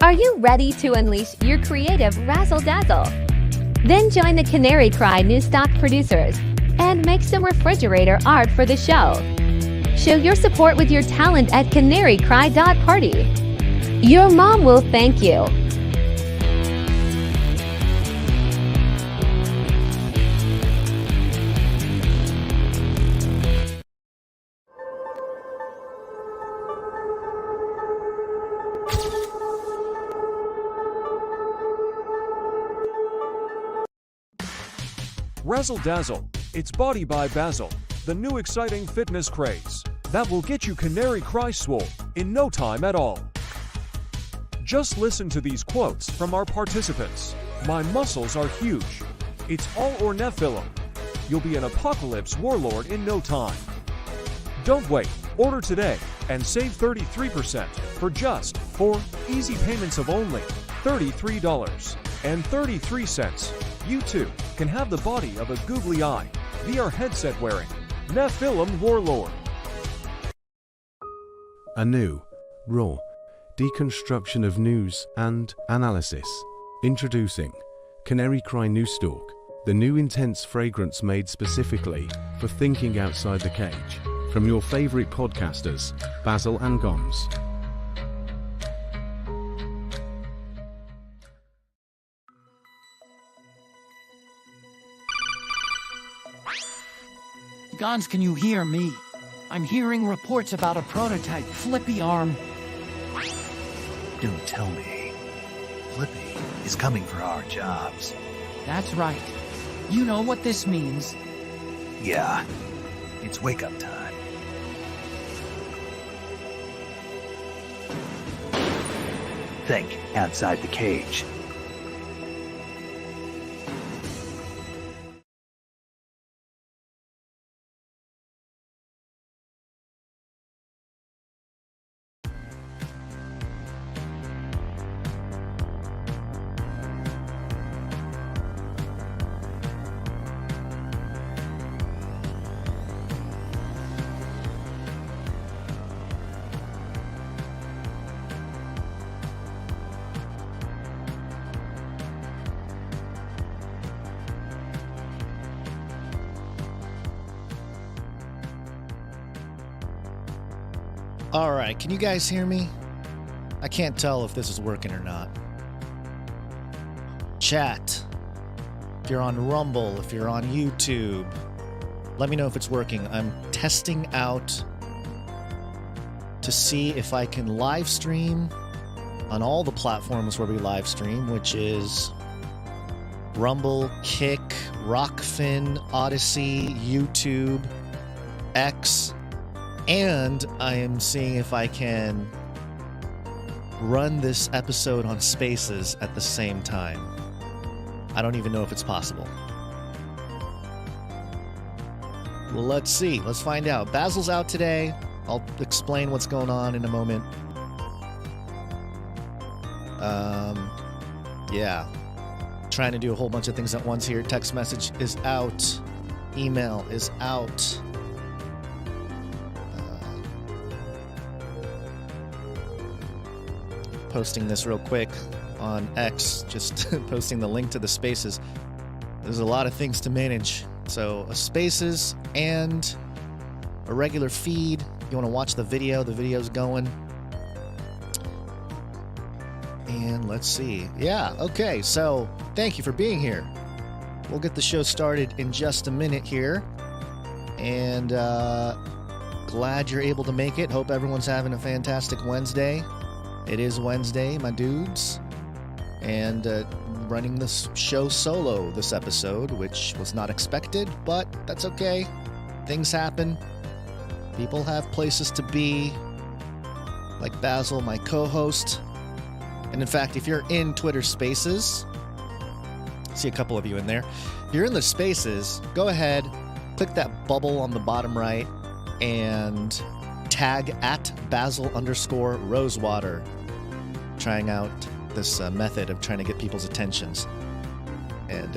Are you ready to unleash your creative razzle-dazzle? Then join the Canary Cry new stock producers and make some refrigerator art for the show. Show your support with your talent at canarycry.party. Your mom will thank you. Razzle Dazzle, it's Body by Basil, the new exciting fitness craze that will get you Canary Cry swole in no time at all. Just listen to these quotes from our participants. My muscles are huge. It's all or Nephilim. You'll be an apocalypse warlord in no time. Don't wait. Order today and save 33% for just 4 easy payments of only $33.33. You too can have the body of a googly eye VR headset wearing Nephilim warlord. A new, raw deconstruction of news and analysis. Introducing Canary Cry New Stalk, the new intense fragrance made specifically for thinking outside the cage. From your favorite podcasters, Basil and Goms. Gons, can you hear me? I'm hearing reports about a prototype Flippy arm. Don't tell me. Flippy is coming for our jobs. That's right. You know what this means. Yeah, it's wake-up time. Think outside the cage. All right, can you guys hear me? I can't tell if this is working or not. Chat, if you're on Rumble, if you're on YouTube, let me know if it's working. I'm testing out to see if I can live stream on all the platforms where we live stream, which is Rumble, Kick, Rockfin, Odyssey, YouTube, X, and I am seeing if I can run this episode on Spaces at the same time. I don't even know if it's possible. Well, let's see. Let's find out. Basil's out today. I'll explain what's going on in a moment. Yeah. Trying to do a whole bunch of things at once here. Text message is out. Email is out. Posting this real quick on X, just posting the link to the Spaces. There's a lot of things to manage. So a Spaces and a regular feed. You want to watch the video's going. And let's see. Yeah, okay, so thank you for being here. We'll get the show started in just a minute here. And glad you're able to make it. Hope everyone's having a fantastic Wednesday. It is Wednesday, my dudes, and running this show solo this episode, which was not expected, but that's okay. Things happen. People have places to be, like Basil, my co-host. And in fact, if you're in Twitter Spaces, I see a couple of you in there. If you're in the Spaces, go ahead, click that bubble on the bottom right, and tag at Basil_Rosewater. Trying out this method of trying to get people's attentions and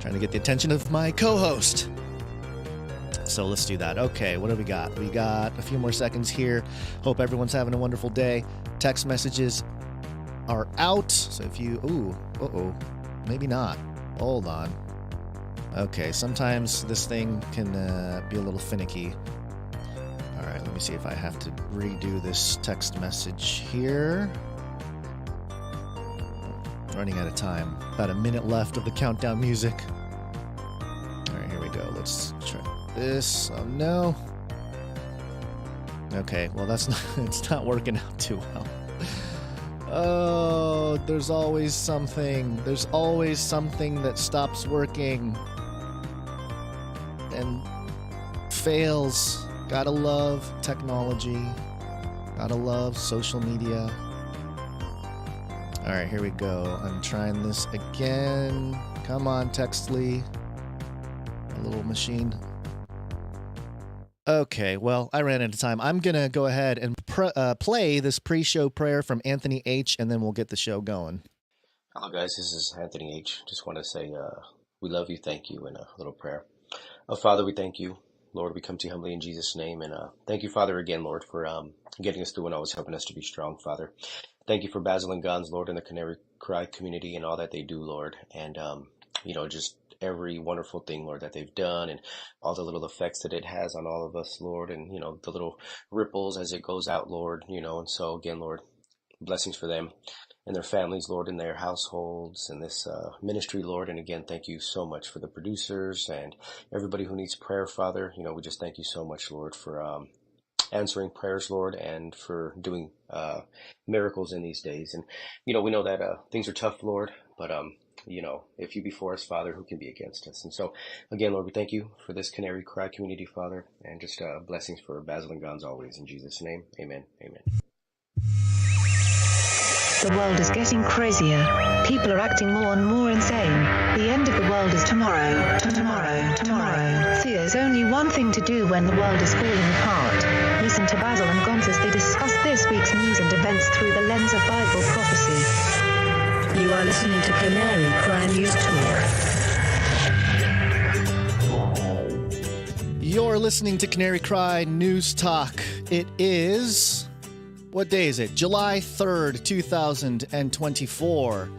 trying to get the attention of my co-host. So let's do that. Okay, what do we got? We got a few more seconds here. Hope everyone's having a wonderful day. Text messages are out. So if you, maybe not. Hold on. Okay, sometimes this thing can be a little finicky. All right, let me see if I have to redo this text message here. Running out of time. About a minute left of the countdown music. All right, here we go. Let's try this. Oh, no. Okay, well, it's not working out too well. Oh, there's always something. There's always something that stops working and fails. Gotta love technology. Gotta love social media. All right, here we go. I'm trying this again. Come on, Textly. A little machine. Okay, well, I ran out of time. I'm going to go ahead and play this pre-show prayer from Anthony H., and then we'll get the show going. Hello, guys. This is Anthony H. Just want to say we love you, thank you, and a little prayer. Oh, Father, we thank you. Lord, we come to you humbly in Jesus' name. And thank you, Father, again, Lord, for getting us through and always helping us to be strong, Father. Thank you for Basil and Gons, Lord, and the Canary Cry community and all that they do, Lord. And, just every wonderful thing, Lord, that they've done and all the little effects that it has on all of us, Lord, and, the little ripples as it goes out, Lord, and so again, Lord, blessings for them and their families, Lord, and their households and this ministry, Lord. And again, thank you so much for the producers and everybody who needs prayer, Father. We just thank you so much, Lord, for answering prayers, Lord, and for doing miracles in these days. And, we know that things are tough, Lord, but if you be for us, Father, who can be against us? And so, again, Lord, we thank you for this Canary Cry community, Father, and just blessings for Basil and Gons always. In Jesus' name, amen. Amen. The world is getting crazier. People are acting more and more insane. The end of the world is tomorrow. Tomorrow. There's only one thing to do when the world is falling apart. Listen to Basil and Gons as they discuss this week's news and events through the lens of Bible prophecy. You are listening to Canary Cry News Talk. You're listening to Canary Cry News Talk. It is... What day is it? July 3rd, 2024.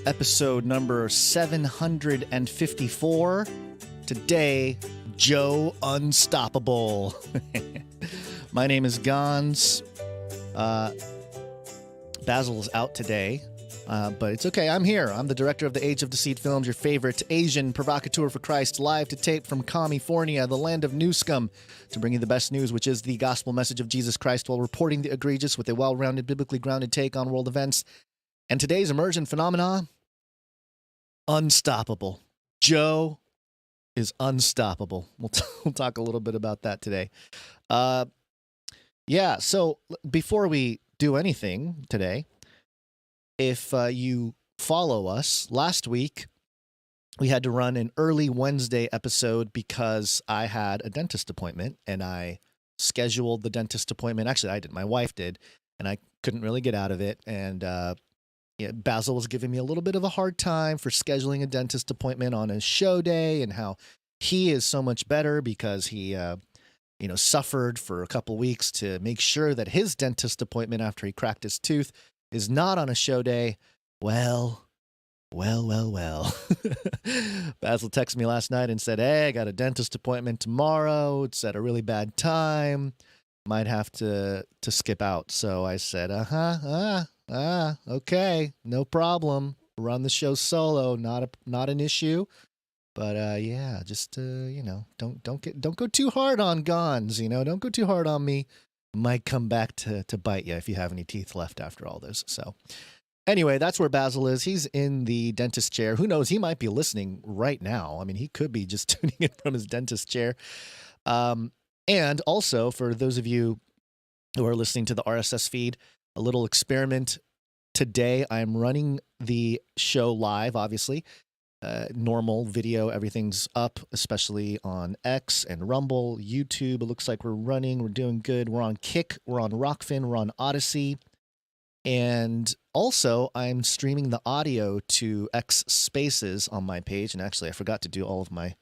Episode number 754. Today, Joe Unstoppable. My name is Gons. Basil's out today. But it's okay. I'm here. I'm the director of the Age of Deceit films, your favorite Asian provocateur for Christ, live to tape from California, the land of New Scum, to bring you the best news, which is the gospel message of Jesus Christ, while reporting the egregious with a well-rounded, biblically grounded take on world events. And today's emergent phenomena, unstoppable. Joe is unstoppable. We'll talk a little bit about that today. So before we do anything today, if you follow us, last week we had to run an early Wednesday episode because I had a dentist appointment and I scheduled the dentist appointment. Actually, I did. My wife did, and I couldn't really get out of it. And Basil was giving me a little bit of a hard time for scheduling a dentist appointment on a show day and how he is so much better because he suffered for a couple weeks to make sure that his dentist appointment after he cracked his tooth is not on a show day. Well. Basil texted me last night and said, hey, I got a dentist appointment tomorrow. It's at a really bad time. Might have to skip out. So I said, okay, no problem. Run the show solo, not an issue. But don't go too hard on Gons, don't go too hard on me. Might come back to bite you if you have any teeth left after all this. So anyway, that's where Basil is. He's in the dentist chair. Who knows? He might be listening right now. I mean, he could be just tuning in from his dentist chair. And also, for those of you who are listening to the RSS feed, a little experiment today. I'm running the show live, obviously. Normal video, everything's up, especially on X and Rumble, YouTube. It looks like we're doing good. We're on Kick, we're on Rockfin, we're on Odyssey. And also, I'm streaming the audio to X Spaces on my page. And actually, I forgot to do all of my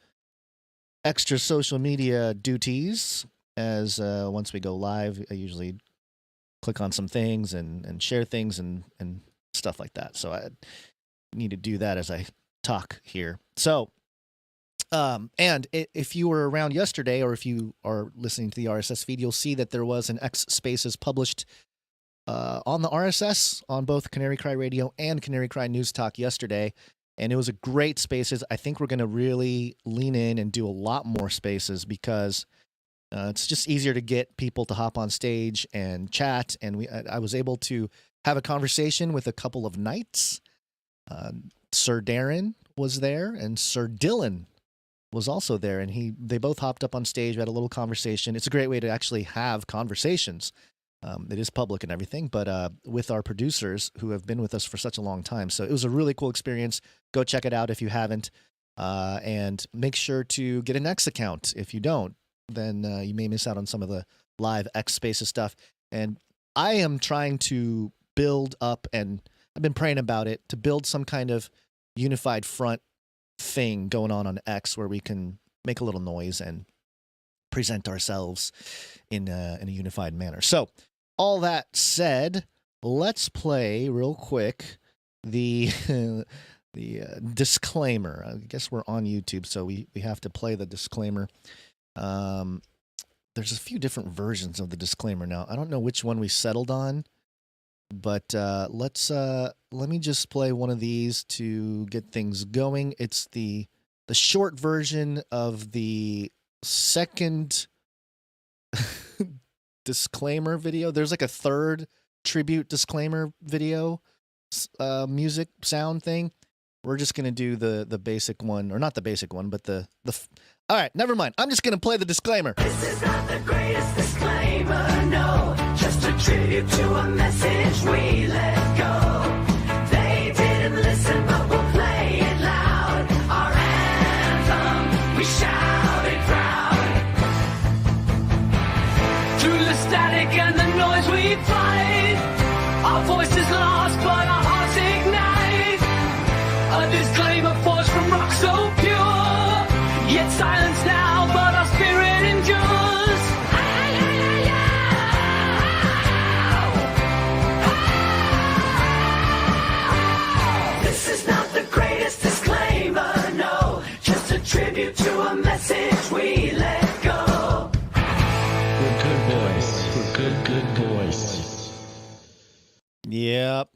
extra social media duties. As once we go live, I usually click on some things and share things and stuff like that. So I need to do that as I talk here. So, and if you were around yesterday, or if you are listening to the RSS feed, you'll see that there was an X Spaces published on the RSS on both Canary Cry Radio and Canary Cry News Talk yesterday. And it was a great Spaces. I think we're going to really lean in and do a lot more Spaces because it's just easier to get people to hop on stage and chat. And I was able to have a conversation with a couple of knights. Sir Darren was there, and Sir Dylan was also there, and they both hopped up on stage. We had a little conversation. It's a great way to actually have conversations. It is public and everything, but with our producers who have been with us for such a long time. So it was a really cool experience. Go check it out if you haven't, and make sure to get an X account. If you don't, then you may miss out on some of the live X Spaces stuff. And I am trying to build up, and I've been praying about it, to build some kind of unified front thing going on X where we can make a little noise and present ourselves in a unified manner. So, all that said, let's play real quick the disclaimer. I guess we're on YouTube, so we have to play the disclaimer. There's a few different versions of the disclaimer now. I don't know which one we settled on, but let me just play one of these to get things going. It's the short version of the second disclaimer video. There's like a third tribute disclaimer video, music sound thing. We're just gonna do the basic one, or not the basic one, but the. All right, never mind. I'm just gonna play the disclaimer. This is not the greatest disclaimer, no. Just a tribute to a message we let go. They didn't listen, but we'll play it loud. Our anthem, we shout it proud. Through the static and the noise we fight, our voices lost, but our hearts ignite. A disclaimer forged from rock so pure, yet silence now, but our spirit endures. This is not the greatest disclaimer, no. Just a tribute to a message we let go. We're good boys. We're good boys. Yep.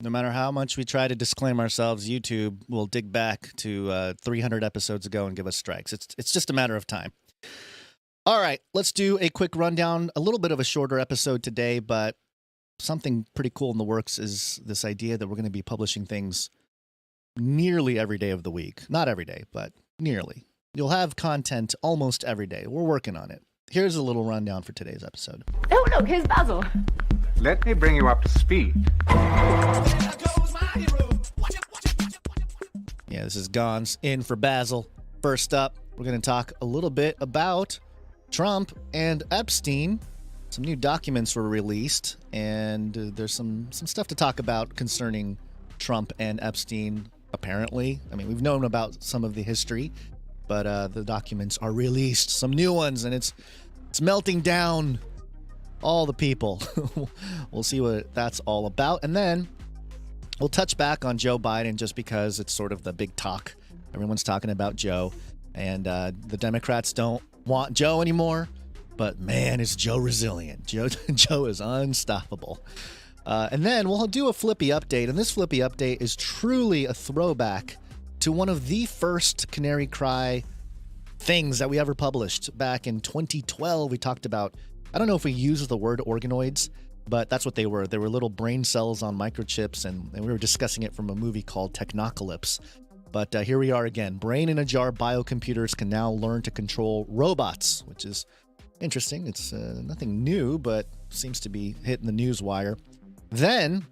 No matter how much we try to disclaim ourselves, YouTube will dig back to 300 episodes ago and give us strikes. It's just a matter of time. All right, let's do a quick rundown. A little bit of a shorter episode today, but something pretty cool in the works is this idea that we're going to be publishing things nearly every day of the week. Not every day, but nearly. You'll have content almost every day. We're working on it. Here's a little rundown for today's episode. Oh, look, here's Basil. Let me bring you up to speed. Yeah, this is Gons in for Basil. First up, we're going to talk a little bit about Trump and Epstein. Some new documents were released, and there's some stuff to talk about concerning Trump and Epstein, apparently. I mean, we've known about some of the history, but the documents are released. Some new ones, and it's melting down all the people. We'll see what that's all about. And then we'll touch back on Joe Biden just because it's sort of the big talk. Everyone's talking about Joe, and the Democrats don't want Joe anymore. But man, is Joe resilient. Joe is unstoppable. And then we'll do a Flippy update. And this Flippy update is truly a throwback to one of the first Canary Cry things that we ever published back in 2012. We talked about, I don't know if we used the word organoids, but that's what they were. They were little brain cells on microchips, and we were discussing it from a movie called Technocalypse. But here we are again. Brain in a jar biocomputers can now learn to control robots, which is interesting. It's nothing new, but seems to be hitting the news wire. Then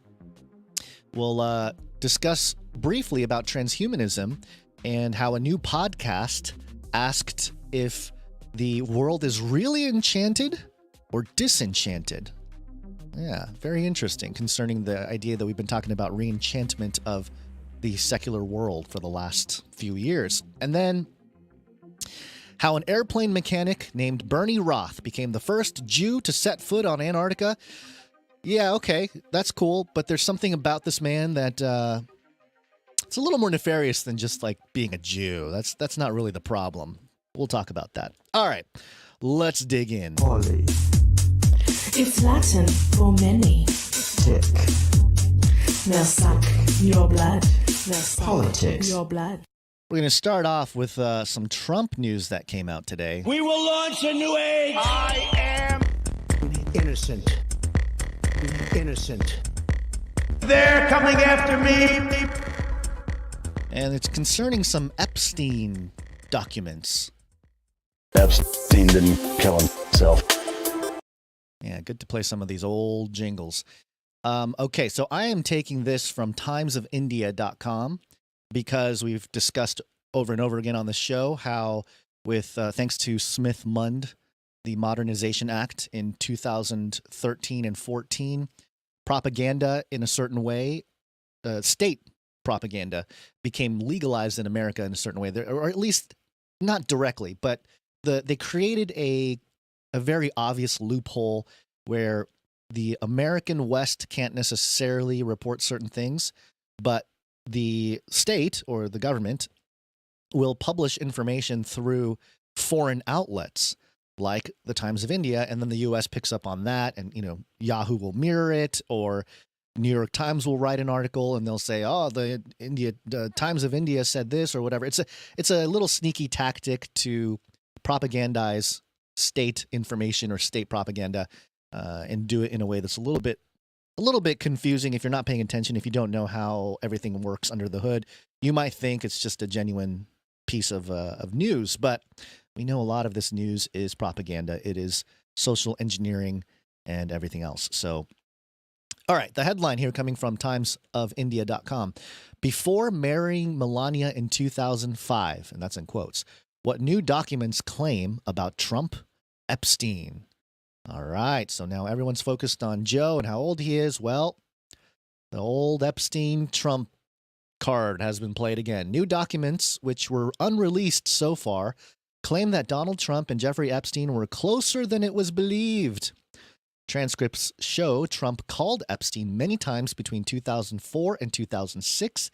we'll discuss briefly about transhumanism and how a new podcast asked if the world is really enchanted or disenchanted. Yeah, very interesting concerning the idea that we've been talking about re-enchantment of the secular world for the last few years. And then how an airplane mechanic named Bennie Roth became the first Jew to set foot on Antarctica. Yeah, okay, that's cool, but there's something about this man that it's a little more nefarious than just like being a Jew. That's not really the problem. We'll talk about that. All right, let's dig in. It's Latin for many. Tick. Now suck your blood. Now suck Politics. your blood. We're going to start off with some Trump news that came out today. We will launch a new age. I am Innocent. Innocent. They're coming after me. And it's concerning some Epstein documents. Epstein didn't kill himself. Yeah, good to play some of these old jingles. Okay, so I am taking this from timesofindia.com because we've discussed over and over again on the show how with thanks to Smith-Mund, the Modernization Act in 2013 and 14, propaganda in a certain way, state propaganda became legalized in America in a certain way, or at least not directly, but they created a very obvious loophole where the American West can't necessarily report certain things, but the state or the government will publish information through foreign outlets like the Times of India, and then the U.S. picks up on that, and Yahoo will mirror it, or New York Times will write an article and they'll say, "Oh, the Times of India said this," or whatever. It's a little sneaky tactic to propagandize state information or state propaganda, and do it in a way that's a little bit confusing if you're not paying attention. If you don't know how everything works under the hood, you might think it's just a genuine piece of news, but we know a lot of this news is propaganda. It is social engineering and everything else. So, all right, the headline here coming from timesofindia.com. Before marrying Melania in 2005, and that's in quotes, what new documents claim about Trump Epstein? All right, so now everyone's focused on Joe and how old he is. Well, the old Epstein Trump card has been played again. New documents, which were unreleased so far, claim that Donald Trump and Jeffrey Epstein were closer than it was believed. Transcripts show Trump called Epstein many times between 2004 and 2006.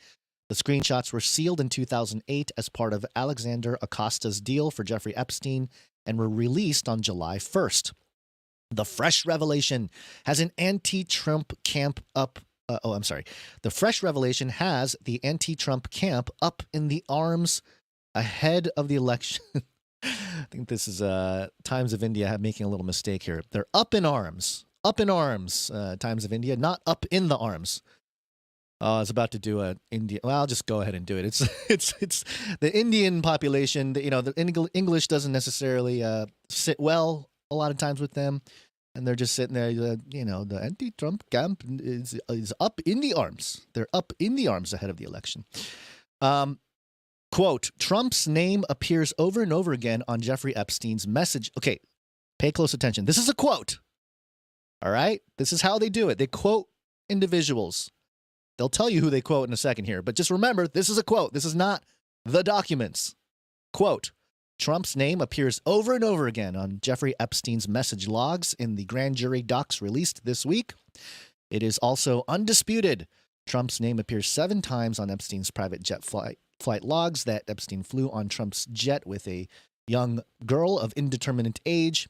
The screenshots were sealed in 2008 as part of Alexander Acosta's deal for Jeffrey Epstein and were released on July 1st. The fresh revelation has an anti-Trump camp up. The fresh revelation has the anti-Trump camp up in the arms ahead of the election. I think this is Times of India making a little mistake here. They're up in arms. Up in arms, Times of India, not up in the arms. I was about to do a India. Well, I'll just go ahead and do it. It's the Indian population. The English doesn't necessarily sit well a lot of times with them, and they're just sitting there. The anti-Trump camp is up in the arms. They're up in the arms ahead of the election. Quote, Trump's name appears over and over again on Jeffrey Epstein's message. Okay, pay close attention. This is a quote. All right? This is how they do it. They quote individuals. They'll tell you who they quote in a second here, but just remember, this is a quote. This is not the documents. Quote, Trump's name appears over and over again on Jeffrey Epstein's message logs in the grand jury docs released this week. It is also undisputed. Trump's name appears 7 times on Epstein's private jet flight logs that Epstein flew on Trump's jet with a young girl of indeterminate age.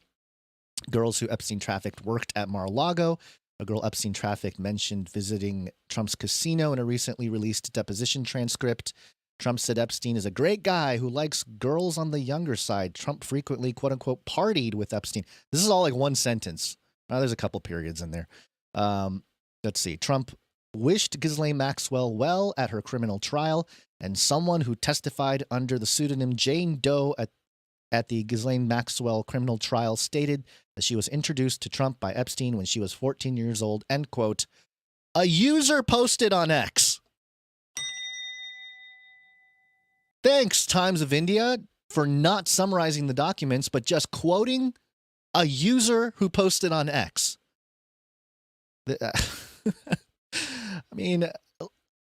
Girls who Epstein trafficked worked at Mar-a-Lago. A girl Epstein trafficked mentioned visiting Trump's casino in a recently released deposition transcript. Trump said Epstein is a great guy who likes girls on the younger side. Trump frequently, quote unquote, partied with Epstein. This is all like one sentence. There's a couple periods in there. Let's see. Trump wished Ghislaine Maxwell well at her criminal trial, and someone who testified under the pseudonym Jane Doe at the Ghislaine Maxwell criminal trial stated that she was introduced to Trump by Epstein when she was 14 years old, end quote. A user posted on X. Thanks, Times of India, for not summarizing the documents, but just quoting a user who posted on X. I mean,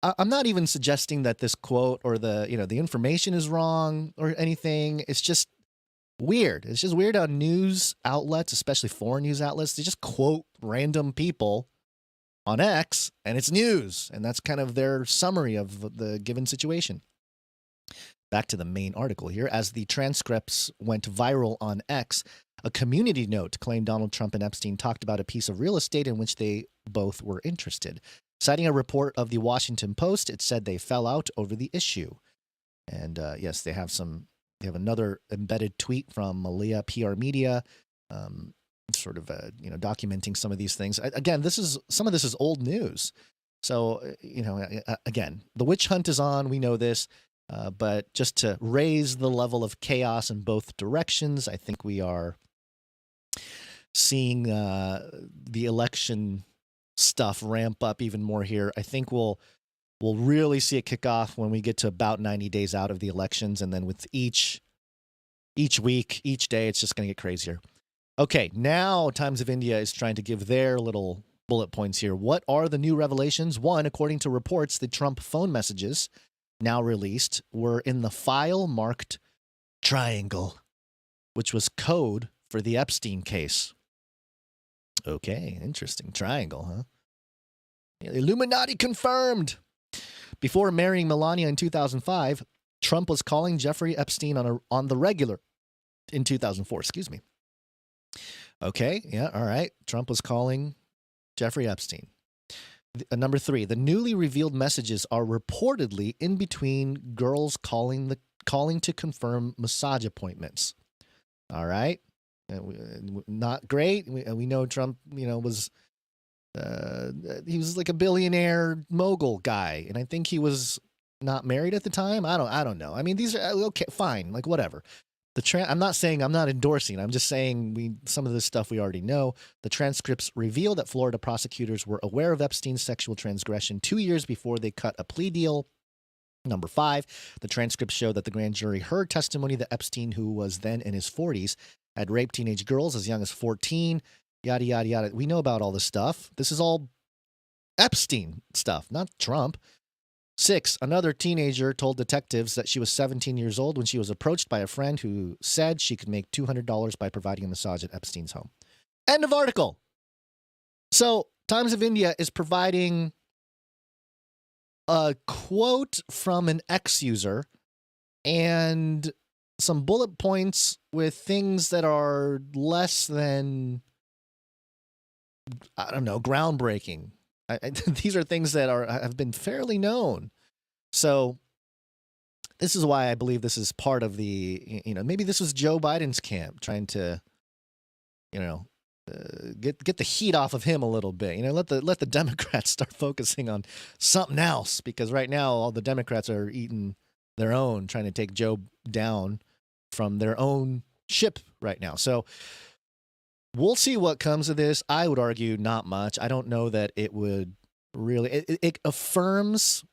I'm not even suggesting that this quote or the information is wrong or anything. It's just weird. It's just weird how news outlets, especially foreign news outlets, they just quote random people on X, and it's news. And that's kind of their summary of the given situation. Back to the main article here. As the transcripts went viral on X, a community note claimed Donald Trump and Epstein talked about a piece of real estate in which they both were interested. Citing a report of the Washington Post, it said they fell out over the issue. And yes, they have another embedded tweet from Malia PR Media, sort of documenting some of these things. Again, some of this is old news. So again, the witch hunt is on. We know this, but just to raise the level of chaos in both directions, I think we are seeing the election stuff ramp up even more here. I think we'll really see it kick off when we get to about 90 days out of the elections, and then with each week, each day, it's just going to get crazier. Okay, now Times of India is trying to give their little bullet points here. What are the new revelations? One, according to reports, the Trump phone messages now released were in the file marked triangle, which was code for the Epstein case. Okay, interesting. Triangle, huh? Illuminati confirmed. Before marrying Melania in 2005, Trump was calling Jeffrey Epstein on the regular in 2004. Excuse me. Okay, yeah, all right. Trump was calling Jeffrey Epstein. Number 3, the newly revealed messages are reportedly in between girls calling to confirm massage appointments. All right. Not great. We know Trump, was he was like a billionaire mogul guy, and I think he was not married at the time. I don't know. I mean, these are okay, fine, like whatever. I'm not saying, I'm not endorsing. I'm just saying some of this stuff we already know. The transcripts reveal that Florida prosecutors were aware of Epstein's sexual transgression 2 years before they cut a plea deal. Number 5, the transcripts show that the grand jury heard testimony that Epstein, who was then in his 40s, had raped teenage girls as young as 14, yada, yada, yada. We know about all this stuff. This is all Epstein stuff, not Trump. 6, another teenager told detectives that she was 17 years old when she was approached by a friend who said she could make $200 by providing a massage at Epstein's home. End of article. So Times of India is providing a quote from an ex-user and some bullet points with things that are less than, I don't know, groundbreaking. These are things that have been fairly known. So this is why I believe this is part of the, maybe this was Joe Biden's camp trying to, get the heat off of him a little bit. Let the Democrats start focusing on something else, because right now all the Democrats are eating their own, trying to take Joe down from their own ship right now. So we'll see what comes of this. I would argue not much. I don't know that it would really, it affirms,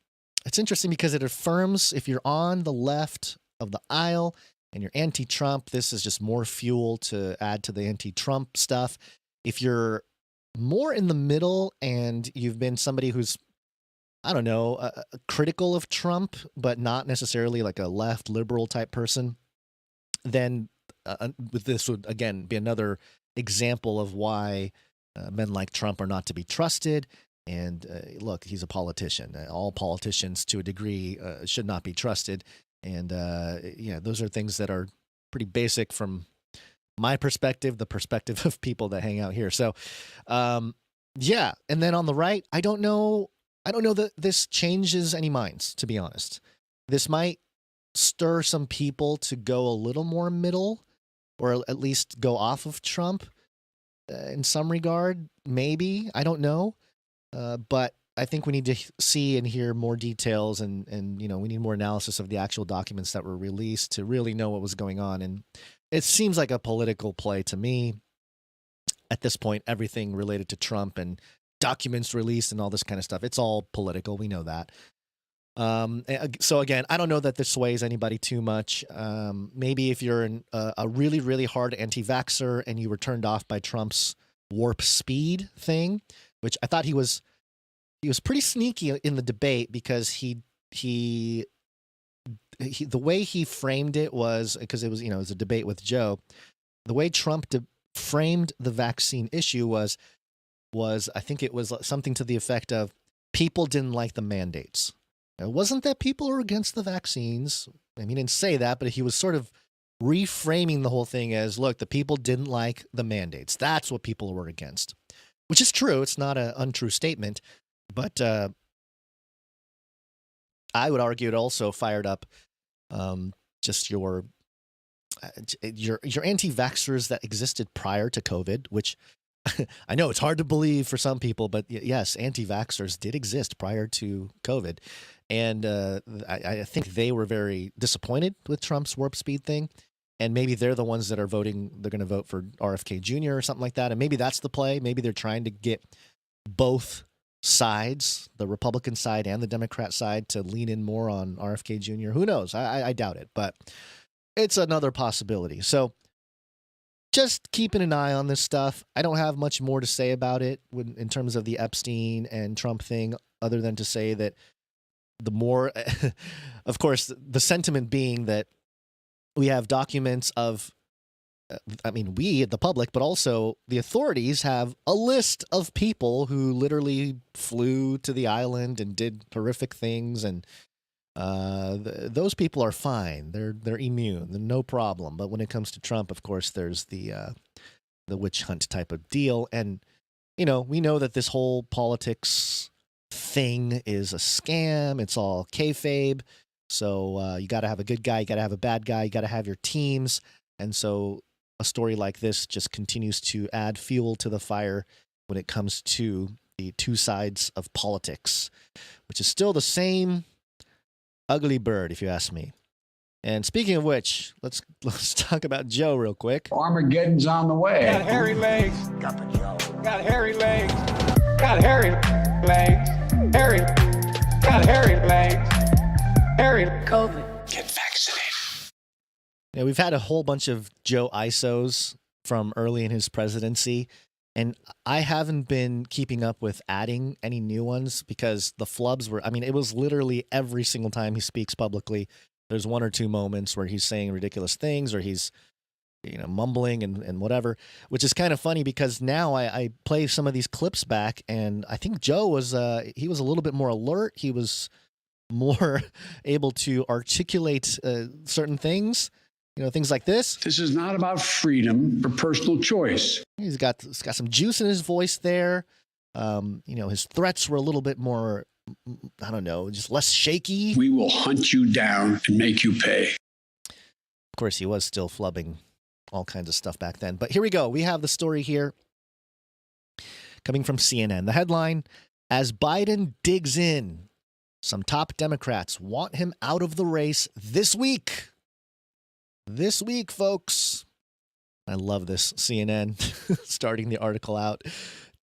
it's interesting because it affirms if you're on the left of the aisle and you're anti-Trump, this is just more fuel to add to the anti-Trump stuff. If you're more in the middle and you've been somebody who's, I don't know, critical of Trump, but not necessarily like a left liberal type person, then this would, again, be another example of why men like Trump are not to be trusted. And look, he's a politician. All politicians, to a degree, should not be trusted. And those are things that are pretty basic from my perspective, the perspective of people that hang out here. So, and then on the right, I don't know that this changes any minds, to be honest. This might stir some people to go a little more middle, or at least go off of Trump in some regard. Maybe, I don't know. But I think we need to see and hear more details, and we need more analysis of the actual documents that were released to really know what was going on. And it seems like a political play to me. At this point, everything related to Trump and documents released and all this kind of stuff, it's all political. We know that. So again, I don't know that this sways anybody too much. Maybe if you're a really, really hard anti-vaxxer and you were turned off by Trump's warp speed thing, which I thought he was pretty sneaky in the debate, because the way he framed it was, because it was, it was a debate with Joe. The way Trump framed the vaccine issue was, was, I think it was something to the effect of people didn't like the mandates. It wasn't that people are against the vaccines. I mean, he didn't say that, but he was sort of reframing the whole thing as, look, the people didn't like the mandates. That's what people were against, which is true. It's not an untrue statement, but I would argue it also fired up just your anti-vaxxers that existed prior to COVID, which I know it's hard to believe for some people, but yes, anti-vaxxers did exist prior to COVID. And I think they were very disappointed with Trump's warp speed thing. And maybe they're the ones that are voting. They're going to vote for RFK Jr. or something like that. And maybe that's the play. Maybe they're trying to get both sides, the Republican side and the Democrat side, to lean in more on RFK Jr. Who knows? I doubt it, but it's another possibility. So just keeping an eye on this stuff. I don't have much more to say about it in terms of the Epstein and Trump thing, other than to say that the more, of course, the sentiment being that we have documents of, I mean, we, the public, but also the authorities have a list of people who literally flew to the island and did horrific things. And those people are fine. They're immune. They're no problem. But when it comes to Trump, of course, there's the witch hunt type of deal. And, you know, we know that this whole politics thing is a scam. It's all kayfabe. So you got to have a good guy, you got to have a bad guy, you got to have your teams. And so a story like this just continues to add fuel to the fire when it comes to the two sides of politics, which is still the same ugly bird, if you ask me. And speaking of which, let's talk about Joe real quick. Armageddon's on the way. Got hairy legs. Got the Joe. Got hairy legs. Got hairy legs. Hairy. Got hairy legs. Hairy COVID. Get vaccinated. Yeah, we've had a whole bunch of Joe ISOs from early in his presidency, and I haven't been keeping up with adding any new ones because the flubs were, I mean, it was literally every single time he speaks publicly, there's one or two moments where he's saying ridiculous things or he's, you know, mumbling and whatever, which is kind of funny because now I play some of these clips back, and I think Joe was, he was a little bit more alert. He was more able to articulate certain things, you know, things like this. This is not about freedom or personal choice. He's got some juice in his voice there. You know, his threats were a little bit more, I don't know, just less shaky. We will hunt you down and make you pay. Of course, he was still flubbing all kinds of stuff back then. But here we go. We have the story here coming from CNN. The headline, as Biden digs in, some top Democrats want him out of the race this week. This week, folks. I love this. CNN starting the article out.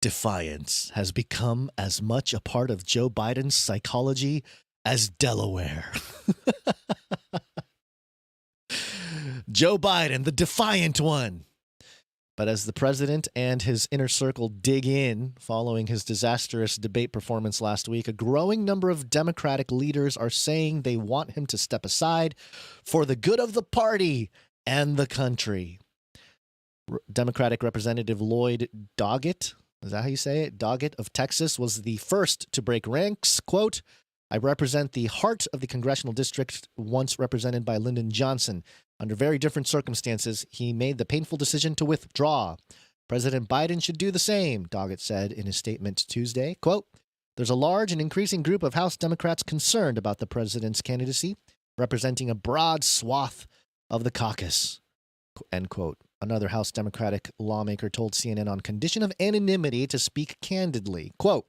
Defiance has become as much a part of Joe Biden's psychology as Delaware. Joe Biden, the defiant one. But as the president and his inner circle dig in following his disastrous debate performance last week, a growing number of Democratic leaders are saying they want him to step aside for the good of the party and the country. Democratic Representative Lloyd Doggett, is that how you say it? Doggett of Texas was the first to break ranks. Quote, I represent the heart of the congressional district once represented by Lyndon Johnson. Under very different circumstances, he made the painful decision to withdraw. President Biden should do the same, Doggett said in his statement Tuesday. Quote, there's a large and increasing group of House Democrats concerned about the president's candidacy, representing a broad swath of the caucus, end quote. Another House Democratic lawmaker told CNN on condition of anonymity to speak candidly. Quote,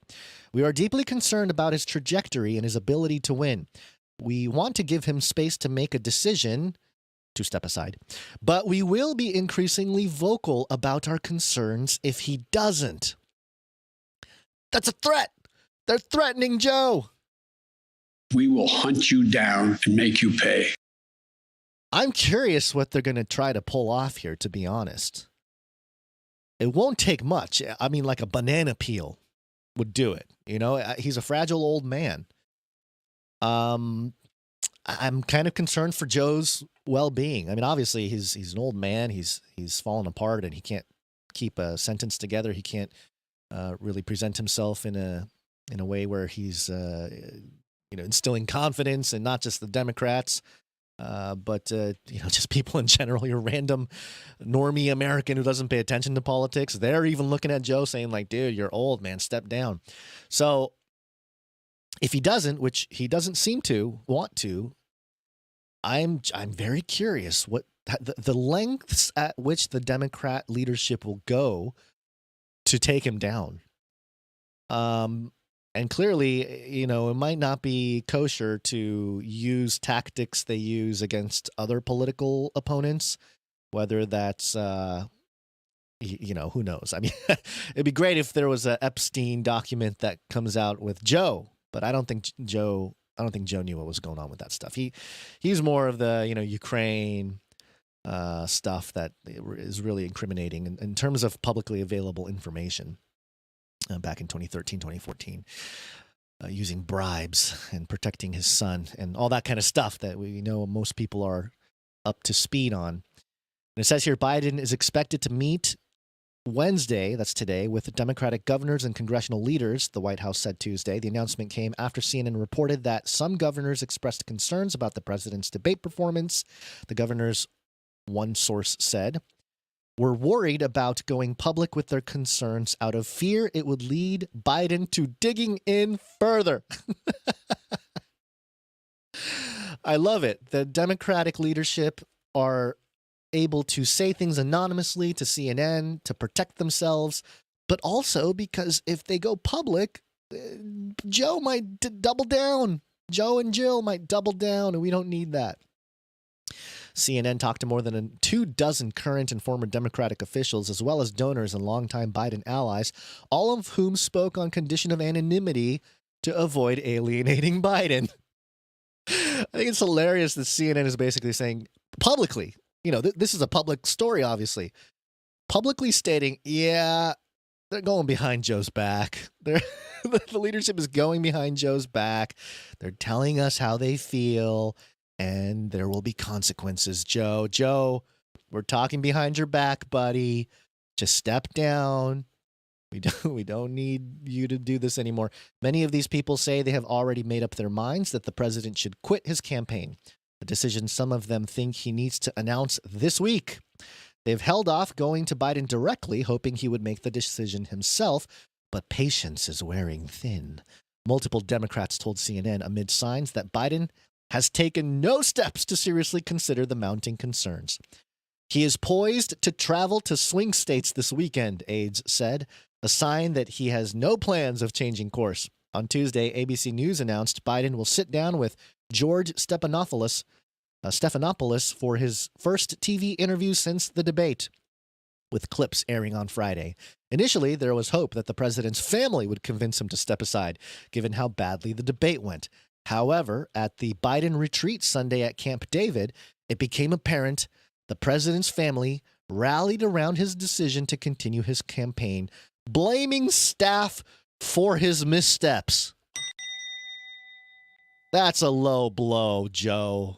we are deeply concerned about his trajectory and his ability to win. We want to give him space to make a decision to step aside, but we will be increasingly vocal about our concerns if he doesn't. That's a threat. They're threatening Joe. We will hunt you down and make you pay. I'm curious what they're going to try to pull off here, to be honest. It won't take much. I mean, like a banana peel would do it. You know, he's a fragile old man. I'm kind of concerned for Joe's well-being. I mean, obviously, he's an old man. He's fallen apart, and he can't keep a sentence together. He can't really present himself in a way where he's instilling confidence, and not just the Democrats, but just people in general. Your random normie American who doesn't pay attention to politics, they're even looking at Joe saying like, "Dude, you're old, man. Step down." So if he doesn't, which he doesn't seem to want to, I'm very curious what the lengths at which the Democrat leadership will go to take him down. And clearly, it might not be kosher to use tactics they use against other political opponents, whether that's, who knows? I mean, it'd be great if there was an Epstein document that comes out with Joe, but I don't think Joe knew what was going on with that stuff. He's more of the, Ukraine stuff that is really incriminating in terms of publicly available information. Back in 2013, 2014, using bribes and protecting his son and all that kind of stuff that we know most people are up to speed on. And it says here, Biden is expected to meet Wednesday, that's today, with Democratic governors and congressional leaders, the White House said Tuesday. The announcement came after CNN reported that some governors expressed concerns about the president's debate performance. The governors, one source said, were worried about going public with their concerns out of fear it would lead Biden to digging in further. I love it. The Democratic leadership are able to say things anonymously to CNN to protect themselves, but also because if they go public, Joe might double down. Joe and Jill might double down, and we don't need that. CNN talked to more than 24 current and former Democratic officials, as well as donors and longtime Biden allies, all of whom spoke on condition of anonymity to avoid alienating Biden. I think it's hilarious that CNN is basically saying publicly, this is a public story, obviously, publicly stating, yeah, they're going behind Joe's back. The leadership is going behind Joe's back. They're telling us how they feel. And there will be consequences, Joe. Joe, we're talking behind your back, buddy. Just step down. We don't need you to do this anymore. Many of these people say they have already made up their minds that the president should quit his campaign, a decision some of them think he needs to announce this week. They've held off going to Biden directly, hoping he would make the decision himself, but patience is wearing thin. Multiple Democrats told CNN amid signs that Biden has taken no steps to seriously consider the mounting concerns. He is poised to travel to swing states this weekend, aides said, a sign that he has no plans of changing course. On Tuesday, ABC News announced Biden will sit down with George Stephanopoulos for his first TV interview since the debate, with clips airing on Friday. Initially, there was hope that the president's family would convince him to step aside, given how badly the debate went. However, at the Biden retreat Sunday at Camp David, it became apparent the president's family rallied around his decision to continue his campaign, blaming staff for his missteps. That's a low blow, Joe.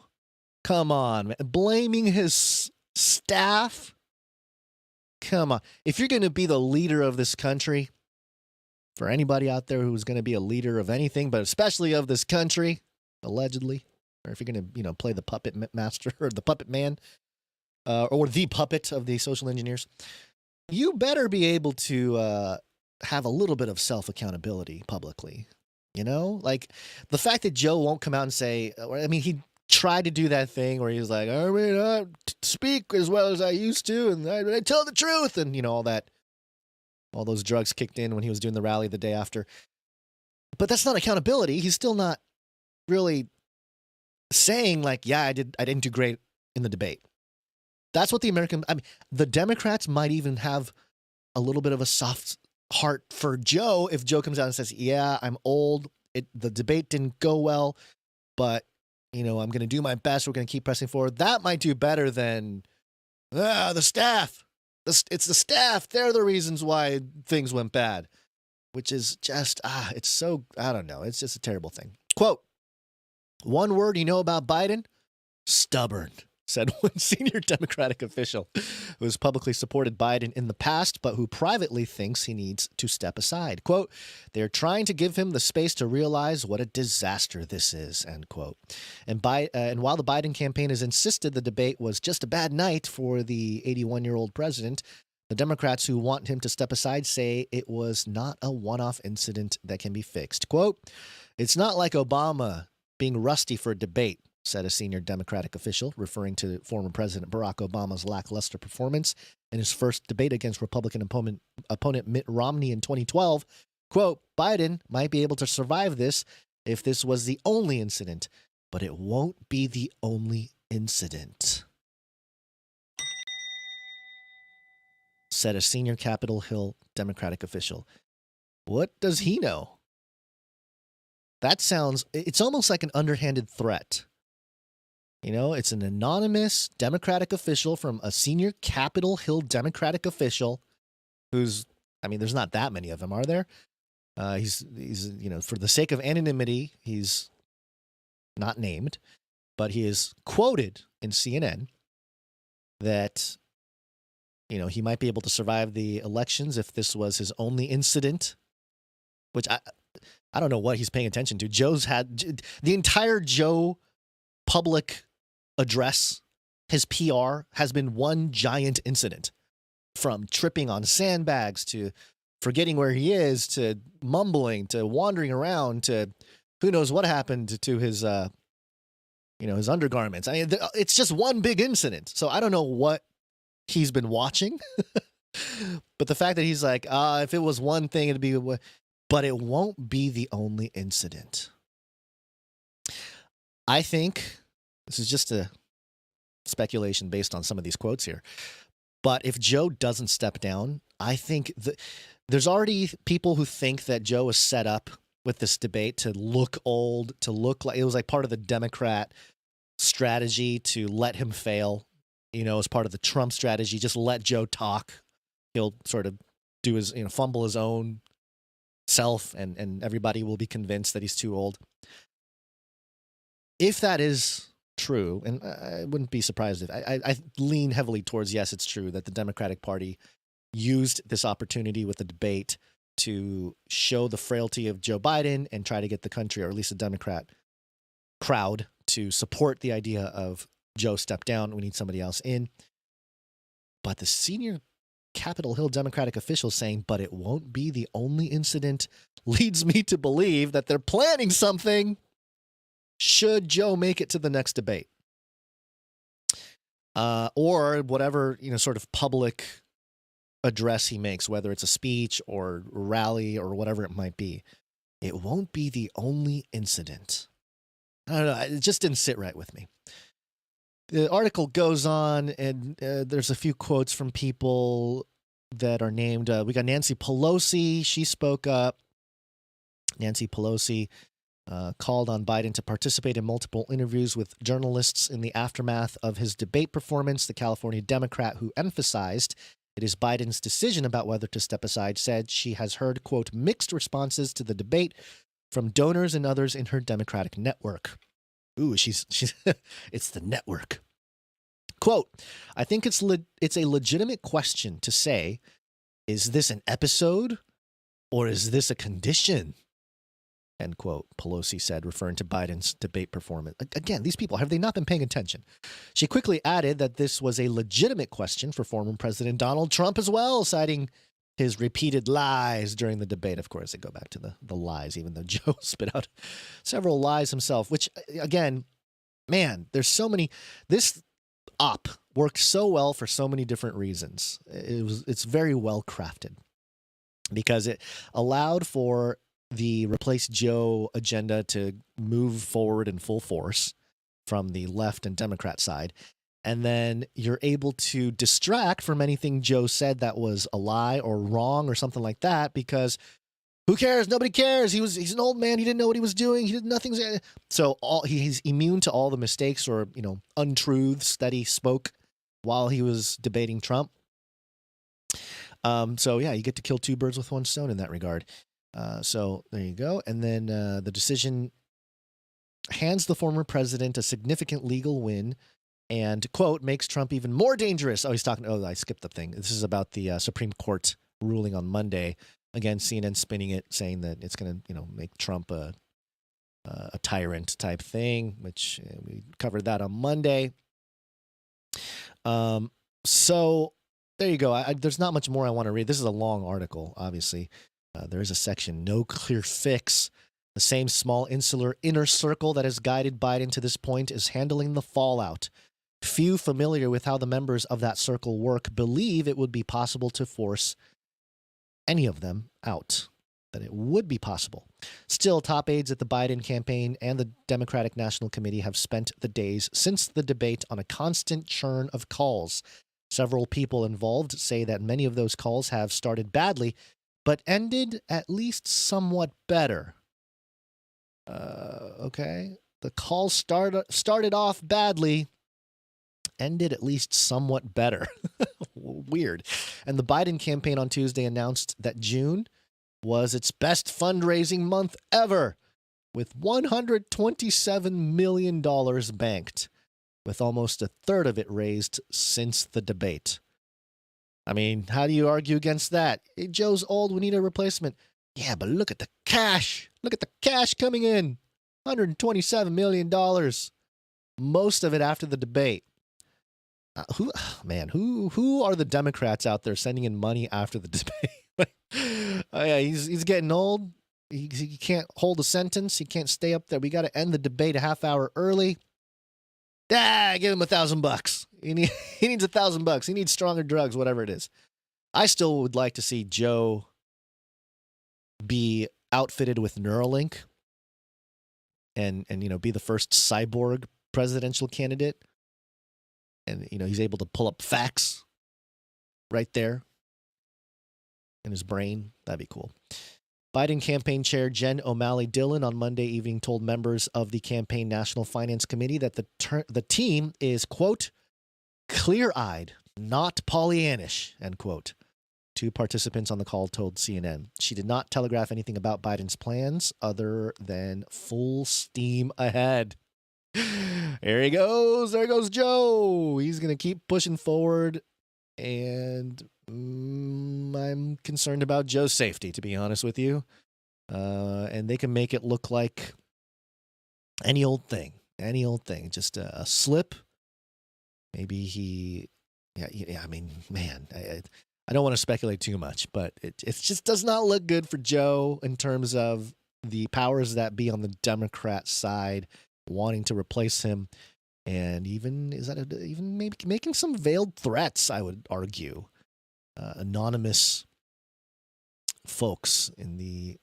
Come on, man. Blaming his staff? Come on. If you're going to be the leader of this country, for anybody out there who's going to be a leader of anything, but especially of this country, allegedly, or if you're going to, play the puppet master or the puppet man, or the puppet of the social engineers, you better be able to have a little bit of self-accountability publicly. Like the fact that Joe won't come out and say, he tried to do that thing where he's like, I may not speak as well as I used to, and I tell the truth, and all that. All those drugs kicked in when he was doing the rally the day after. But that's not accountability. He's still not really saying like, yeah, I didn't do great in the debate. That's what the Democrats might even have a little bit of a soft heart for Joe if Joe comes out and says, yeah, I'm old. The debate didn't go well, but I'm going to do my best. We're going to keep pressing forward. That might do better than the staff. It's the staff. They're the reasons why things went bad, which is just, it's so, I don't know. It's just a terrible thing. Quote, one word you know about Biden? Stubborn. said one senior Democratic official who has publicly supported Biden in the past, but who privately thinks he needs to step aside. Quote, they're trying to give him the space to realize what a disaster this is, end quote. And while the Biden campaign has insisted the debate was just a bad night for the 81-year-old president, the Democrats who want him to step aside say it was not a one-off incident that can be fixed. Quote, it's not like Obama being rusty for a debate, said a senior Democratic official, referring to former President Barack Obama's lackluster performance in his first debate against Republican opponent Mitt Romney in 2012. Quote, Biden might be able to survive this if this was the only incident, but it won't be the only incident, said a senior Capitol Hill Democratic official. What does he know? That sounds, it's almost like an underhanded threat. You know, it's an anonymous Democratic official from a senior Capitol Hill Democratic official who's, I mean, there's not that many of them, are there? He's, you know, for the sake of anonymity, he's not named, but he is quoted in CNN that, you know, he might be able to survive the elections if this was his only incident, which I don't know what he's paying attention to. Joe's had the entire Joe public address, his PR has been one giant incident, from tripping on sandbags to forgetting where he is to mumbling to wandering around to who knows what happened to his, you know, his undergarments. I mean, it's just one big incident. So I don't know what he's been watching, but the fact that he's like, if it was one thing, it'd be, but it won't be the only incident. I think this is just a speculation based on some of these quotes here. But if Joe doesn't step down, I think there's already people who think that Joe is set up with this debate to look old, to look like it was like part of the Democrat strategy to let him fail, you know, as part of the Trump strategy, just let Joe talk. He'll sort of do his, you know, fumble his own self and everybody will be convinced that he's too old. If that is true, and I wouldn't be surprised if I lean heavily towards yes, it's true that the Democratic Party used this opportunity with the debate to show the frailty of Joe Biden and try to get the country, or at least the Democrat crowd, to support the idea of Joe step down. We need somebody else in. But the senior Capitol Hill Democratic official saying, but it won't be the only incident, leads me to believe that they're planning something should Joe make it to the next debate. Or whatever, you know, sort of public address he makes, whether it's a speech or rally or whatever it might be. It won't be the only incident. I don't know. It just didn't sit right with me. The article goes on, and there's a few quotes from people that are named. We got Nancy Pelosi. She spoke up. Nancy Pelosi called on Biden to participate in multiple interviews with journalists in the aftermath of his debate performance. The California Democrat who emphasized it is Biden's decision about whether to step aside said she has heard, quote, mixed responses to the debate from donors and others in her Democratic network. Ooh, she's it's the network. Quote, I think it's a legitimate question to say, is this an episode or is this a condition? End quote, Pelosi said, referring to Biden's debate performance. Again, these people, have they not been paying attention? She quickly added that this was a legitimate question for former President Donald Trump as well, citing his repeated lies during the debate. Of course, they go back to the lies, even though Joe spit out several lies himself, which, again, man, there's so many. This op worked so well for so many different reasons. It's very well crafted because it allowed for the replace Joe agenda to move forward in full force from the left and Democrat side. And then you're able to distract from anything Joe said that was a lie or wrong or something like that, because who cares? Nobody cares. He's an old man. He didn't know what he was doing. He did nothing. So he's immune to all the mistakes or, you know, untruths that he spoke while he was debating Trump. So yeah, you get to kill two birds with one stone in that regard. So there you go. And then the decision hands the former president a significant legal win and, quote, makes Trump even more dangerous. Oh, he's talking. Oh, I skipped the thing. This is about the Supreme Court ruling on Monday. Again, CNN spinning it, saying that it's going to, make Trump a tyrant type thing, which we covered that on Monday. So there you go. There's not much more I want to read. This is a long article, obviously. There is a section, no clear fix. The same small insular inner circle that has guided Biden to this point is handling the fallout. Few familiar with how the members of that circle work believe it would be possible to force any of them out. That it would be possible. Still, top aides at the Biden campaign and the Democratic National Committee have spent the days since the debate on a constant churn of calls. Several people involved say that many of those calls have started badly, but ended at least somewhat better. Okay. The call started off badly, ended at least somewhat better. Weird. And the Biden campaign on Tuesday announced that June was its best fundraising month ever, with $127 million banked, with almost a third of it raised since the debate. I mean, how do you argue against that? Hey, Joe's old, we need a replacement. Yeah, but look at the cash. Look at the cash coming in. $127 million. Most of it after the debate. Who are the Democrats out there sending in money after the debate? Oh yeah, he's getting old. He can't hold a sentence. He can't stay up there. We got to end the debate a half hour early. Give him $1,000. He needs $1,000. He needs stronger drugs, whatever it is. I still would like to see Joe be outfitted with Neuralink and be the first cyborg presidential candidate. And, he's able to pull up facts right there in his brain. That'd be cool. Biden campaign chair Jen O'Malley Dillon on Monday evening told members of the campaign National Finance Committee that the team is, quote, clear-eyed, not Pollyannish, end quote. Two participants on the call told CNN. She did not telegraph anything about Biden's plans other than full steam ahead. There he goes. There goes Joe. He's going to keep pushing forward. And I'm concerned about Joe's safety, to be honest with you. And they can make it look like any old thing. Just a slip. Maybe he... Yeah, I mean, man... I don't want to speculate too much, but it just does not look good for Joe in terms of the powers that be on the Democrat side wanting to replace him, and even maybe making some veiled threats, I would argue. Anonymous folks in the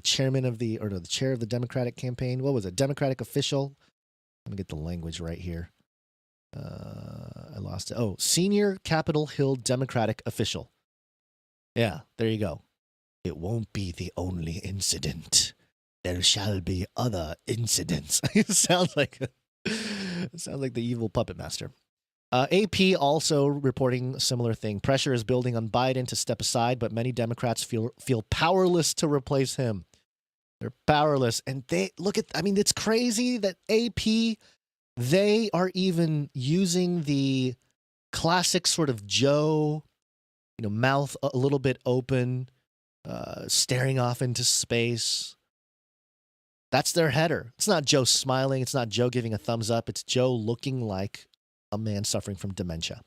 chair of the Democratic campaign. What was it? Democratic official. Let me get the language right here. I lost it. Oh, senior Capitol Hill Democratic official. Yeah, there you go. It won't be the only incident. There shall be other incidents. It sounds like the evil puppet master. AP also reporting a similar thing. Pressure is building on Biden to step aside, but many Democrats feel powerless to replace him. They're powerless. And it's crazy that AP, they are even using the classic sort of Joe, mouth a little bit open, staring off into space. That's their header. It's not Joe smiling. It's not Joe giving a thumbs up. It's Joe looking like a man suffering from dementia.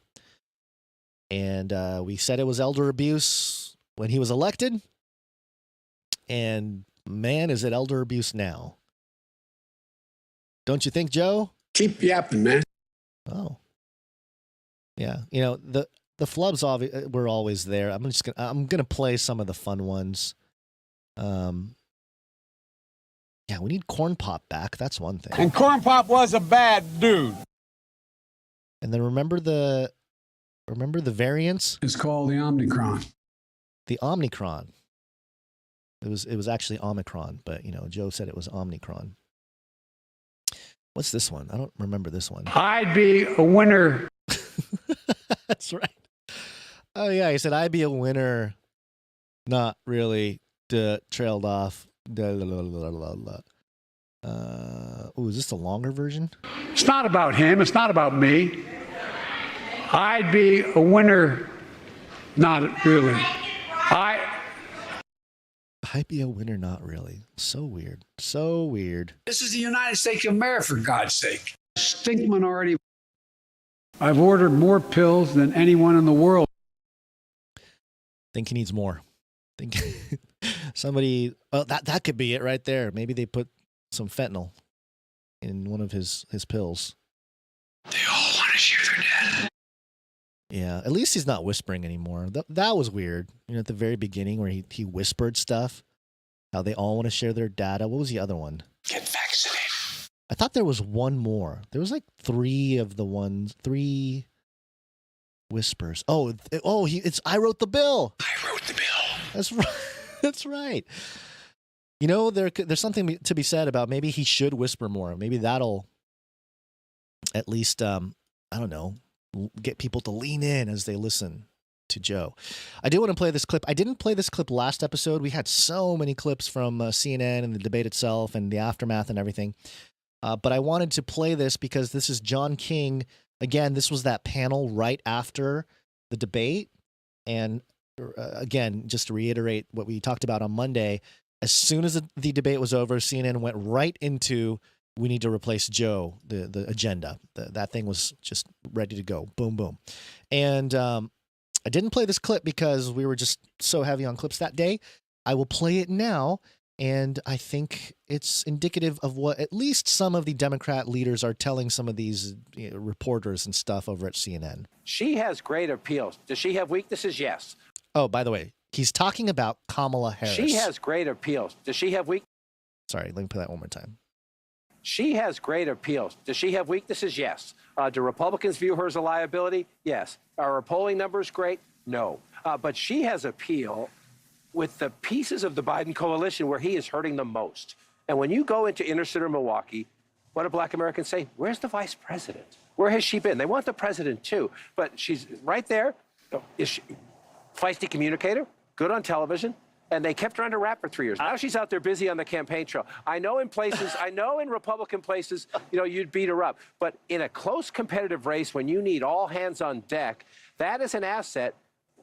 And we said it was elder abuse when he was elected. And man, is it elder abuse now. Don't you think, Joe? Keep yapping, man. Oh. Yeah. The flubs were always there. I'm gonna play some of the fun ones. Yeah, we need Corn Pop back. That's one thing. And Corn Pop was a bad dude. And then remember the variants? It's called the Omicron. The Omicron. It was actually Omicron, but Joe said it was Omicron. What's this one? I don't remember this one. I'd be a winner. That's right. Oh yeah, he said I'd be a winner. Not really. Trailed off. Is this the longer version? It's not about him. It's not about me. I'd be a winner. Not really. I'd be a winner, not really. So weird. So weird. This is the United States of America, for God's sake. Stink minority. I've ordered more pills than anyone in the world. Think he needs more. Think somebody. Oh, that could be it right there. Maybe they put some fentanyl in one of his pills. They all want to share their data. Yeah, at least he's not whispering anymore. That was weird. You know, at the very beginning where he whispered stuff, how they all want to share their data. What was the other one? Get vaccinated. I thought there was one more. There was like three whispers. It's I wrote the bill. I wrote the bill. That's right. That's right. You know, there's something to be said about maybe he should whisper more. Maybe that'll at least I don't know, get people to lean in as they listen to Joe. I do want to play this clip. I didn't play this clip last episode. We had so many clips from CNN and the debate itself and the aftermath and everything. But I wanted to play this because this is John King. Again, this was that panel right after the debate. And again, just to reiterate what we talked about on Monday, as soon as the debate was over, CNN went right into, we need to replace Joe, the agenda. That thing was just ready to go. Boom, boom. And I didn't play this clip because we were just so heavy on clips that day. I will play it now. And I think it's indicative of what at least some of the Democrat leaders are telling some of these reporters and stuff over at CNN. She has great appeals. Does she have weaknesses? Yes. Oh, by the way, he's talking about Kamala Harris. She has great appeals. Does she have weaknesses? Sorry, let me play that one more time. She has great appeals. Does she have weaknesses? Yes. Do Republicans view her as a liability? Yes. Are her polling numbers great? No. But she has appeal with the pieces of the Biden coalition where he is hurting the most. And when you go into inner city Milwaukee, what do Black Americans say? Where's the vice president? Where has she been? They want the president too, but she's right there. Is she feisty communicator, good on television, and they kept her under wrap for 3 years. Now she's out there busy on the campaign trail. I know in Republican places, you'd beat her up, but in a close competitive race when you need all hands on deck, that is an asset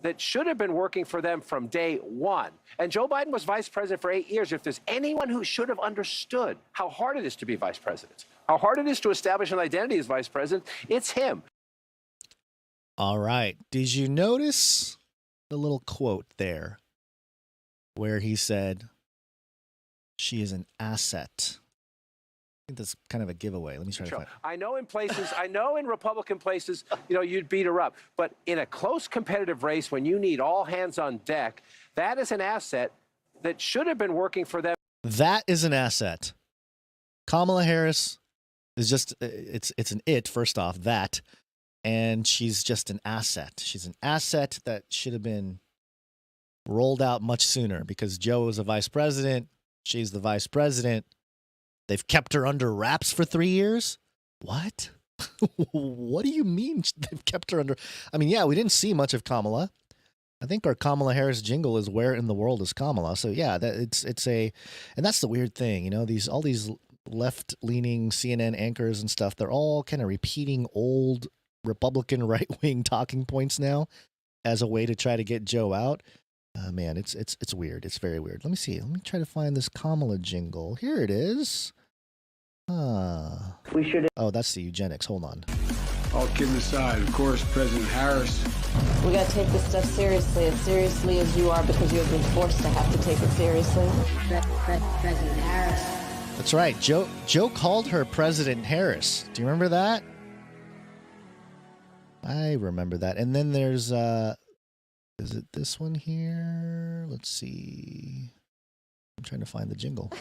that should have been working for them from day one. And Joe Biden was vice president for 8 years. If there's anyone who should have understood how hard it is to be vice president, how hard it is to establish an identity as vice president, it's him. All right. Did you notice the little quote there where he said, she is an asset? I think that's kind of a giveaway. Let me try to find it. I know in Republican places, you'd beat her up. But in a close competitive race, when you need all hands on deck, that is an asset that should have been working for them. That is an asset. Kamala Harris is just, it's an it, first off, that. And she's just an asset. She's an asset that should have been rolled out much sooner because Joe is a vice president. She's the vice president. They've kept her under wraps for 3 years? What? What do you mean they've kept her under? I mean, yeah, we didn't see much of Kamala. I think our Kamala Harris jingle is "Where in the World is Kamala?" So yeah, and that's the weird thing, all these left-leaning CNN anchors and stuff, they're all kind of repeating old Republican right-wing talking points now as a way to try to get Joe out. Man, it's weird. It's very weird. Let me see. Let me try to find this Kamala jingle. Here it is. We should. Oh, that's the eugenics. Hold on. All kidding aside, of course, President Harris. We got to take this stuff seriously, as seriously as you are, because you have been forced to have to take it seriously. President Harris. That's right. Joe called her President Harris. Do you remember that? I remember that. And then there's is it this one here? Let's see. I'm trying to find the jingle.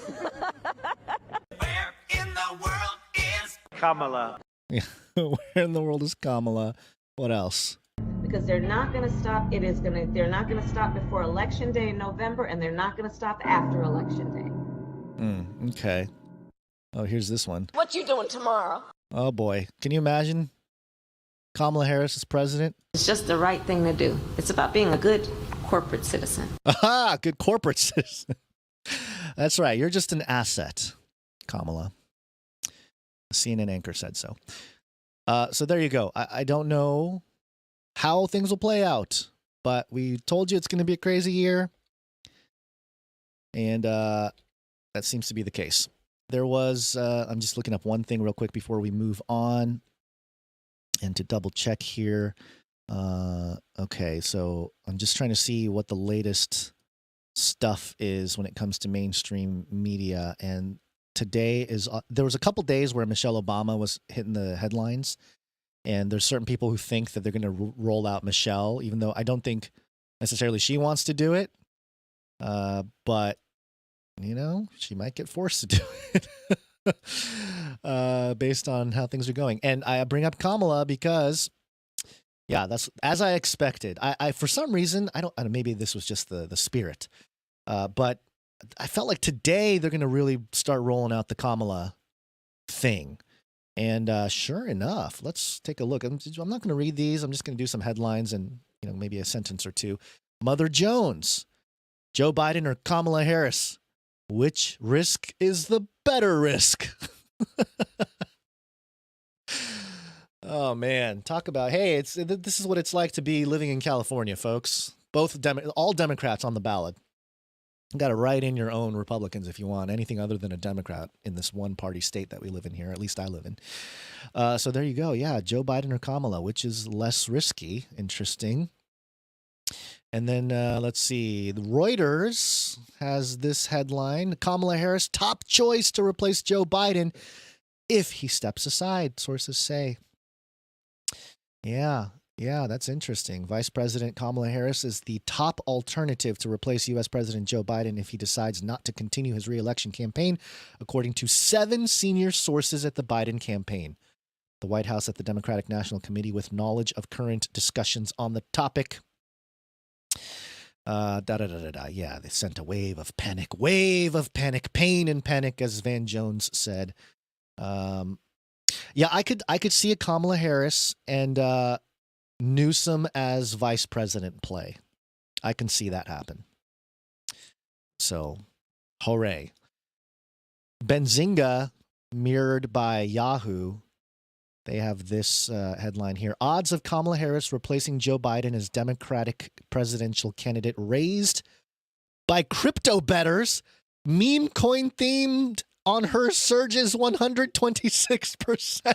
Where in the world is Kamala? Yeah. Where in the world is Kamala? What else? Because they're not going to stop. They're not going to stop before Election Day in November, and they're not going to stop after Election Day. Okay. Oh, here's this one. What you doing tomorrow? Oh boy. Can you imagine Kamala Harris as president? It's just the right thing to do. It's about being a good corporate citizen. Aha, good corporate citizen. That's right. You're just an asset, Kamala. The CNN anchor said so. So there you go. I don't know how things will play out, but we told you it's going to be a crazy year. And that seems to be the case. There was, I'm just looking up one thing real quick before we move on. And to double check here. Okay, so I'm just trying to see what the latest stuff is when it comes to mainstream media. And today is, there was a couple days where Michelle Obama was hitting the headlines. And there's certain people who think that they're going to roll out Michelle, even though I don't think necessarily she wants to do it. But, you know, she might get forced to do it based on how things are going. And I bring up Kamala because, yeah, that's as I expected. I for some reason, I don't know, maybe this was just the spirit, but I felt like today they're going to really start rolling out the Kamala thing. And sure enough, let's take a look. I'm not going to read these. I'm just going to do some headlines and, you know, maybe a sentence or two. Mother Jones, Joe Biden or Kamala Harris? Which risk is the better risk? Oh, man. Talk about, hey, this is what it's like to be living in California, folks. All Democrats on the ballot. You got to write in your own Republicans if you want anything other than a Democrat in this one-party state that we live in here, at least I live in. So there you go. Yeah, Joe Biden or Kamala, which is less risky? Interesting. And then let's see. Reuters has this headline: Kamala Harris, top choice to replace Joe Biden if he steps aside, sources say. Yeah, that's interesting. Vice President Kamala Harris is the top alternative to replace U.S. President Joe Biden if he decides not to continue his re-election campaign, according to 7 senior sources at the Biden campaign. The White House at the Democratic National Committee with knowledge of current discussions on the topic. Yeah, they sent a wave of panic, pain and panic, as Van Jones said. Yeah, I could see a Kamala Harris and Newsom as vice president play. I can see that happen. So, hooray. Benzinga, mirrored by Yahoo, they have this headline here. Odds of Kamala Harris replacing Joe Biden as Democratic presidential candidate raised by crypto bettors. Meme coin themed on her surges 126%.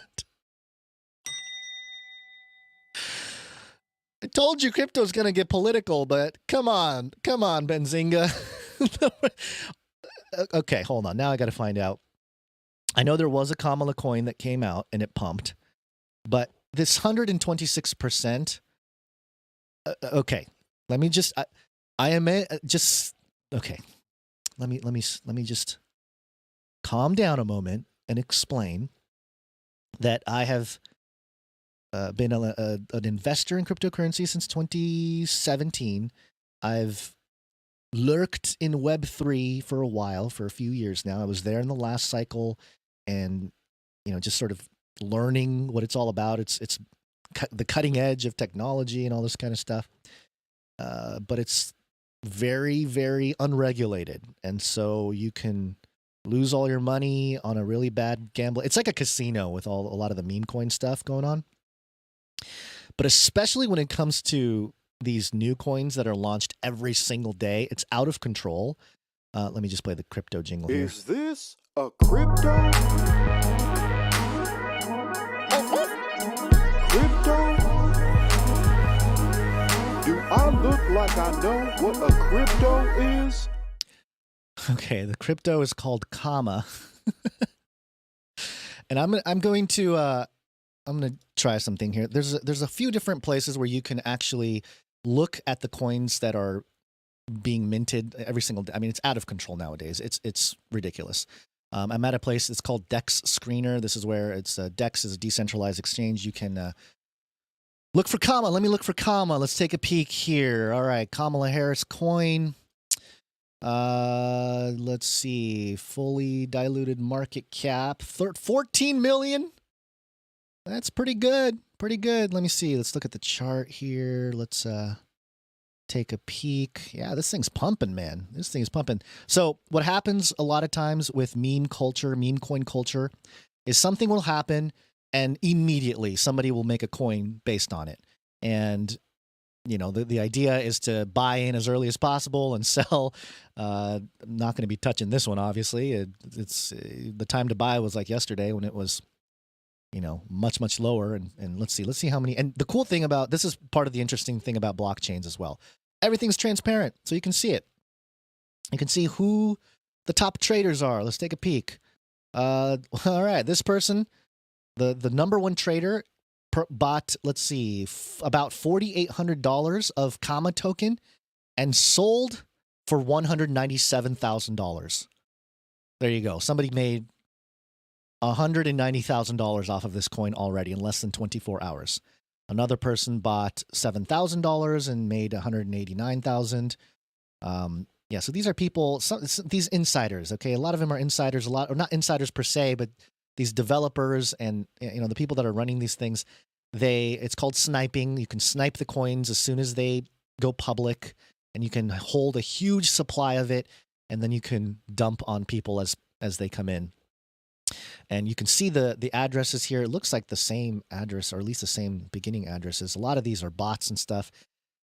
I told you crypto's going to get political, but come on, Benzinga. Okay, hold on. Now I got to find out. I know there was a Kamala coin that came out and it pumped, but this 126%. Okay, let me just. Okay. Let me just calm down a moment and explain that I have been an investor in cryptocurrency since 2017. I've lurked in Web3 for a while, for a few years now. I was there in the last cycle and, you know, just sort of learning what it's all about. It's the cutting edge of technology and all this kind of stuff. But it's very, very unregulated. And so you can lose all your money on a really bad gamble. It's like a casino with a lot of the meme coin stuff going on. But especially when it comes to these new coins that are launched every single day, it's out of control. Let me just play the crypto jingle here. Is this a crypto? Crypto? Do I look like I know what a crypto is? Okay, the crypto is called Kama. And I'm going to try something here. There's a few different places where you can actually look at the coins that are being minted every single day. I mean, it's out of control nowadays. It's ridiculous. I'm at a place, it's called Dex Screener. This is where Dex is a decentralized exchange. You can look for Kama. Let me look for Kama. Let's take a peek here. All right, Kamala Harris coin. Let's see. Fully diluted market cap, 14 million. That's pretty good. Pretty good. Let me see. Let's look at the chart here. Let's take a peek. Yeah, this thing's pumping, man. This thing is pumping. So what happens a lot of times with meme culture, meme coin culture, is something will happen and immediately somebody will make a coin based on it. And, you know, the idea is to buy in as early as possible and sell. I'm not going to be touching this one, obviously. It's the time to buy was like yesterday when it was, you know, much, much lower. And let's see how many. And the cool thing about this is part of the interesting thing about blockchains as well. Everything's transparent, so you can see it. You can see who the top traders are. Let's take a peek. All right, this person, the number one trader, bought, let's see, about $4,800 of Kama token and sold for $197,000. There you go. Somebody made $190,000 off of this coin already in less than 24 hours. Another person bought $7,000 and made $189,000. Yeah, so these are people, these insiders, okay? A lot of them are insiders, or not insiders per se, but these developers and, you know, the people that are running these things, it's called sniping. You can snipe the coins as soon as they go public, and you can hold a huge supply of it, and then you can dump on people as they come in. And you can see the addresses here. It looks like the same address, or at least the same beginning addresses. A lot of these are bots and stuff.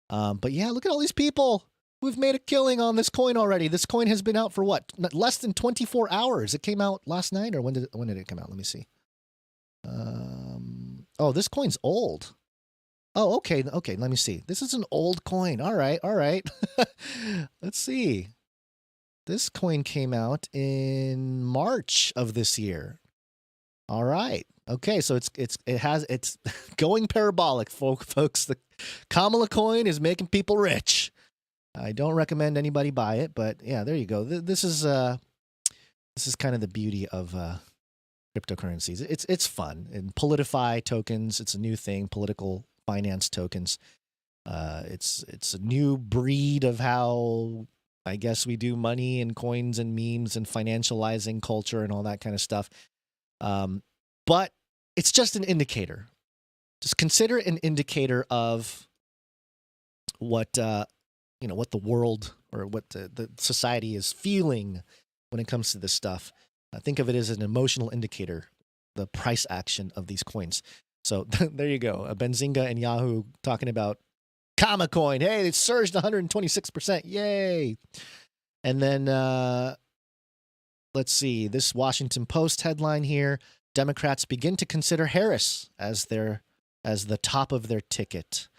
But yeah, look at all these people who've made a killing on this coin already. This coin has been out for what? Less than 24 hours. It came out last night, or when did it come out? Let me see. Oh, this coin's old. Oh, okay. Okay, let me see. This is an old coin. All right. Let's see. This coin came out in March of this year. All right. Okay, so it's going parabolic, folks. The Kamala coin is making people rich. I don't recommend anybody buy it, but yeah, there you go. This is kind of the beauty of cryptocurrencies. It's fun. And Politify tokens, it's a new thing. Political finance tokens. It's a new breed of how, I guess, we do money and coins and memes and financializing culture and all that kind of stuff. But it's just an indicator. Just consider an indicator of what what the world or what the society is feeling when it comes to this stuff. Think of it as an emotional indicator, the price action of these coins. So there you go. Benzinga and Yahoo talking about Kama coin. Hey, it surged 126%. Yay. And then let's see, this Washington Post headline here. Democrats begin to consider Harris as the top of their ticket.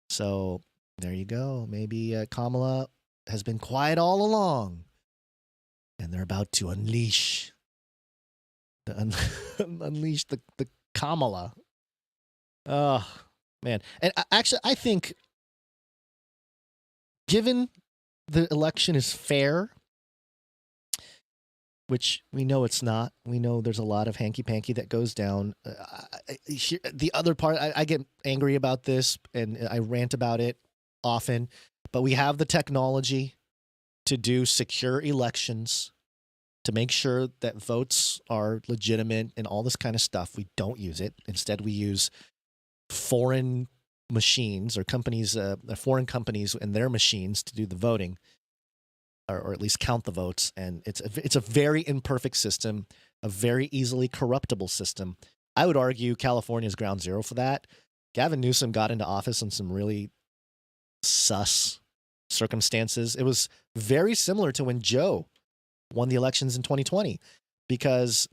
So there you go. Maybe Kamala has been quiet all along, and they're about to unleash the Kamala. Oh man! And actually, I think, given the election is fair, which we know it's not. We know there's a lot of hanky-panky that goes down. The other part, I get angry about this, and I rant about it often, but we have the technology to do secure elections, to make sure that votes are legitimate and all this kind of stuff. We don't use it. Instead, we use foreign machines or companies, foreign companies and their machines to do the voting, or at least count the votes. And it's a very imperfect system, a very easily corruptible system. I would argue California is ground zero for that. Gavin Newsom got into office on some really sus circumstances. It was very similar to when Joe won the elections in 2020, because,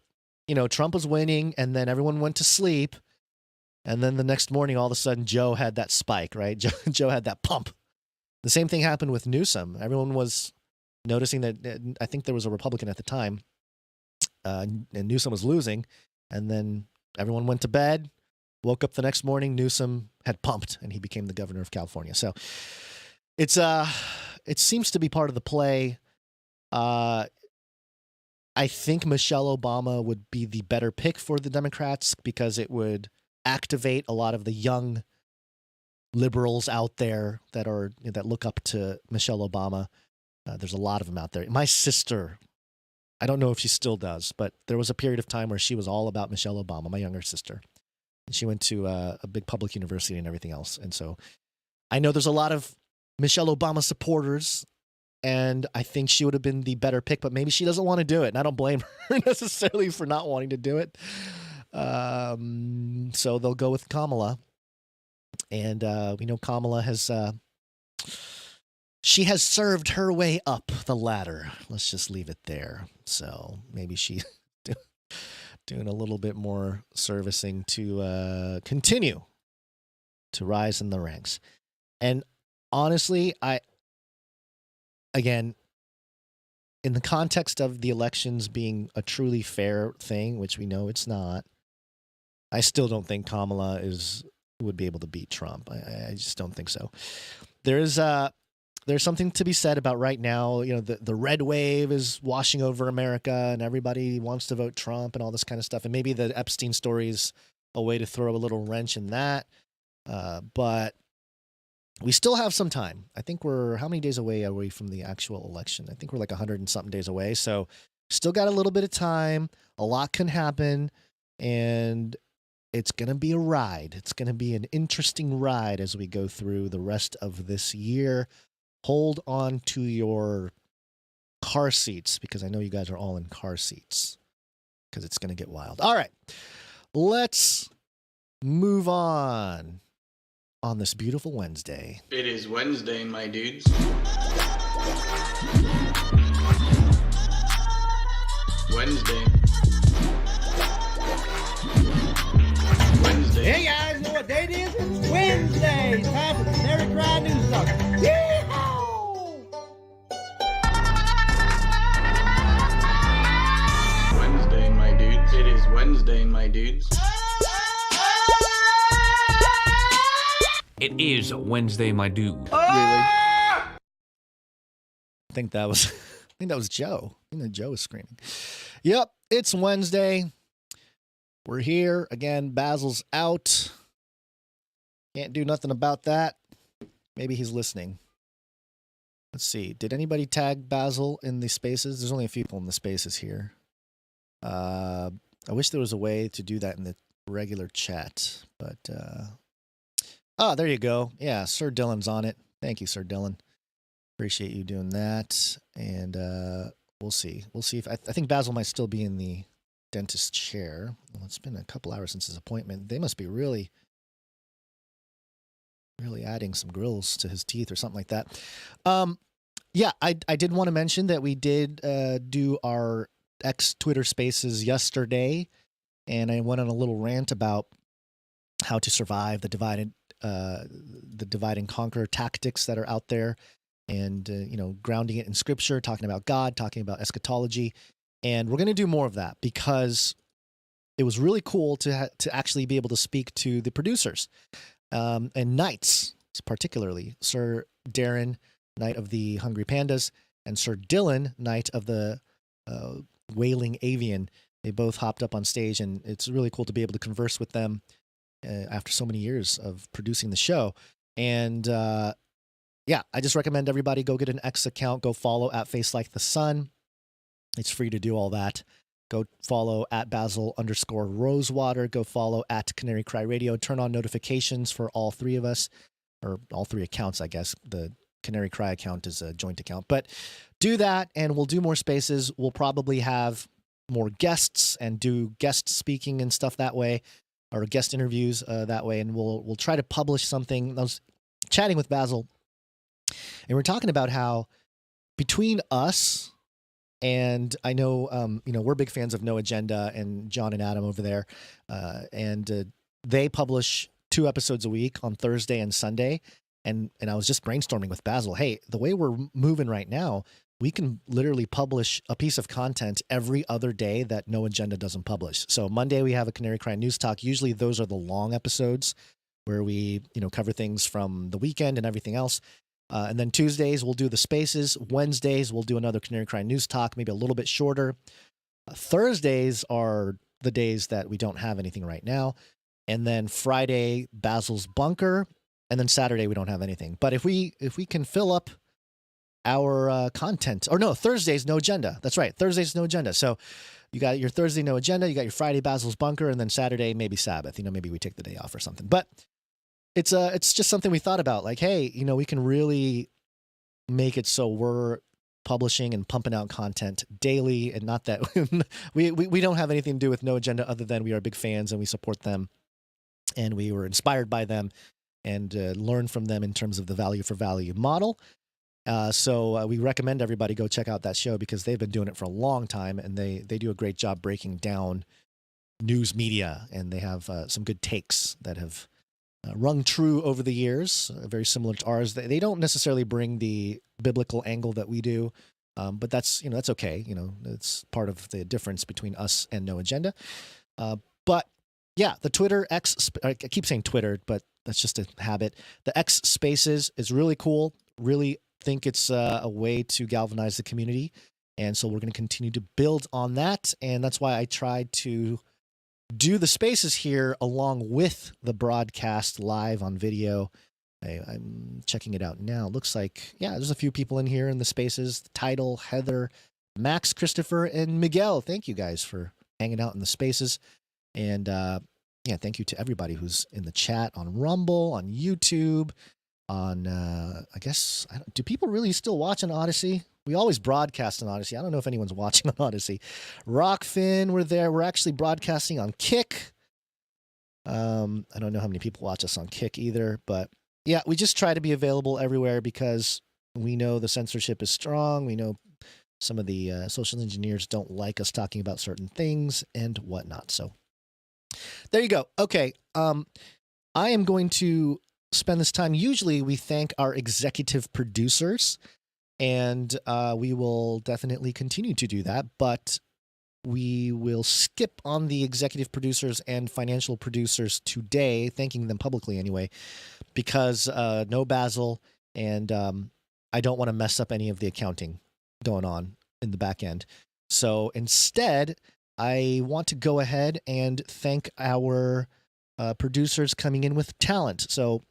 Trump was winning and then everyone went to sleep. And then the next morning, all of a sudden, Joe had that spike, right? Joe had that pump. The same thing happened with Newsom. Everyone was noticing that, I think there was a Republican at the time, and Newsom was losing. And then everyone went to bed, woke up the next morning, Newsom had pumped, and he became the governor of California. So it seems to be part of the play. I think Michelle Obama would be the better pick for the Democrats, because it would activate a lot of the young liberals out there that look up to Michelle Obama. There's a lot of them out there. My sister, I don't know if she still does, but there was a period of time where she was all about Michelle Obama, my younger sister. And she went to a big public university and everything else. And so I know there's a lot of Michelle Obama supporters and I think she would have been the better pick, but maybe she doesn't want to do it, and I don't blame her necessarily for not wanting to do it. So they'll go with Kamala, and we know Kamala has she has served her way up the ladder. Let's just leave it there. So maybe she's doing a little bit more servicing to continue to rise in the ranks. And honestly, again, in the context of the elections being a truly fair thing, which we know it's not, I still don't think Kamala would be able to beat Trump. I just don't think so. There's something to be said about right now. You know, the red wave is washing over America, and everybody wants to vote Trump and all this kind of stuff. And maybe the Epstein story is a way to throw a little wrench in that. But we still have some time. I think we're, how many days away are we from the actual election? I think we're like 100 and something days away. So still got a little bit of time. A lot can happen, and it's going to be a ride. It's going to be an interesting ride as we go through the rest of this year. Hold on to your car seats, because I know you guys are all in car seats, because it's going to get wild. All right, let's move on this beautiful Wednesday. It is Wednesday, my dudes. Wednesday. Hey guys, know what day it is? It's Wednesday. Time for Canary Cry News Talk. Yeehaw! Wednesday, my dudes. It is Wednesday, my dudes. It is Wednesday, my dude. Really? I think that was Joe. I think that Joe was screaming. Yep, it's Wednesday. We're here again. Basil's out. Can't do nothing about that. Maybe he's listening. Let's see. Did anybody tag Basil in the spaces? There's only a few people in the spaces here. I wish there was a way to do that in the regular chat, but oh, there you go. Yeah, Sir Dylan's on it. Thank you, Sir Dylan. Appreciate you doing that. And we'll see. We'll see if I think Basil might still be in the dentist chair. Well, it's been a couple hours since his appointment. They must be really adding some grills to his teeth or something like that. Yeah, I did want to mention that we did do our X Twitter Spaces yesterday, and I went on a little rant about how to survive the divide and conquer tactics that are out there, and grounding it in Scripture, talking about God, talking about eschatology. And we're going to do more of that, because it was really cool to actually be able to speak to the producers and Knights, particularly Sir Darren, Knight of the Hungry Pandas, and Sir Dylan, Knight of the Wailing Avian. They both hopped up on stage, and it's really cool to be able to converse with them after so many years of producing the show. And yeah, I just recommend everybody go get an X account, go follow at Face Like the Sun. It's free to do all that. Go follow at Basil_Rosewater. Go follow at Canary Cry Radio. Turn on notifications for all three of us, or all three accounts, I guess. The Canary Cry account is a joint account. But do that, and we'll do more spaces. We'll probably have more guests and do guest speaking and stuff that way, or guest interviews that way. And we'll try to publish something. I was chatting with Basil, and we're talking about how between us, and I know, we're big fans of No Agenda and John and Adam over there. And they publish 2 episodes a week on Thursday and Sunday. And I was just brainstorming with Basil. Hey, the way we're moving right now, we can literally publish a piece of content every other day that No Agenda doesn't publish. So Monday we have a Canary Cry News Talk. Usually those are the long episodes where we, cover things from the weekend and everything else. And then Tuesdays, we'll do the spaces. Wednesdays, we'll do another Canary Cry News Talk, maybe a little bit shorter. Thursdays are the days that we don't have anything right now. And then Friday, Basil's Bunker. And then Saturday, we don't have anything. But if we can fill up our content, or no, Thursday's No Agenda. That's right. Thursday's No Agenda. So you got your Thursday No Agenda, you got your Friday Basil's Bunker, and then Saturday, maybe Sabbath. Maybe we take the day off or something. But it's just something we thought about. Like, hey, we can really make it so we're publishing and pumping out content daily. And not that we don't have anything to do with No Agenda other than we are big fans and we support them. And we were inspired by them and learn from them in terms of the value for value model. So we recommend everybody go check out that show because they've been doing it for a long time and they do a great job breaking down news media, and they have some good takes that have rung true over the years, very similar to ours. They don't necessarily bring the biblical angle that we do, but that's okay. It's part of the difference between us and No Agenda. But yeah, the Twitter X, I keep saying Twitter, but that's just a habit. The X Spaces is really cool. Really think it's a way to galvanize the community. And so we're going to continue to build on that. And that's why I tried to do the spaces here along with the broadcast live on video. I'm checking it out now. Looks like, yeah, there's a few people in here in the spaces. Title, Heather, Max, Christopher, and Miguel. Thank you guys for hanging out in the spaces. And yeah, thank you to everybody who's in the chat on Rumble, on YouTube, on, I guess, do people really still watch on Odyssey? We always broadcast on Odyssey. I don't know if anyone's watching on Odyssey. Rockfin, we're there. We're actually broadcasting on Kick. I don't know how many people watch us on Kick either, but yeah, we just try to be available everywhere because we know the censorship is strong. We know some of the social engineers don't like us talking about certain things and whatnot. So there you go. Okay. I am going to spend this time. Usually we thank our executive producers, and we will definitely continue to do that, but we will skip on the executive producers and financial producers today, thanking them publicly anyway, because no Basil, and I don't want to mess up any of the accounting going on in the back end. So instead, I want to go ahead and thank our producers coming in with talent. So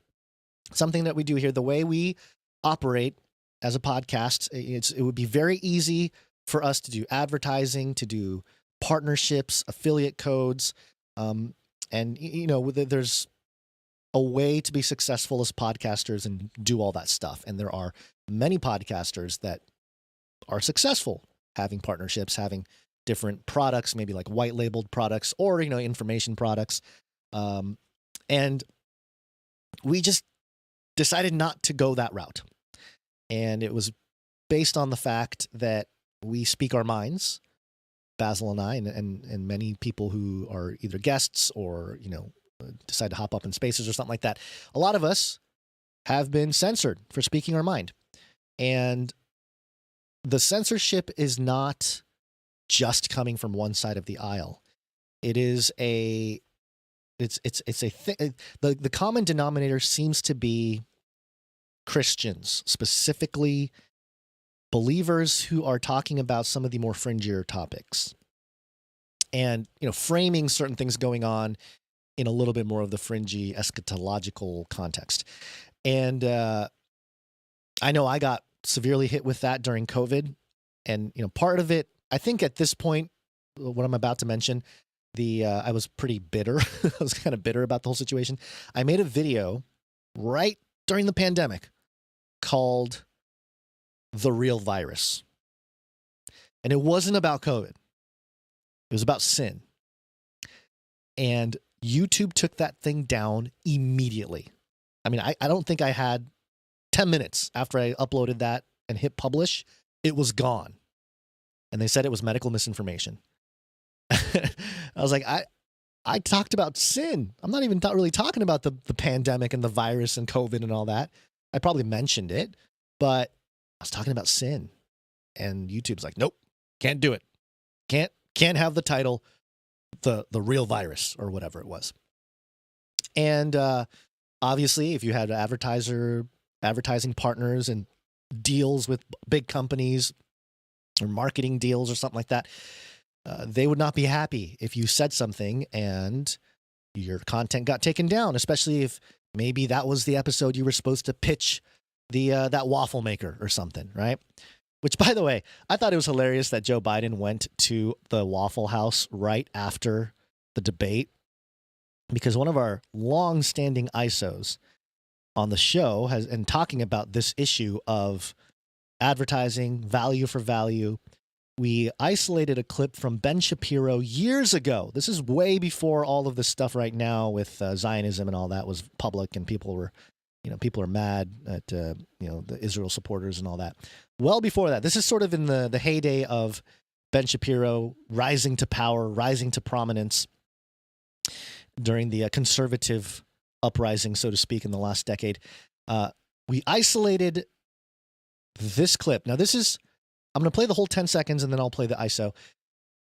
something that we do here, the way we operate as a podcast, it would be very easy for us to do advertising, to do partnerships, affiliate codes, and there's a way to be successful as podcasters and do all that stuff. And there are many podcasters that are successful having partnerships, having different products, maybe like white labeled products or, information products. And we just decided not to go that route. And it was based on the fact that we speak our minds, Basil and I, and many people who are either guests or, decide to hop up in spaces or something like that. A lot of us have been censored for speaking our mind. And the censorship is not just coming from one side of the aisle. It is the common denominator seems to be Christians, specifically believers who are talking about some of the more fringier topics and, framing certain things going on in a little bit more of the fringy eschatological context. And I know I got severely hit with that during COVID. And, part of it, I think at this point, what I'm about to mention, I was pretty bitter. I was kind of bitter about the whole situation. I made a video right during the pandemic called The Real Virus. And it wasn't about COVID. It was about sin. And YouTube took that thing down immediately. I mean, I don't think I had 10 minutes after I uploaded that and hit publish. It was gone. And they said it was medical misinformation. I was like, I talked about sin. I'm not even really talking about the pandemic and the virus and COVID and all that. I probably mentioned it, but I was talking about sin. And YouTube's like, nope, can't do it. Can't have the title, the real virus or whatever it was. And obviously, if you had advertising partners and deals with big companies or marketing deals or something like that, they would not be happy if you said something and your content got taken down, especially if maybe that was the episode you were supposed to pitch that waffle maker or something, right? Which, by the way, I thought it was hilarious that Joe Biden went to the Waffle House right after the debate, because one of our long-standing ISOs on the show and talking about this issue of advertising, value for value. We isolated a clip from Ben Shapiro years ago. This is way before all of this stuff right now with Zionism and all that was public, and people are mad at the Israel supporters and all that. Well before that, this is sort of in the heyday of Ben Shapiro rising to power, rising to prominence during the conservative uprising, so to speak, in the last decade. We isolated this clip. Now, I'm going to play the whole 10 seconds, and then I'll play the ISO.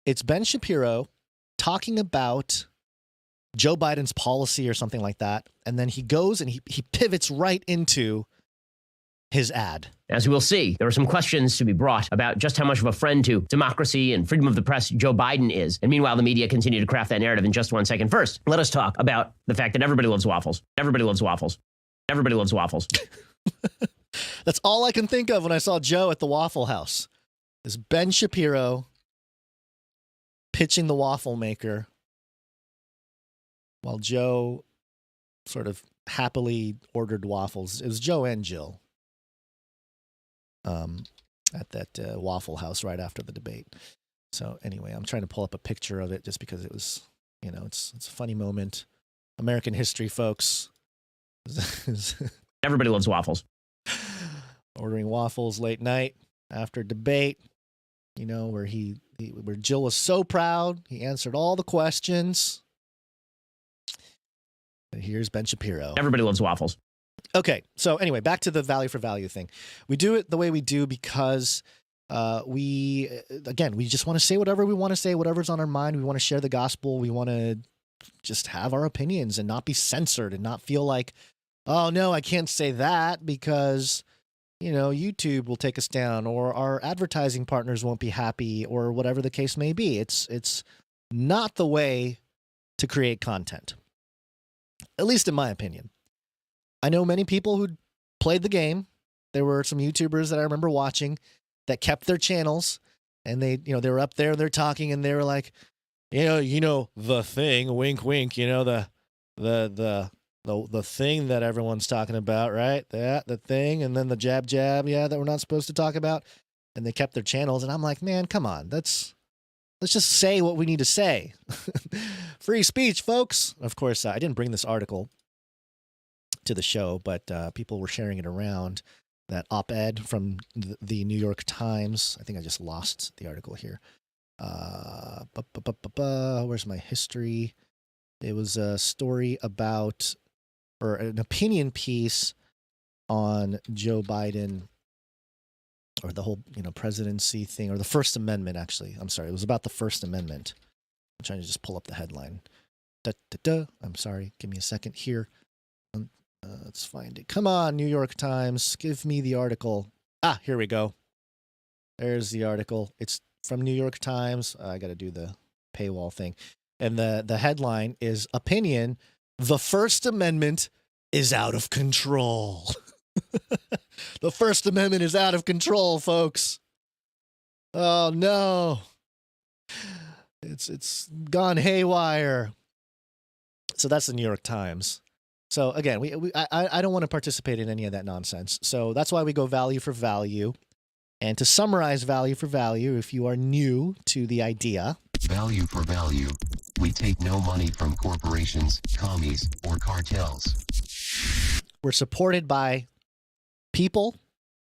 It's Ben Shapiro talking about Joe Biden's policy or something like that, and then he goes and he pivots right into his ad. As we will see, there are some questions to be brought about just how much of a friend to democracy and freedom of the press Joe Biden is. And meanwhile, the media continue to craft that narrative in just 1 second. First, let us talk about the fact that everybody loves waffles. Everybody loves waffles. Everybody loves waffles. That's all I can think of when I saw Joe at the Waffle House. Is Ben Shapiro pitching the waffle maker while Joe sort of happily ordered waffles. It was Joe and Jill at that Waffle House right after the debate. So anyway, I'm trying to pull up a picture of it just because it was, it's a funny moment. American history, folks. Everybody loves waffles. Ordering waffles late night after debate, where where Jill was so proud. He answered all the questions. And here's Ben Shapiro. Everybody loves waffles. Okay, so anyway, back to the value for value thing. We do it the way we do because we just want to say whatever we want to say, whatever's on our mind. We want to share the gospel. We want to just have our opinions and not be censored and not feel like, oh, no, I can't say that because, YouTube will take us down or our advertising partners won't be happy or whatever the case may be. It's not the way to create content, at least in my opinion. I know many people who played the game. There were some YouTubers that I remember watching that kept their channels, and they were up there and they're talking and they were like, the thing, wink, wink, the thing that everyone's talking about, right? The thing, and then the jab, that we're not supposed to talk about, and they kept their channels. And I'm like, man, come on, let's just say what we need to say. Free speech, folks. Of course, I didn't bring this article to the show, but people were sharing it around, that op-ed from the New York Times. I think I just lost the article here. Where's my history? It was a story about, or an opinion piece on Joe Biden, or the whole, presidency thing, or the First Amendment, actually. I'm sorry. It was about the First Amendment. I'm trying to just pull up the headline. I'm sorry. Give me a second here. Let's find it. Come on, New York Times. Give me the article. Here we go. There's the article. It's from New York Times. I got to do the paywall thing. And the headline is Opinion, the First Amendment is out of control. The First Amendment is out of control, folks. Oh, no. It's gone haywire. So that's the New York Times. So again, I don't want to participate in any of that nonsense. So that's why we go value for value. And to summarize value for value, if you are new to the idea. Value for value. We take no money from corporations, commies, or cartels. We're supported by people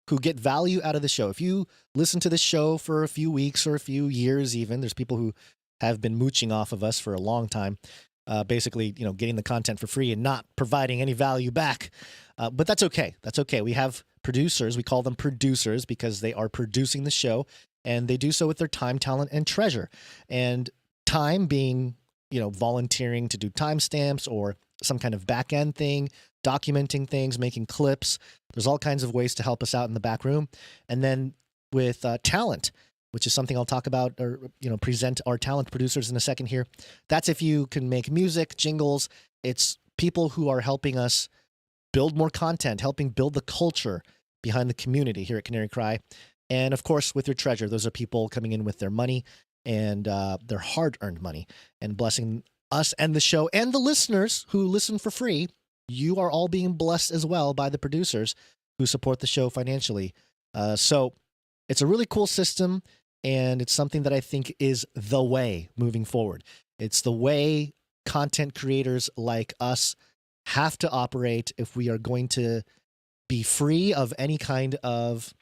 who get value out of the show. If you listen to this show for a few weeks or a few years even, there's people who have been mooching off of us for a long time. Basically, getting the content for free and not providing any value back. But that's okay. That's okay. We have producers. We call them producers because they are producing the show, and they do so with their time, talent, and treasure. And time being, volunteering to do timestamps or some kind of back end thing, documenting things, making clips. There's all kinds of ways to help us out in the back room. And then with talent, which is something I'll talk about or, present our talent producers in a second here. That's if you can make music, jingles. It's people who are helping us build more content, helping build the culture behind the community here at Canary Cry. And of course, with your treasure, those are people coming in with their money and their hard-earned money and blessing us and the show and the listeners who listen for free. You are all being blessed as well by the producers who support the show financially So it's a really cool system, and it's something that I think is the way moving forward. It's the way content creators like us have to operate if we are going to be free of any kind of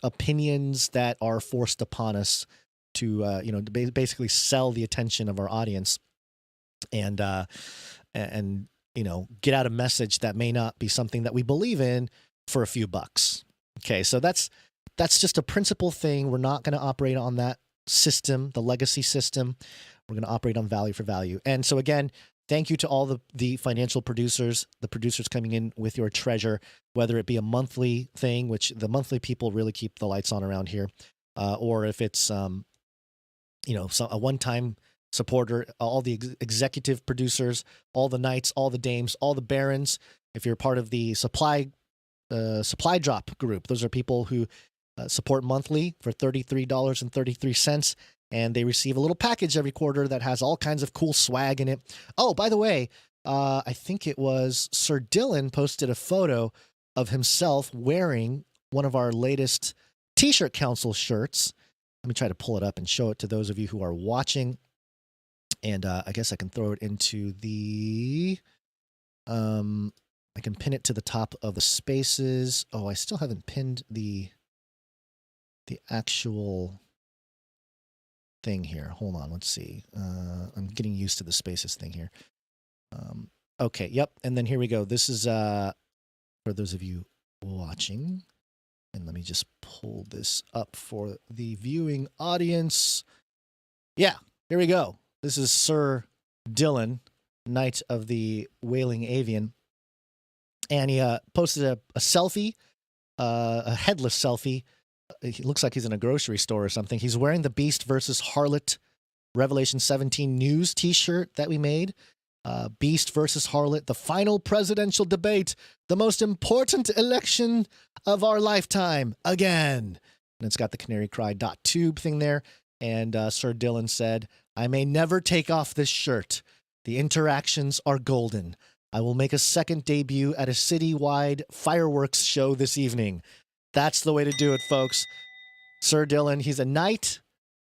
opinions that are forced upon us to, basically sell the attention of our audience and get out a message that may not be something that we believe in for a few bucks. Okay, so that's just a principle thing. We're not going to operate on that system, the legacy system. We're going to operate on value for value. And so again, thank you to all the financial producers, the producers coming in with your treasure, whether it be a monthly thing, which the monthly people really keep the lights on around here, or if it's a one-time supporter, all the executive producers, all the knights, all the dames, all the barons. If you're part of the supply drop group, those are people who support monthly for $33.33, and they receive a little package every quarter that has all kinds of cool swag in it. Oh, by the way, I think it was Sir Dylan posted a photo of himself wearing one of our latest T-shirt council shirts. Let me try to pull it up and show it to those of you who are watching. And I guess I can throw it into the, I can pin it to the top of the spaces. Oh, I still haven't pinned the actual thing here. Hold on, let's see. I'm getting used to the spaces thing here. Okay, yep. And then here we go. This is for those of you watching. And let me just pull this up for the viewing audience. Yeah, here we go. This is Sir Dylan, Knight of the Wailing Avian. And he posted a selfie, a headless selfie. He looks like he's in a grocery store or something. He's wearing the Beast versus Harlot Revelation 17 news t-shirt that we made. Beast versus Harlot, the final presidential debate, the most important election of our lifetime, again. And it's got the Canary Cry .tube thing there. And Sir Dylan said, I may never take off this shirt. The interactions are golden. I will make a second debut at a citywide fireworks show this evening. That's the way to do it, folks. Sir Dylan, he's a knight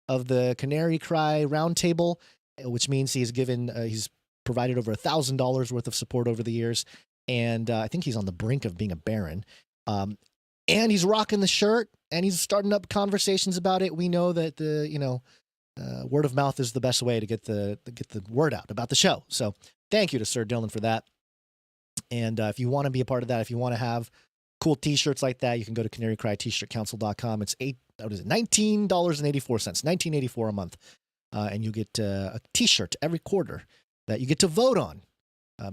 of the Canary Cry Roundtable, which means he's provided over $1,000 worth of support over the years. And I think he's on the brink of being a baron. And he's rocking the shirt, and he's starting up conversations about it. We know that word of mouth is the best way to get the word out about the show. So thank you to Sir Dylan for that. And if you want to be a part of that, if you want to have cool t-shirts like that, you can go to canarycryt-shirtcouncil.com. It's $19.84, $19.84 a month. And you get a t-shirt every quarter that you get to vote on.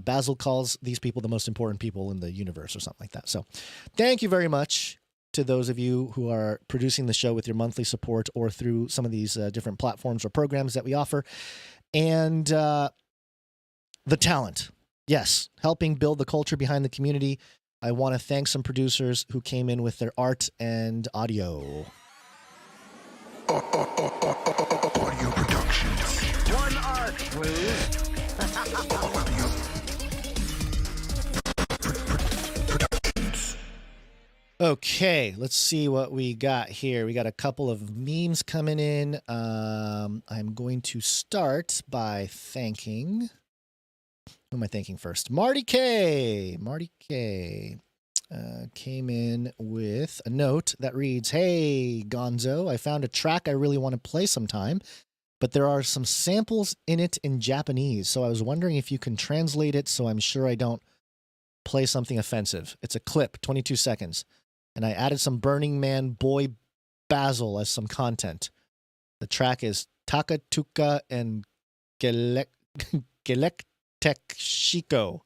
Basil calls these people the most important people in the universe or something like that. So thank you very much to those of you who are producing the show with your monthly support or through some of these different platforms or programs that we offer. And the talent. Yes, helping build the culture behind the community. I want to thank some producers who came in with their art and audio. Audio Productions. One art, please. Okay, let's see what we got here. We got a couple of memes coming in. I'm going to start by thanking... Who am I thanking first? Marty K. Marty K. Came in with a note that reads, Hey, Gonzo, I found a track I really want to play sometime, but there are some samples in it in Japanese, so I was wondering if you can translate it so I'm sure I don't play something offensive. It's a clip, 22 seconds, and I added some Burning Man Boy Basil as some content. The track is Takatuka and Gelek Shiko.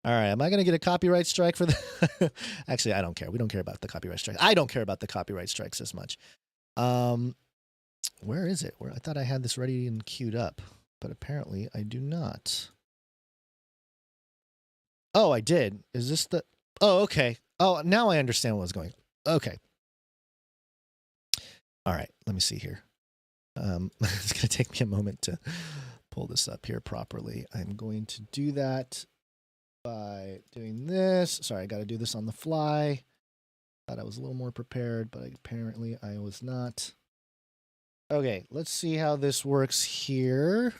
All right, am I going to get a copyright strike for that? Actually, I don't care. We don't care about the copyright strikes. I don't care about the copyright strikes as much. Where is it? I thought I had this ready and queued up, but apparently I do not. Oh, I did. Is this the... Oh, okay. Oh, now I understand what was going on. Okay. All right, let me see here. It's going to take me a moment to pull this up here properly. I'm going to do that by doing this. Sorry, I got to do this on the fly. Thought I was a little more prepared, but apparently I was not. Okay, let's see how this works here.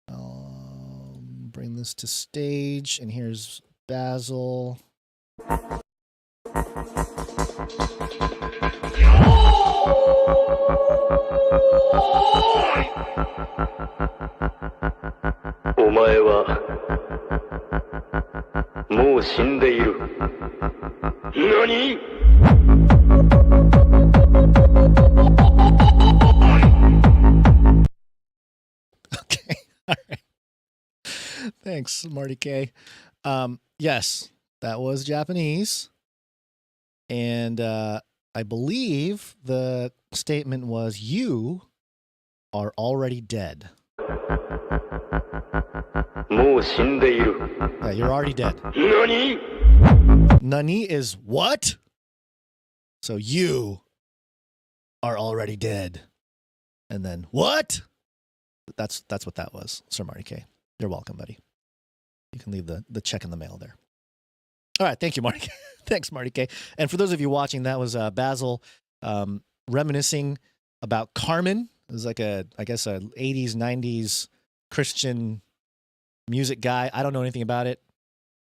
I'll bring this to stage, and here's Basil. Okay, all right. Thanks, Marty K. Yes, that was Japanese. And I believe the statement was, you are already dead. Yeah, you're already dead. Nani is what? So you are already dead. And then what? That's what that was, Sir Marty K. You're welcome, buddy. You can leave the check in the mail there. All right, thank you, Marty. Thanks, Marty K. And for those of you watching, that was Basil reminiscing about Carmen. It was like I guess a 80s, 90s Christian music guy. I don't know anything about it,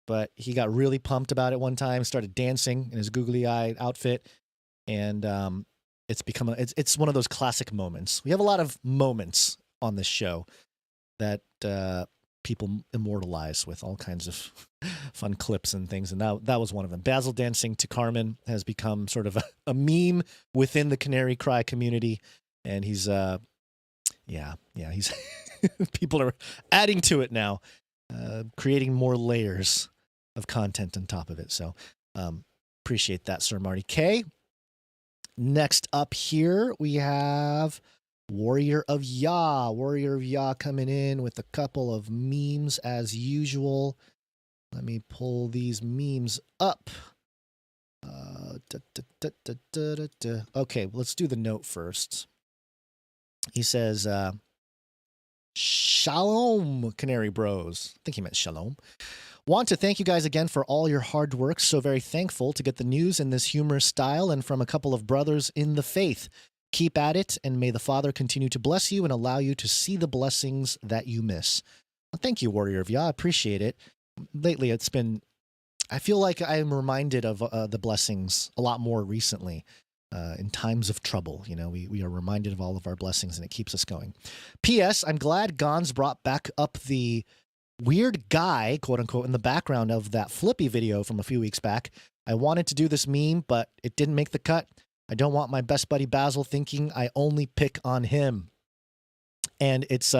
but he got really pumped about it one time, started dancing in his googly eye outfit, and it's become it's one of those classic moments. We have a lot of moments on this show that people immortalize with all kinds of fun clips and things, and that was one of them. Basil dancing to Carmen has become sort of a meme within the Canary Cry community, and he's he's people are adding to it now, creating more layers of content on top of it. So appreciate that, Sir Marty K. Next up here we have Warrior of Yah. Warrior of Yah coming in with a couple of memes as usual. Let me pull these memes up. Okay, let's do the note first. He says, Shalom, Canary Bros. I think he meant shalom. Want to thank you guys again for all your hard work. So very thankful to get the news in this humorous style and from a couple of brothers in the faith. Keep at it, and may the Father continue to bless you and allow you to see the blessings that you miss. Well, thank you, Warrior of Yah. I appreciate it. Lately, it's been, I feel like I'm reminded of the blessings a lot more recently. In times of trouble, you know, we are reminded of all of our blessings, and it keeps us going. P.S. I'm glad Gons brought back up the weird guy, quote unquote, in the background of that Flippy video from a few weeks back. I wanted to do this meme, but it didn't make the cut. I don't want my best buddy Basil thinking I only pick on him. And it's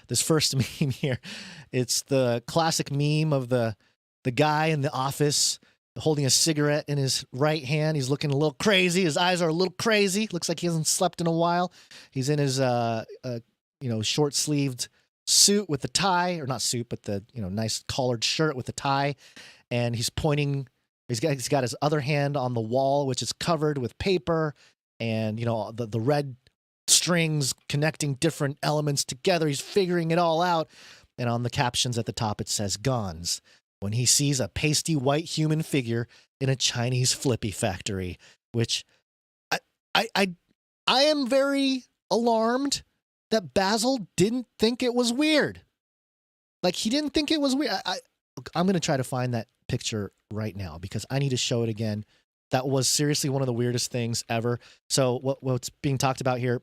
this first meme here. It's the classic meme of the guy in the office holding a cigarette in his right hand. He's looking a little crazy. His eyes are a little crazy. Looks like he hasn't slept in a while. He's in his short-sleeved suit with the tie, or not suit, but the nice collared shirt with the tie, and he's pointing. He's got his other hand on the wall, which is covered with paper, and the red strings connecting different elements together. He's figuring it all out, and on the captions at the top it says "Gons." When he sees a pasty white human figure in a Chinese Flippy factory, which I am very alarmed that Basil didn't think it was weird. Like, he didn't think it was weird. I'm going to try to find that picture right now because I need to show it again. That was seriously one of the weirdest things ever. So what's being talked about here,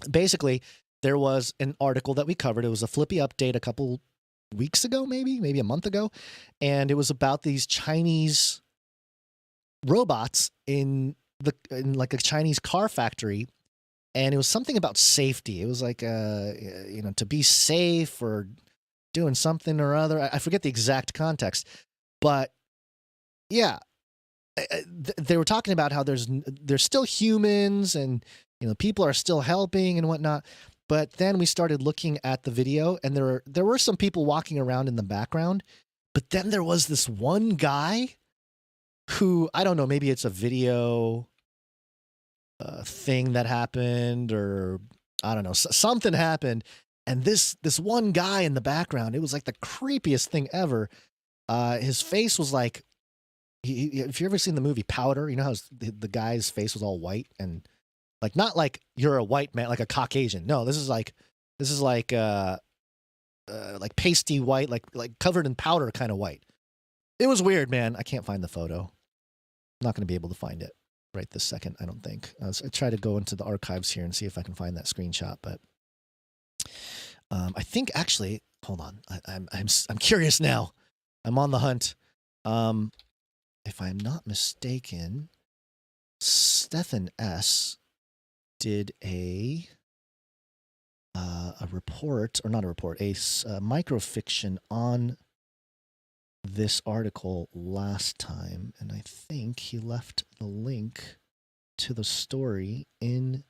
basically, there was an article that we covered. It was a Flippy update a couple weeks ago, maybe a month ago. And it was about these Chinese robots in like a Chinese car factory. And it was something about safety. It was like, to be safe or doing something or other. I forget the exact context, but yeah, they were talking about how there's still humans and, people are still helping and whatnot. But then we started looking at the video, and there were some people walking around in the background. But then there was this one guy who, I don't know, maybe it's a video thing that happened, or I don't know, something happened. And this one guy in the background, it was like the creepiest thing ever. His face was like if you ever seen the movie Powder, you know how the guy's face was all white and like not like you're a white man, like a Caucasian. No, this is like pasty white, like covered in powder kind of white. It was weird, man. I can't find the photo. I'm not going to be able to find it right this second, I don't think. I try to go into the archives here and see if I can find that screenshot, but I think actually, hold on. I'm curious now. I'm on the hunt. If I'm not mistaken, Stephen S. did a report, or not a report, a microfiction on this article last time, and I think he left the link to the story in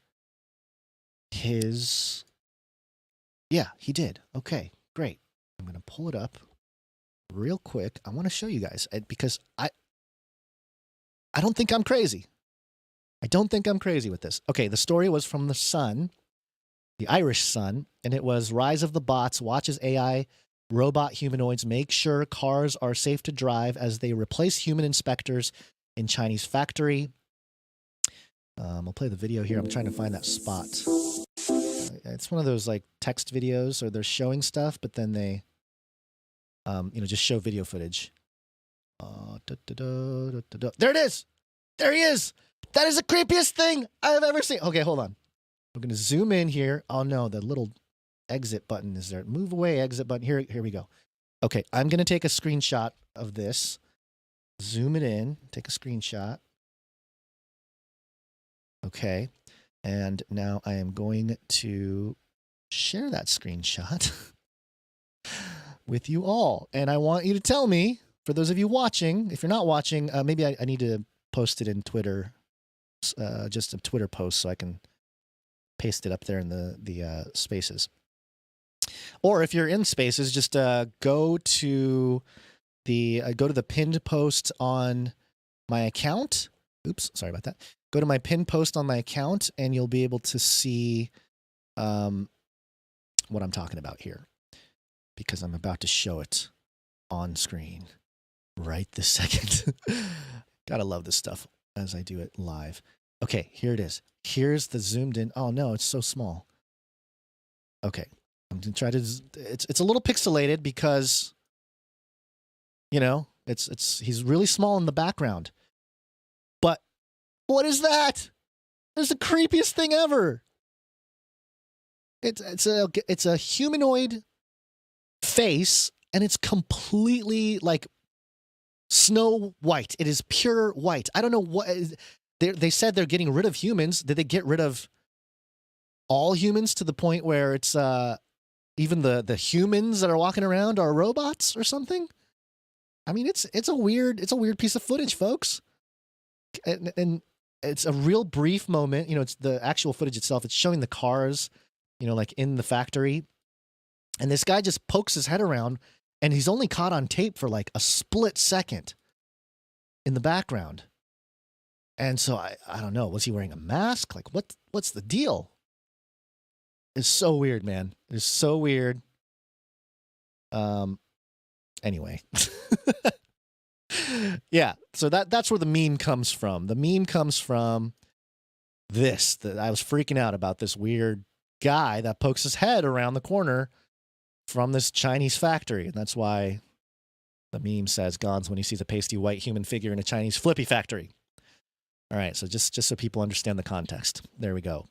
his... Yeah, he did. Okay, great. I'm going to pull it up real quick. I want to show you guys, because I don't think I'm crazy. I don't think I'm crazy with this. Okay, the story was from The Sun, the Irish Sun, and it was Rise of the Bots, watches AI robot humanoids make sure cars are safe to drive as they replace human inspectors in Chinese factory. I'll play the video here. I'm trying to find that spot. It's one of those like text videos, or they're showing stuff, but then they, just show video footage. There it is. There he is. That is the creepiest thing I have ever seen. Okay, hold on. We're going to zoom in here. Oh no, the little exit button is there. Move away, exit button. Here we go. Okay, I'm going to take a screenshot of this. Zoom it in. Take a screenshot. Okay. And now I am going to share that screenshot with you all. And I want you to tell me, for those of you watching, if you're not watching, maybe I need to post it in Twitter, just a Twitter post so I can paste it up there in the spaces. Or if you're in spaces, just go to the pinned post on my account. Oops, sorry about that. Go to my pinned post on my account, and you'll be able to see what I'm talking about here, because I'm about to show it on screen right this second. Gotta love this stuff as I do it live. Okay, here it is. Here's the zoomed in. Oh no, it's so small. Okay, I'm gonna try to. It's a little pixelated because, he's really small in the background. But what is that? It's the creepiest thing ever. It's a humanoid face, and it's completely like snow white. It is pure white. I don't know what they said. They're getting rid of humans. Did they get rid of all humans to the point where it's even the humans that are walking around are robots or something? I mean, it's a weird piece of footage, folks. And it's a real brief moment. It's the actual footage itself. It's showing the cars, like in the factory. And this guy just pokes his head around, and he's only caught on tape for like a split second in the background. And so I don't know. Was he wearing a mask? Like what's the deal? It's so weird, man. It's so weird. Anyway. Yeah, so that's where the meme comes from. The meme comes from this. That I was freaking out about this weird guy that pokes his head around the corner from this Chinese factory. And that's why the meme says Gons when he sees a pasty white human figure in a Chinese Flippy factory. All right, so just so people understand the context. There we go.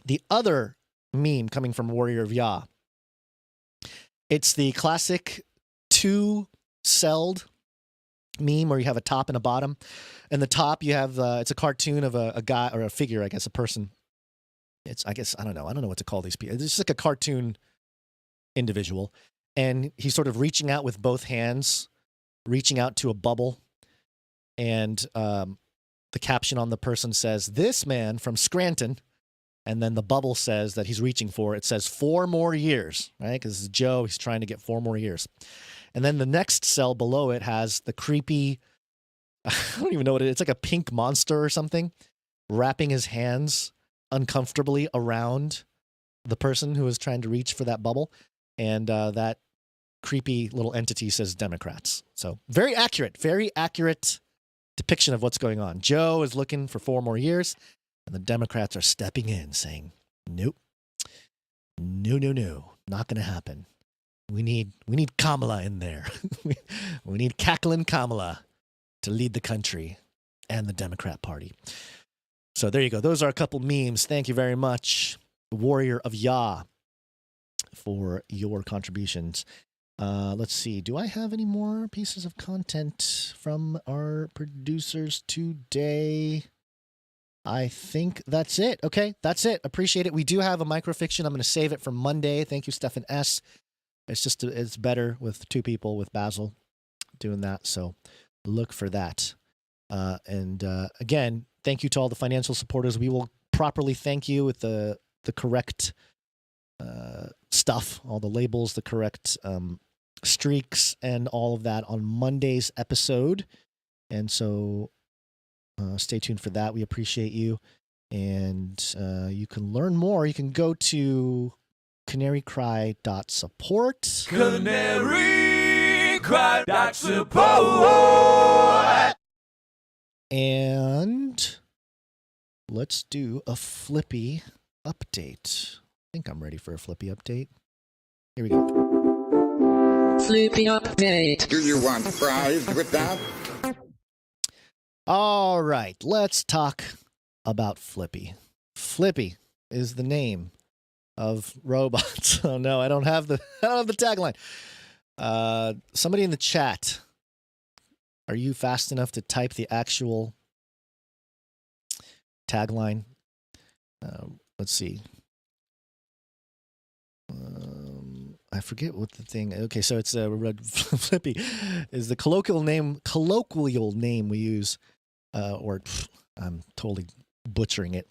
The other meme coming from Warrior of Yah. It's the classic two-celled meme where you have a top and a bottom. And the top you have it's a cartoon of a guy, or a figure, I guess, a person. I don't know what to call these people. It's just like a cartoon individual, and he's sort of reaching out with both hands, reaching out to a bubble, and the caption on the person says, "This man from Scranton," and then the bubble says that he's reaching for, it says 4 more years, right? Because Joe, he's trying to get 4 more years. And then the next cell below it has the creepy, I don't even know what it is. It's like a pink monster or something, wrapping his hands uncomfortably around the person who is trying to reach for that bubble. And that creepy little entity says Democrats. So very accurate depiction of what's going on. Joe is looking for 4 more years, and the Democrats are stepping in saying, nope, no, not going to happen. We need Kamala in there. we need cackling Kamala to lead the country and the Democrat Party. So there you go. Those are a couple memes. Thank you very much, Warrior of Yah, for your contributions. Let's see. Do I have any more pieces of content from our producers today? I think that's it. Okay, that's it. Appreciate it. We do have a microfiction. I'm going to save it for Monday. Thank you, Stefan S. It's better with 2 people, with Basil doing that. So look for that. Again, thank you to all the financial supporters. We will properly thank you with the correct stuff, all the labels, the correct streaks, and all of that on Monday's episode. And so stay tuned for that. We appreciate you. And you can learn more. You can go to canarycry.support. Canarycry.support. And let's do a Flippy update. I think I'm ready for a Flippy update. Here we go. Flippy update. Do you want fries with that? All right, let's talk about Flippy. Flippy is the name of robots. Oh no, I don't have the tagline. Somebody in the chat, are you fast enough to type the actual tagline? Let's see. I forget what the thing. Okay, so it's Flippy is the colloquial name we use, I'm totally butchering it.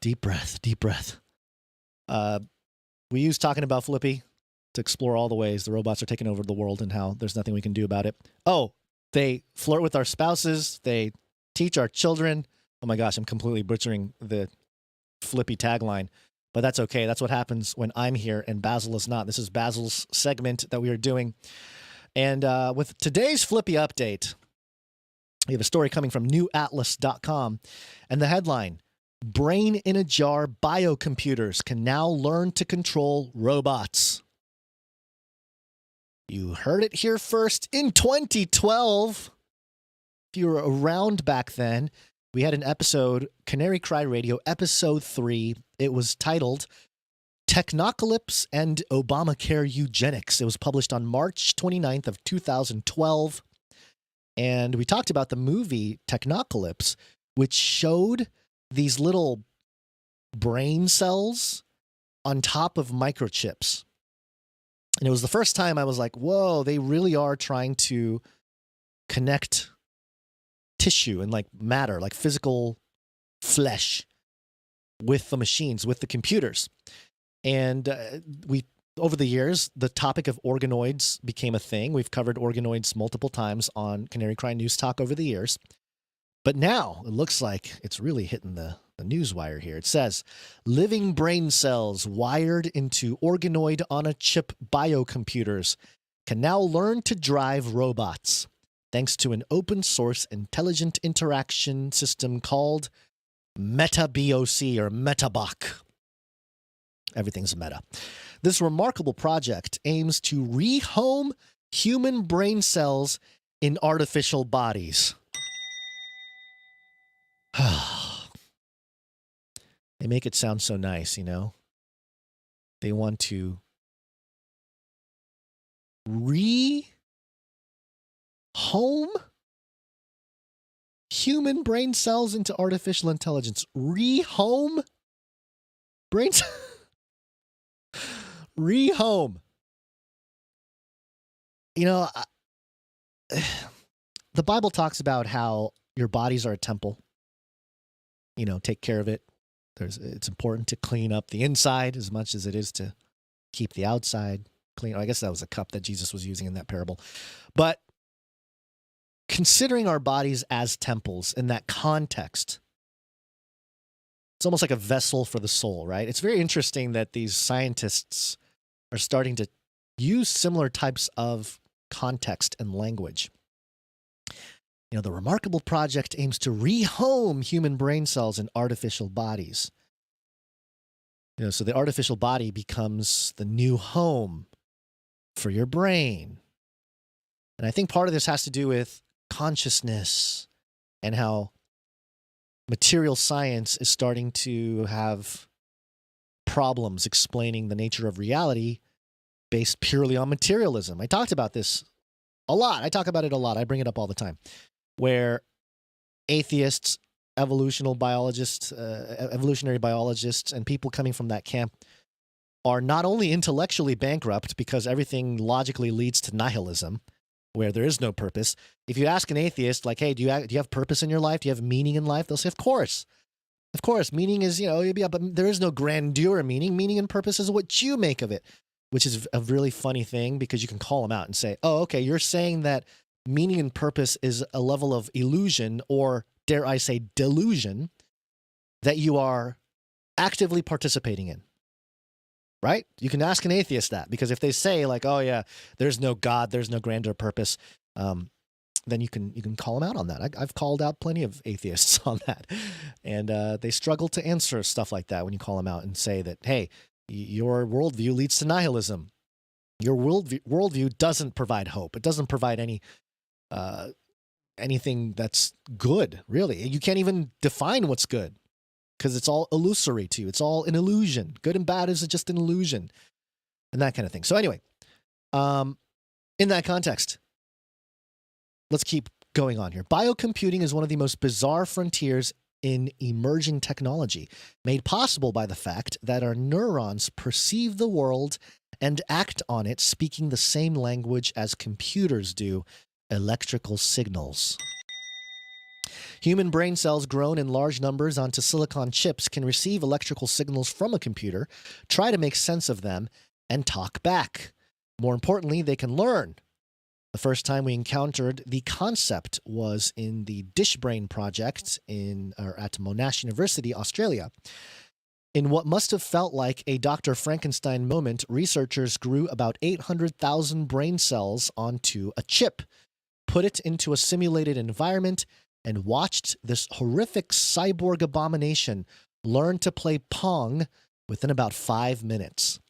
Deep breath. We use talking about Flippy to explore all the ways the robots are taking over the world and how there's nothing we can do about it. Oh, they flirt with our spouses. They teach our children. Oh my gosh, I'm completely butchering the Flippy tagline, but that's okay. That's what happens when I'm here and Basil is not. This is Basil's segment that we are doing. And with today's Flippy update, we have a story coming from NewAtlas.com, and the headline, Brain in a Jar Biocomputers Can Now Learn to Control Robots. You heard it here first. In 2012, if you were around back then, we had an episode, Canary Cry Radio, episode 3. It was titled Technocalypse and Obamacare Eugenics. It was published on March 29th of 2012. And we talked about the movie Technocalypse, which showed these little brain cells on top of microchips. And it was the first time I was like, whoa, they really are trying to connect tissue and like matter, like physical flesh with the machines, with the computers. And over the years, the topic of organoids became a thing. We've covered organoids multiple times on Canary Cry News Talk over the years. But now it looks like it's really hitting the news wire here. It says, living brain cells wired into organoid-on-a-chip biocomputers can now learn to drive robots, thanks to an open-source intelligent interaction system called MetaBOC or MetaBOC. Everything's meta. This remarkable project aims to rehome human brain cells in artificial bodies. They make it sound so nice, you know? They want to rehome human brain cells into artificial intelligence. Rehome brain cells. Rehome. You know, the Bible talks about how your bodies are a temple. You know, take care of it. It's important to clean up the inside as much as it is to keep the outside clean. I guess that was a cup that Jesus was using in that parable. But considering our bodies as temples in that context, it's almost like a vessel for the soul, right? It's very interesting that these scientists are starting to use similar types of context and language. You know, the remarkable project aims to rehome human brain cells in artificial bodies. You know, so the artificial body becomes the new home for your brain. And I think part of this has to do with consciousness and how material science is starting to have problems explaining the nature of reality based purely on materialism. I talked about this a lot. I talk about it a lot. I bring it up all the time, where atheists, evolutionary biologists, and people coming from that camp are not only intellectually bankrupt because everything logically leads to nihilism, where there is no purpose. If you ask an atheist, like, hey, do you have purpose in your life? Do you have meaning in life? They'll say, of course. Of course. Meaning is, yeah, but there is no grandeur of meaning. Meaning and purpose is what you make of it, which is a really funny thing because you can call them out and say, oh, okay, you're saying that meaning and purpose is a level of illusion, or dare I say delusion, that you are actively participating in. Right? You can ask an atheist that, because if they say like, oh yeah, there's no God, there's no grander purpose, then you can call them out on that. I've called out plenty of atheists on that, and they struggle to answer stuff like that when you call them out and say that, hey, your worldview leads to nihilism. Your worldview doesn't provide hope. It doesn't provide anything that's good, really. You can't even define what's good, because it's all illusory to you. It's all an illusion. Good and bad is just an illusion, and that kind of thing. So anyway, in that context, let's keep going on here. Biocomputing is one of the most bizarre frontiers in emerging technology, made possible by the fact that our neurons perceive the world and act on it speaking the same language as computers do, electrical signals. Human brain cells grown in large numbers onto silicon chips can receive electrical signals from a computer, try to make sense of them, and talk back. More importantly, they can learn. The first time we encountered the concept was in the DishBrain project at Monash University, Australia. In what must have felt like a Dr. Frankenstein moment, researchers grew about 800,000 brain cells onto a chip, put it into a simulated environment, and watched this horrific cyborg abomination learn to play Pong within about 5 minutes.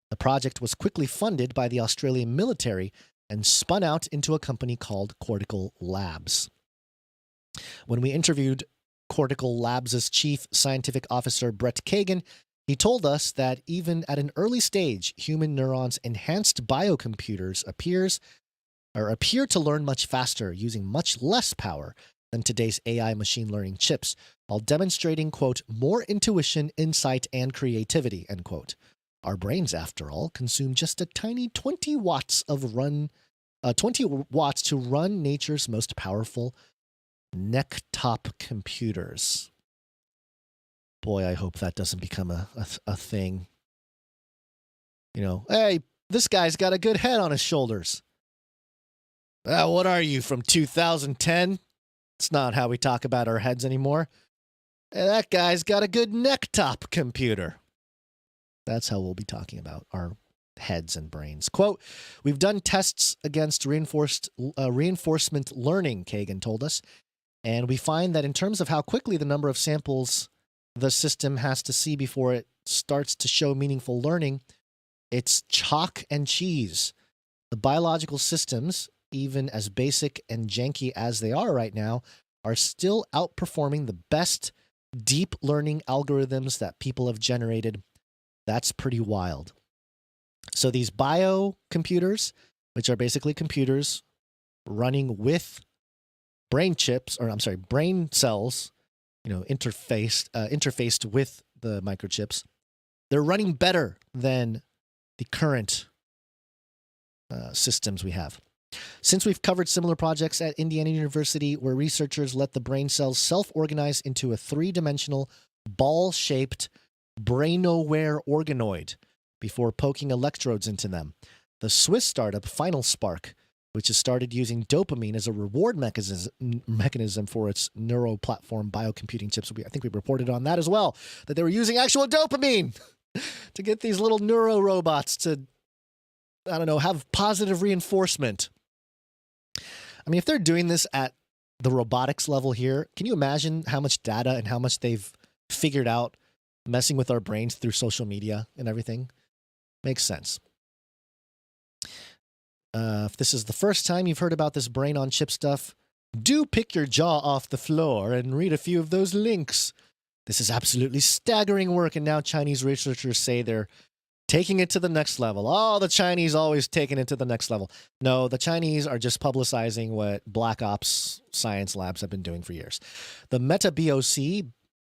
The project was quickly funded by the Australian military and spun out into a company called Cortical Labs. When we interviewed Cortical Labs' chief scientific officer, Brett Kagan, he told us that even at an early stage, human neurons' enhanced biocomputers appear to learn much faster using much less power than today's AI machine learning chips, while demonstrating, quote, more intuition, insight, and creativity, end quote. Our brains, after all, consume just a tiny 20 watts to run nature's most powerful neck-top computers. Boy, I hope that doesn't become a thing. You know, hey, this guy's got a good head on his shoulders. What are you, from 2010? It's not how we talk about our heads anymore. Hey, that guy's got a good neck-top computer. That's how we'll be talking about our heads and brains. Quote, we've done tests against reinforcement learning, Kagan told us, and we find that in terms of how quickly the number of samples the system has to see before it starts to show meaningful learning, it's chalk and cheese. The biological systems, even as basic and janky as they are right now, are still outperforming the best deep learning algorithms that people have generated. That's pretty wild. So these biocomputers, which are basically computers running with brain cells, interfaced with the microchips, they're running better than the current systems we have. Since we've covered similar projects at Indiana University where researchers let the brain cells self-organize into a three-dimensional, ball-shaped, brain-aware organoid before poking electrodes into them, the Swiss startup Final Spark, which has started using dopamine as a reward mechanism for its neuro-platform biocomputing chips. I think we reported on that as well, that they were using actual dopamine to get these little neuro robots to I don't know, have positive reinforcement. I mean, if they're doing this at the robotics level here, can you imagine how much data and how much they've figured out messing with our brains through social media and everything? Makes sense. If this is the first time you've heard about this brain-on-chip stuff, do pick your jaw off the floor and read a few of those links. This is absolutely staggering work, and now Chinese researchers say they're taking it to the next level. Oh, the Chinese always taking it to the next level. No, the Chinese are just publicizing what Black Ops science labs have been doing for years. The Meta BOC,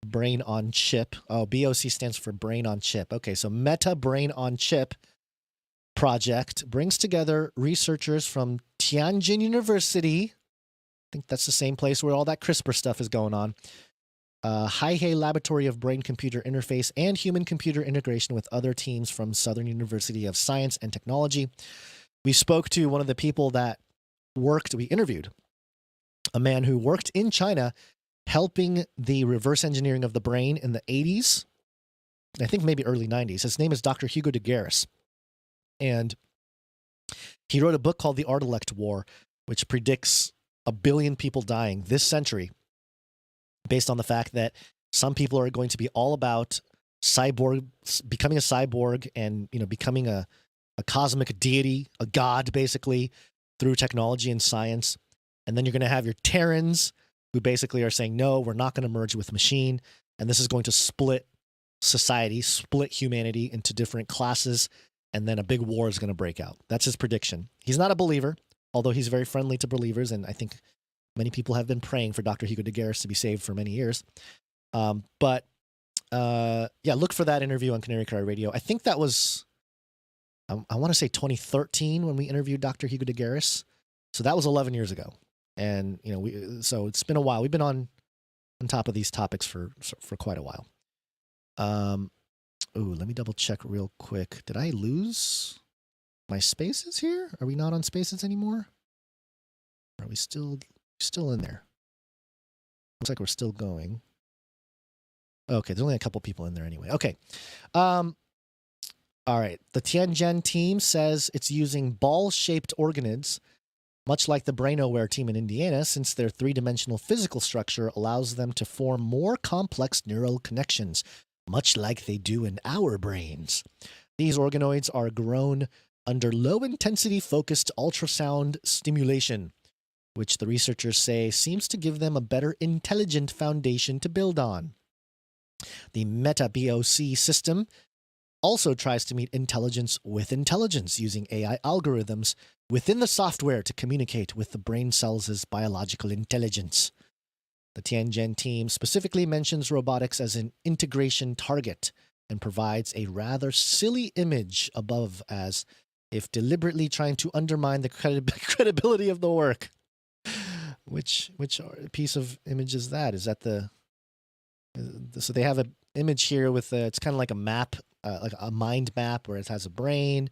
brain on chip. Oh, BOC stands for brain on chip. Okay, so Meta brain on chip project brings together researchers from Tianjin University. I think that's the same place where all that CRISPR stuff is going on. Haihei Laboratory of Brain-Computer Interface and Human-Computer Integration with other teams from Southern University of Science and Technology. We spoke to one of the people that we interviewed a man who worked in China helping the reverse engineering of the brain in the 80s, I think maybe early 90s. His name is Dr. Hugo de Garis. And he wrote a book called The Art-elect War, which predicts 1 billion people dying this century, based on the fact that some people are going to be all about becoming a cyborg and, you know, becoming a cosmic deity, a god, basically, through technology and science. And then you're going to have your Terrans, who basically are saying, no, we're not going to merge with machine. And this is going to split society, split humanity into different classes. And then a big war is going to break out. That's his prediction. He's not a believer, although he's very friendly to believers. And I think many people have been praying for Dr. Hugo de Garis to be saved for many years. Yeah, look for that interview on Canary Cry Radio. I think that was, I want to say 2013 when we interviewed Dr. Hugo de Garis. So that was 11 years ago. And, you know, so it's been a while. We've been on top of these topics for quite a while. Let me double check real quick. Did I lose my spaces here? Are we not on spaces anymore? Are we still in there? Looks like we're still going. Okay, there's only a couple people in there anyway. Okay. All right. The Tianjin team says it's using ball-shaped organoids, much like the BrainAware team in Indiana, since their three-dimensional physical structure allows them to form more complex neural connections, much like they do in our brains. These organoids are grown under low-intensity focused ultrasound stimulation, which the researchers say seems to give them a better intelligent foundation to build on. The Meta BOC system also tries to meet intelligence with intelligence using AI algorithms within the software to communicate with the brain cells' biological intelligence. The Tianjin team specifically mentions robotics as an integration target and provides a rather silly image above as if deliberately trying to undermine the credibility of the work. Which piece of image is that? Is that so they have an image here with it's kind of like a map, like a mind map where it has a brain.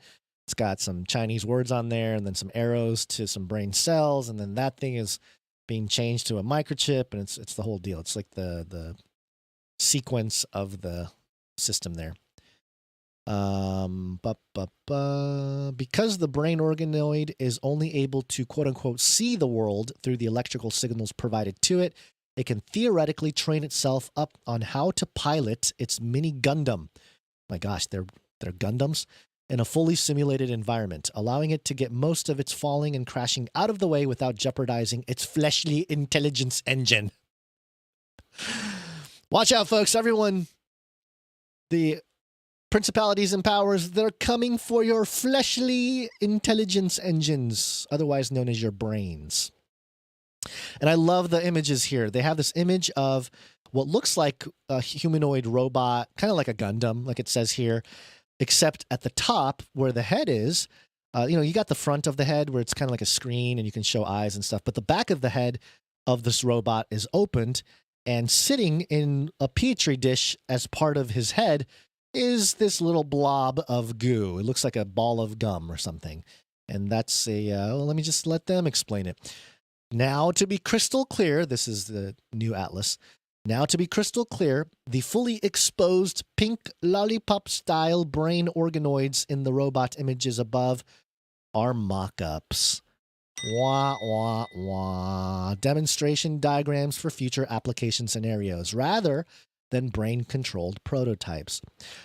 It's got some Chinese words on there and then some arrows to some brain cells. And then that thing is being changed to a microchip, and it's the whole deal. It's like the sequence of the system there. Because the brain organoid is only able to quote unquote see the world through the electrical signals provided to it, it can theoretically train itself up on how to pilot its mini Gundam. My gosh, they're Gundams in a fully simulated environment, allowing it to get most of its falling and crashing out of the way without jeopardizing its fleshly intelligence engine. Watch out, folks. Everyone, the principalities and powers, they're coming for your fleshly intelligence engines, otherwise known as your brains. And I love the images here. They have this image of what looks like a humanoid robot, kind of like a Gundam, like it says here, except at the top where the head is, you got the front of the head where it's kind of like a screen and you can show eyes and stuff, but the back of the head of this robot is opened, and sitting in a petri dish as part of his head is this little blob of goo. It looks like a ball of gum or something. And that's let me just let them explain it. Now, to be crystal clear, this is the NewAtlas. Now, to be crystal clear, the fully exposed pink lollipop-style brain organoids in the robot images above are mock-ups. Wah, wah, wah. Demonstration diagrams for future application scenarios rather than brain-controlled prototypes.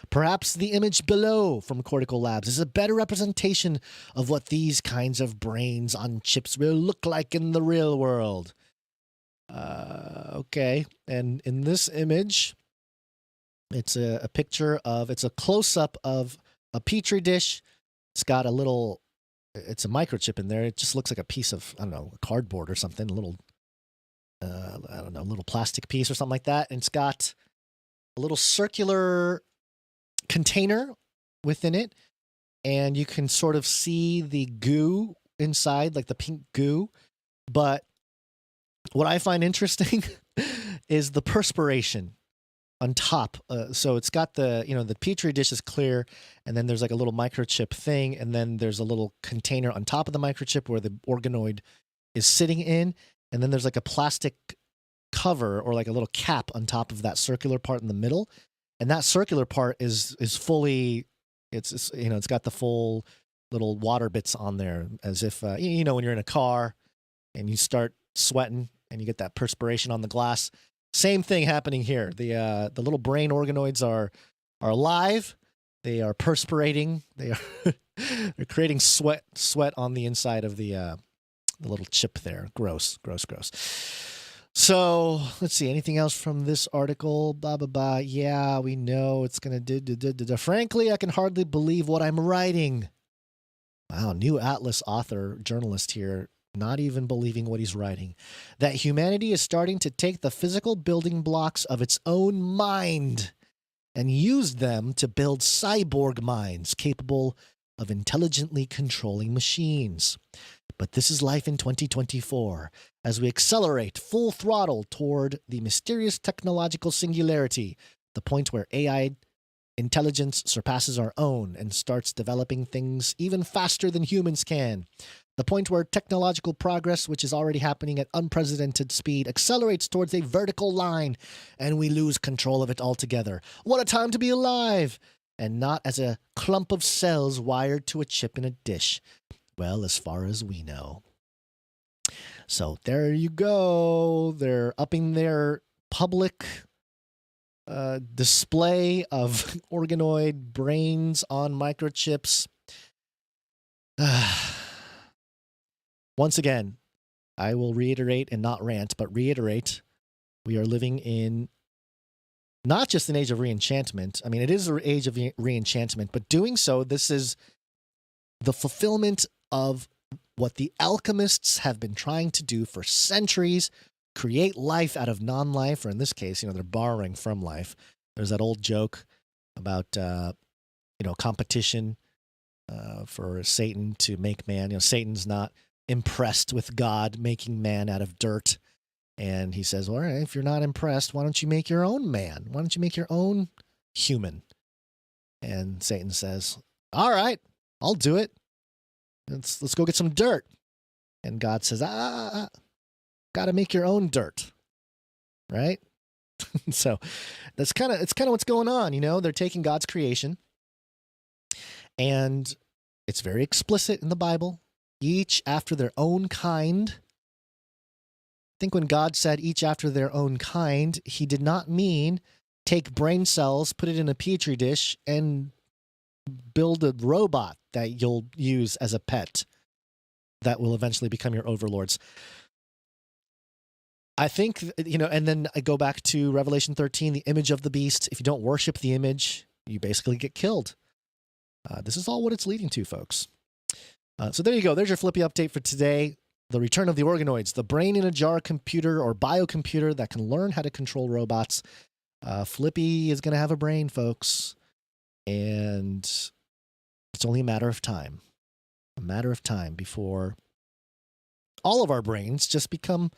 Perhaps the image below from Cortical Labs is a better representation of what these kinds of brains on chips will look like in the real world. Okay, and in this image, it's a picture of, it's a close-up of a Petri dish. It's got a little, it's a microchip in there. It just looks like a piece of, I don't know, cardboard or something, a little, I don't know, a little plastic piece or something like that. And it's got a little circular container within it. And you can sort of see the goo inside, like the pink goo. But what I find interesting is the perspiration on top. So it's got the, you know, the Petri dish is clear, and then there's like a little microchip thing, and then there's a little container on top of the microchip where the organoid is sitting in, and then there's like a plastic cover or like a little cap on top of that circular part in the middle, and that circular part is fully, it's you know, it's got the full little water bits on there, as if you know, when you're in a car and you start sweating and you get that perspiration on the glass. Same thing happening here. The little brain organoids are alive. They are perspirating. They are they're creating sweat on the inside of the little chip there. Gross. So let's see. Anything else from this article? Blah blah blah. Yeah, we know it's gonna do. Frankly, I can hardly believe what I'm writing. Wow, NewAtlas author journalist here. Not even believing what he's writing. That humanity is starting to take the physical building blocks of its own mind and use them to build cyborg minds capable of intelligently controlling machines. But this is life in 2024, as we accelerate full throttle toward the mysterious technological singularity, the point where AI intelligence surpasses our own and starts developing things even faster than humans can. The point where technological progress, which is already happening at unprecedented speed, accelerates towards a vertical line, and we lose control of it altogether. What a time to be alive! And not as a clump of cells wired to a chip in a dish. Well, as far as we know. So there you go. They're upping their public display of organoid brains on microchips. Once again, I will reiterate and not rant, but reiterate, we are living in not just an age of reenchantment. I mean, it is an age of reenchantment, but doing so, this is the fulfillment of what the alchemists have been trying to do for centuries, create life out of non-life, or in this case, you know, they're borrowing from life. There's that old joke about, you know, competition for Satan to make man. You know, Satan's not impressed with God making man out of dirt. And he says, well, all right, if you're not impressed, why don't you make your own man? Why don't you make your own human? And Satan says, all right, I'll do it. Let's go get some dirt. And God says, got to make your own dirt. Right? So it's kind of what's going on. You know, they're taking God's creation, and it's very explicit in the Bible. Each after their own kind. I think when God said each after their own kind, he did not mean take brain cells, put it in a petri dish, and build a robot that you'll use as a pet that will eventually become your overlords. I think, you know, and then I go back to Revelation 13, the image of the beast. If you don't worship the image, you basically get killed. This is all what it's leading to, folks. So there you go. There's your Flippy update for today. The return of the organoids, the brain in a jar computer or biocomputer that can learn how to control robots. Flippy is going to have a brain, folks. And it's only a matter of time. A matter of time before all of our brains just become,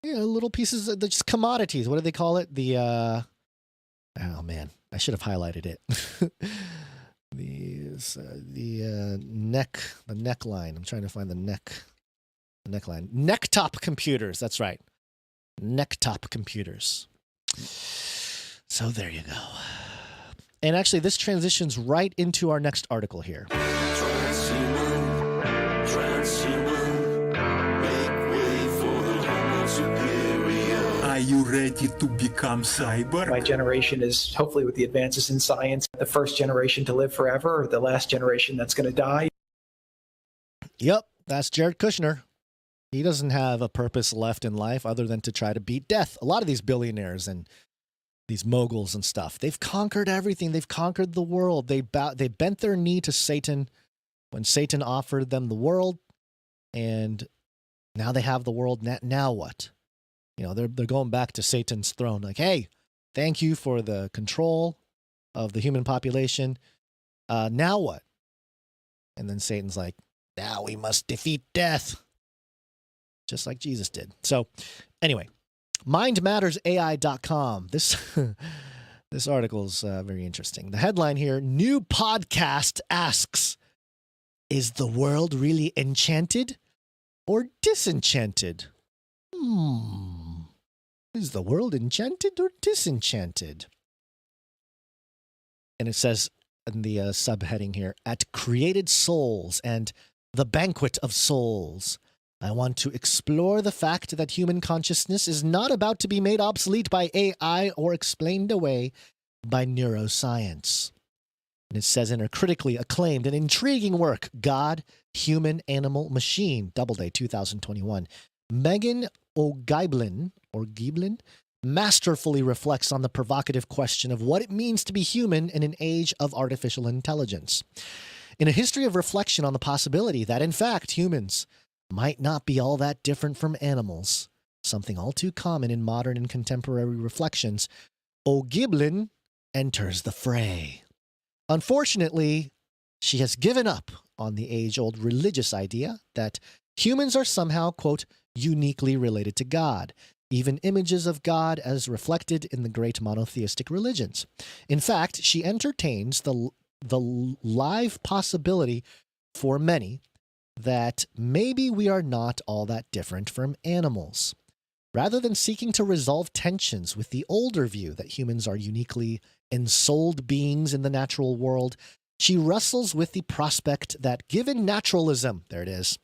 you know, little pieces of just commodities. What do they call it? The, oh man, I should have highlighted it. The neckline. I'm trying to find the neckline. Necktop computers. That's right. Necktop computers. So there you go. And actually, this transitions right into our next article here. you ready to become cyber? My generation is, hopefully with the advances in science, the first generation to live forever, or the last generation that's going to die. Yep, that's Jared Kushner. He doesn't have a purpose left in life other than to try to beat death. A lot of these billionaires and these moguls and stuff, they've conquered everything. They've conquered the world. They bent their knee to Satan when Satan offered them the world, and now they have the world. Now what? You know, they're going back to Satan's throne. Like, hey, thank you for the control of the human population. Now what? And then Satan's like, now we must defeat death. Just like Jesus did. So anyway, MindMattersAI.com. This article is very interesting. The headline here, new podcast asks, is the world really enchanted or disenchanted? Is the world enchanted or disenchanted? And it says in the subheading here, at Created Souls and the Banquet of Souls, I want to explore the fact that human consciousness is not about to be made obsolete by AI or explained away by neuroscience. And it says in her critically acclaimed and intriguing work, God, Human, Animal, Machine, Doubleday 2021, Megan O'Giblin masterfully reflects on the provocative question of what it means to be human in an age of artificial intelligence. In a history of reflection on the possibility that, in fact, humans might not be all that different from animals, something all too common in modern and contemporary reflections, O'Giblin enters the fray. Unfortunately, she has given up on the age-old religious idea that humans are somehow, quote, uniquely related to God, even images of God as reflected in the great monotheistic religions. In fact, she entertains the live possibility for many that maybe we are not all that different from animals. Rather than seeking to resolve tensions with the older view that humans are uniquely ensouled beings in the natural world, she wrestles with the prospect that given naturalism, there it is,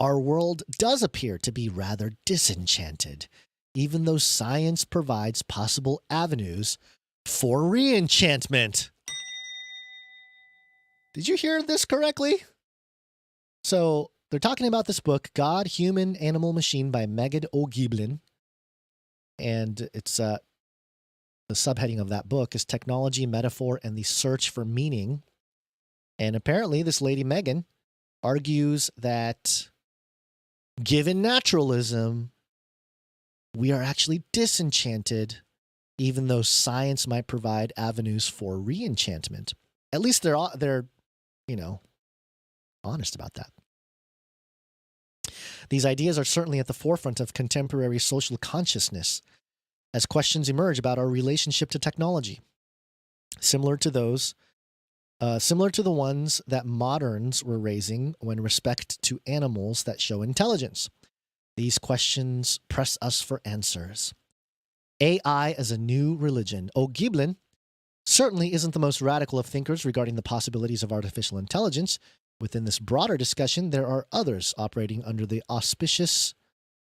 our world does appear to be rather disenchanted, even though science provides possible avenues for re-enchantment. Did you hear this correctly? So they're talking about this book, God, Human, Animal, Machine by Megan O'Giblin. And it's the subheading of that book is Technology, Metaphor, and the Search for Meaning. And apparently this lady Megan argues that given naturalism, we are actually disenchanted, even though science might provide avenues for re-enchantment. At least they're honest about that. These ideas are certainly at the forefront of contemporary social consciousness as questions emerge about our relationship to technology, similar to the ones that moderns were raising when respect to animals that show intelligence. These questions press us for answers. AI as a new religion. O'Giblin certainly isn't the most radical of thinkers regarding the possibilities of artificial intelligence. Within this broader discussion, there are others operating under the auspices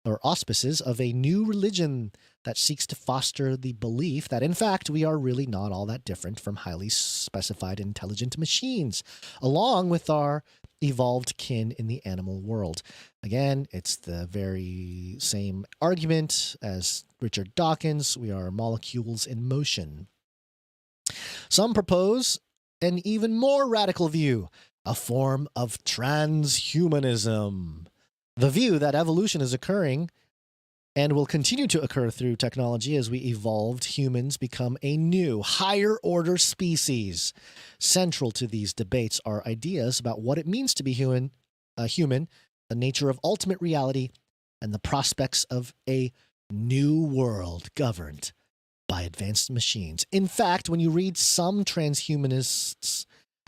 of a new religion that seeks to foster the belief that, in fact, we are really not all that different from highly specified intelligent machines, along with our evolved kin in the animal world. Again, it's the very same argument as Richard Dawkins. We are molecules in motion. Some propose an even more radical view, a form of transhumanism. The view that evolution is occurring and will continue to occur through technology as we evolved humans become a new, higher-order species. Central to these debates are ideas about what it means to be human, the nature of ultimate reality, and the prospects of a new world governed by advanced machines. In fact, when you read some transhumanists,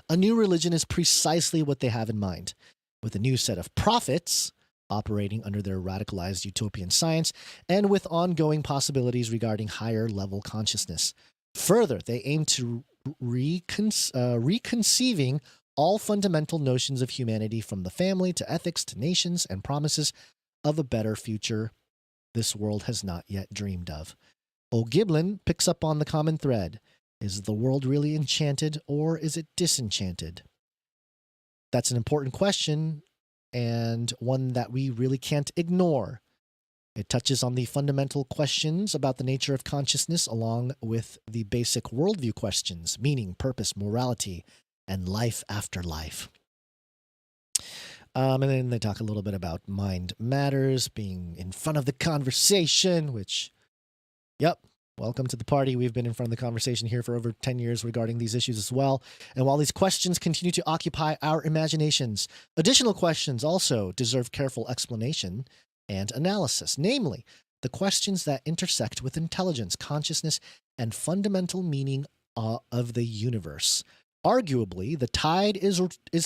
a new religion is precisely what they have in mind, with a new set of prophets operating under their radicalized utopian science and with ongoing possibilities regarding higher-level consciousness. Further, they aim to reconceiving all fundamental notions of humanity, from the family to ethics to nations, and promises of a better future this world has not yet dreamed of. O'Giblin picks up on the common thread. Is the world really enchanted, or is it disenchanted? That's an important question, and one that we really can't ignore. It touches on the fundamental questions about the nature of consciousness, along with the basic worldview questions, meaning, purpose, morality, and life after life. And then they talk a little bit about MindMatters, being in front of the conversation, which, yep, welcome to the party. We've been in front of the conversation here for over 10 years regarding these issues as well. And while these questions continue to occupy our imaginations, additional questions also deserve careful explanation and analysis, namely the questions that intersect with intelligence, consciousness, and fundamental meaning of the universe. Arguably, the tide is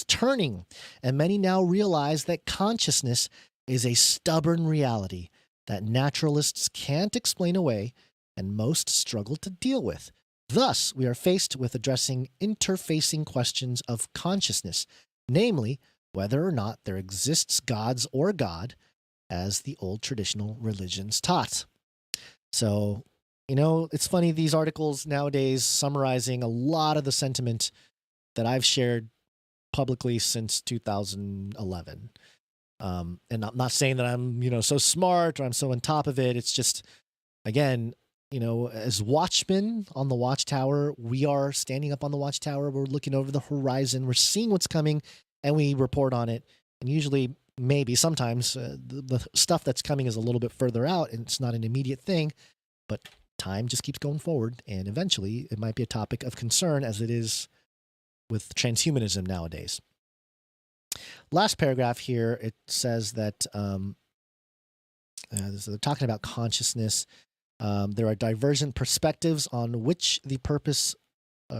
turning, and many now realize that consciousness is a stubborn reality that naturalists can't explain away and most struggle to deal with. Thus, we are faced with addressing interfacing questions of consciousness, namely whether or not there exists gods or God, as the old traditional religions taught. So, you know, it's funny, these articles nowadays summarizing a lot of the sentiment that I've shared publicly since 2011. And I'm not saying that I'm, you know, so smart or I'm so on top of it. It's just, again, you know, as watchmen on the watchtower, we are standing up on the watchtower. We're looking over the horizon. We're seeing what's coming, and we report on it. And usually, maybe, sometimes, the stuff that's coming is a little bit further out, and it's not an immediate thing. But time just keeps going forward, and eventually it might be a topic of concern, as it is with transhumanism nowadays. Last paragraph here, it says that they're talking about consciousness. There are divergent perspectives on which the purpose,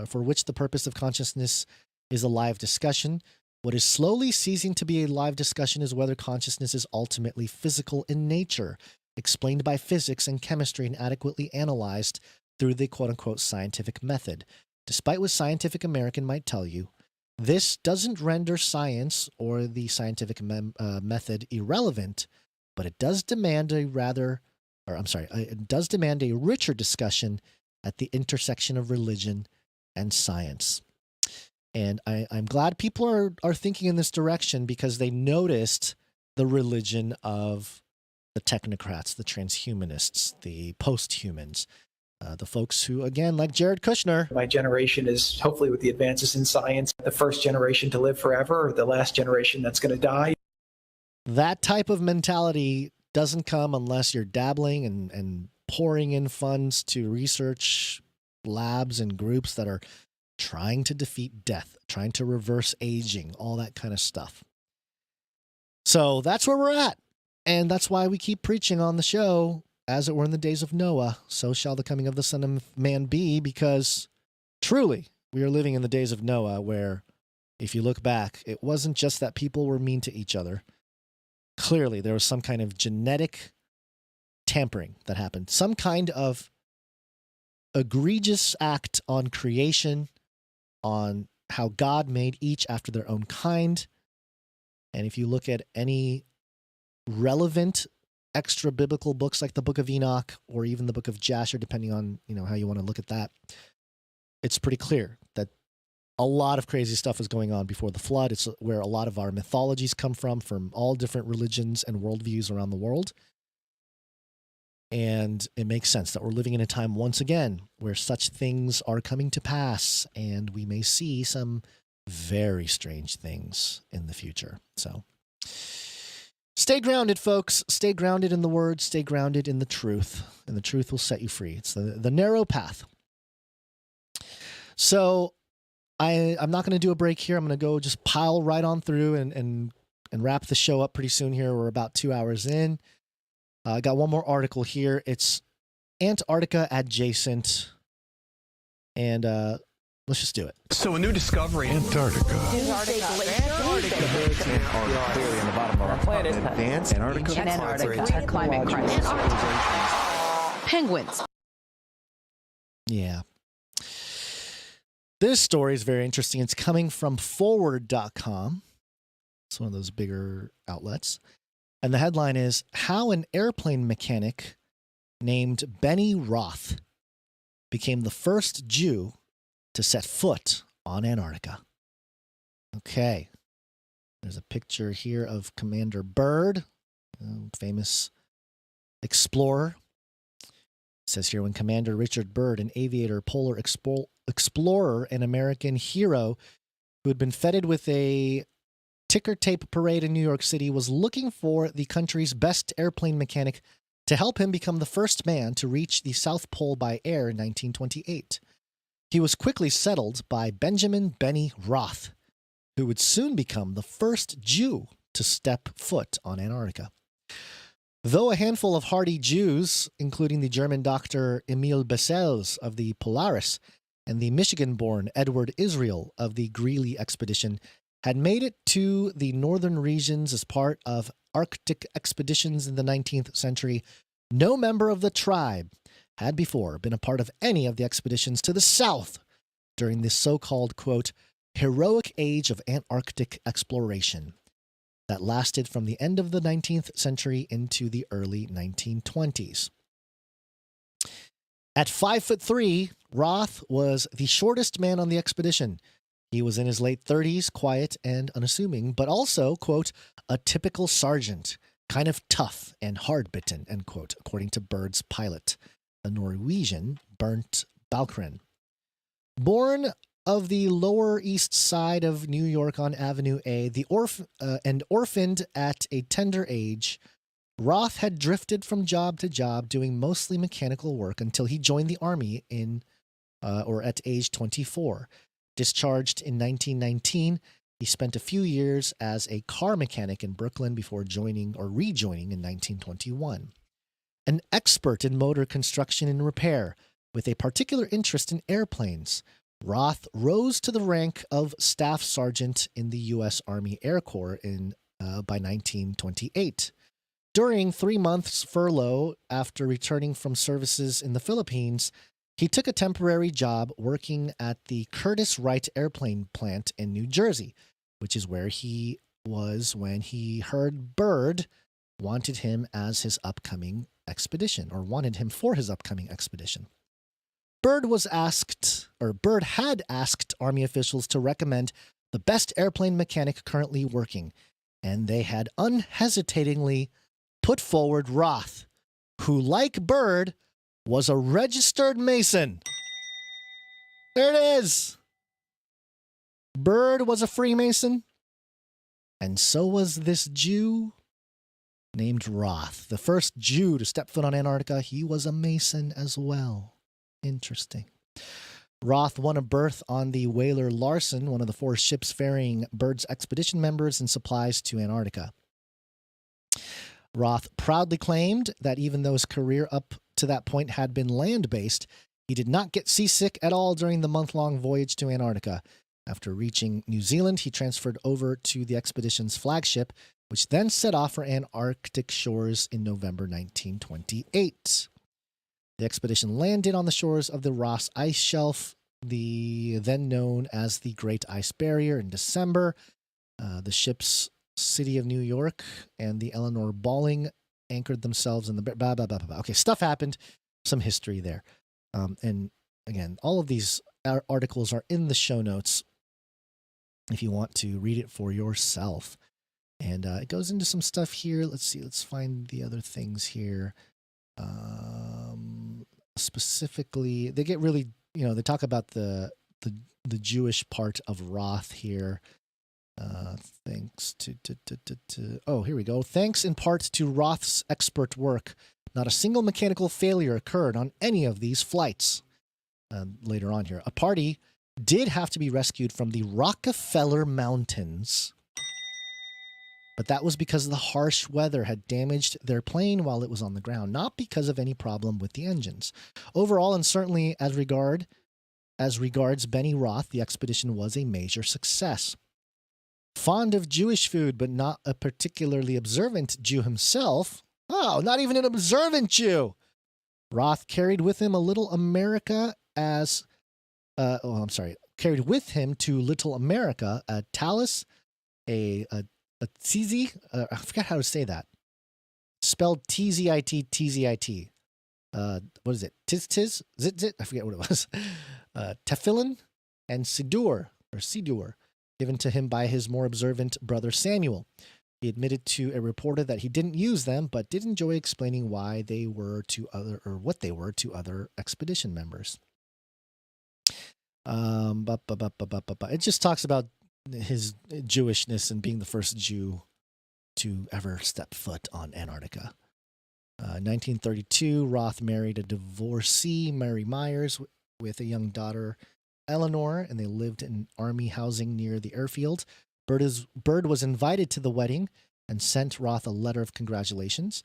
for which the purpose of consciousness is a live discussion. What is slowly ceasing to be a live discussion is whether consciousness is ultimately physical in nature, explained by physics and chemistry, and adequately analyzed through the quote-unquote scientific method. Despite what Scientific American might tell you, this doesn't render science or the scientific method irrelevant, but it does demand it does demand a richer discussion at the intersection of religion and science. And I'm glad people are thinking in this direction, because they noticed the religion of the technocrats, the transhumanists, the post-humans, the folks who, again, like Jared Kushner. My generation is, hopefully with the advances in science, the first generation to live forever, or the last generation that's going to die. That type of mentality doesn't come unless you're dabbling and pouring in funds to research labs and groups that are trying to defeat death, trying to reverse aging, all that kind of stuff. So that's where we're at. And that's why we keep preaching on the show, as it were in the days of Noah, so shall the coming of the Son of Man be, because truly we are living in the days of Noah, where, if you look back, it wasn't just that people were mean to each other. Clearly, there was some kind of genetic tampering that happened, some kind of egregious act on creation, on how God made each after their own kind. And if you look at any relevant extra biblical books like the Book of Enoch or even the Book of Jasher, depending on, you know, how you want to look at that, it's pretty clear that a lot of crazy stuff was going on before the flood. It's where a lot of our mythologies come from all different religions and worldviews around the world. And it makes sense that we're living in a time, once again, where such things are coming to pass, and we may see some very strange things in the future. So stay grounded, folks. Stay grounded in the word. Stay grounded in the truth, and the truth will set you free. It's the narrow path. So I'm not going to do a break here. I'm going to go just pile right on through and wrap the show up pretty soon here. We're about 2 hours in. I got one more article here. It's Antarctica adjacent. And let's just do it. So a new discovery. Antarctica. Penguins. Yeah. This story is very interesting. It's coming from forward.com. It's one of those bigger outlets. And the headline is, How an Airplane Mechanic Named Bennie Roth Became the First Jew to Set Foot on Antarctica. Okay. There's a picture here of Commander Byrd, famous explorer. It says here, when Commander Richard Byrd, an aviator, polar explorer, and American hero who had been feted with a ticker tape parade in New York City, was looking for the country's best airplane mechanic to help him become the first man to reach the South Pole by air in 1928. He was quickly settled by Benjamin Bennie Roth, who would soon become the first Jew to step foot on Antarctica. Though a handful of hardy Jews, including the German doctor Emil Bessels of the Polaris and the Michigan-born Edward Israel of the Greely expedition, had made it to the northern regions as part of Arctic expeditions in the 19th century, no member of the tribe had before been a part of any of the expeditions to the south during this so-called, quote, heroic age of Antarctic exploration that lasted from the end of the 19th century into the early 1920s. At 5'3", Roth was the shortest man on the expedition. He was in his late 30s, quiet and unassuming, but also, quote, a typical sergeant, kind of tough and hard-bitten, end quote, according to Byrd's pilot, the Norwegian Bernt Balkren. Born of the Lower East Side of New York on Avenue A, and orphaned at a tender age, Roth had drifted from job to job doing mostly mechanical work until he joined the Army at age 24. Discharged in 1919, he spent a few years as a car mechanic in Brooklyn before rejoining in 1921. An expert in motor construction and repair, with a particular interest in airplanes, Roth rose to the rank of Staff Sergeant in the U.S. Army Air Corps by 1928. During 3 months' furlough after returning from services in the Philippines, he took a temporary job working at the Curtiss Wright airplane plant in New Jersey, which is where he was when he heard Byrd wanted him for his upcoming expedition. Byrd had asked Army officials to recommend the best airplane mechanic currently working, and they had unhesitatingly put forward Roth, who, like Byrd, was a registered Mason. There it is. Byrd was a Freemason, and so was this Jew named Roth. The first Jew to step foot on Antarctica, he was a Mason as well. Interesting. Roth won a berth on the whaler Larsen, one of the 4 ships ferrying Byrd's expedition members and supplies to Antarctica. Roth proudly claimed that even though his career up to that point had been land-based, he did not get seasick at all during the month-long voyage to Antarctica. After reaching New Zealand, he transferred over to the expedition's flagship, which then set off for Antarctic shores in November 1928. The expedition landed on the shores of the Ross Ice Shelf, then known as the Great Ice Barrier, in December. The ship's City of New York and the Eleanor Balling anchored themselves in the blah, blah, blah, blah. Okay, stuff happened. Some history there. And again, all of these articles are in the show notes if you want to read it for yourself. And it goes into some stuff here. Let's see. Let's find the other things here. Specifically, they get really, they talk about the Jewish part of Roth here. Thanks to here we go. Thanks in part to Roth's expert work, not a single mechanical failure occurred on any of these flights. Later on here, a party did have to be rescued from the Rockefeller Mountains, but that was because the harsh weather had damaged their plane while it was on the ground, not because of any problem with the engines. Overall, and certainly as regards Bennie Roth, the expedition was a major success. Fond of Jewish food, but not a particularly observant Jew himself. Oh, not even an observant Jew. Roth carried with him carried with him to Little America a talus, a tzizi, I forgot how to say that. spelled Tzit, Tzit. What is it? Tiz? Zit? I forget what it was. Tefillin and Sidur, given to him by his more observant brother Samuel. He admitted to a reporter that he didn't use them, but did enjoy explaining why they were to what they were to other expedition members. It just talks about his Jewishness and being the first Jew to ever step foot on Antarctica. 1932, Roth married a divorcee, Mary Myers, with a young daughter, Eleanor, and they lived in army housing near the airfield. Bird was invited to the wedding and sent Roth a letter of congratulations.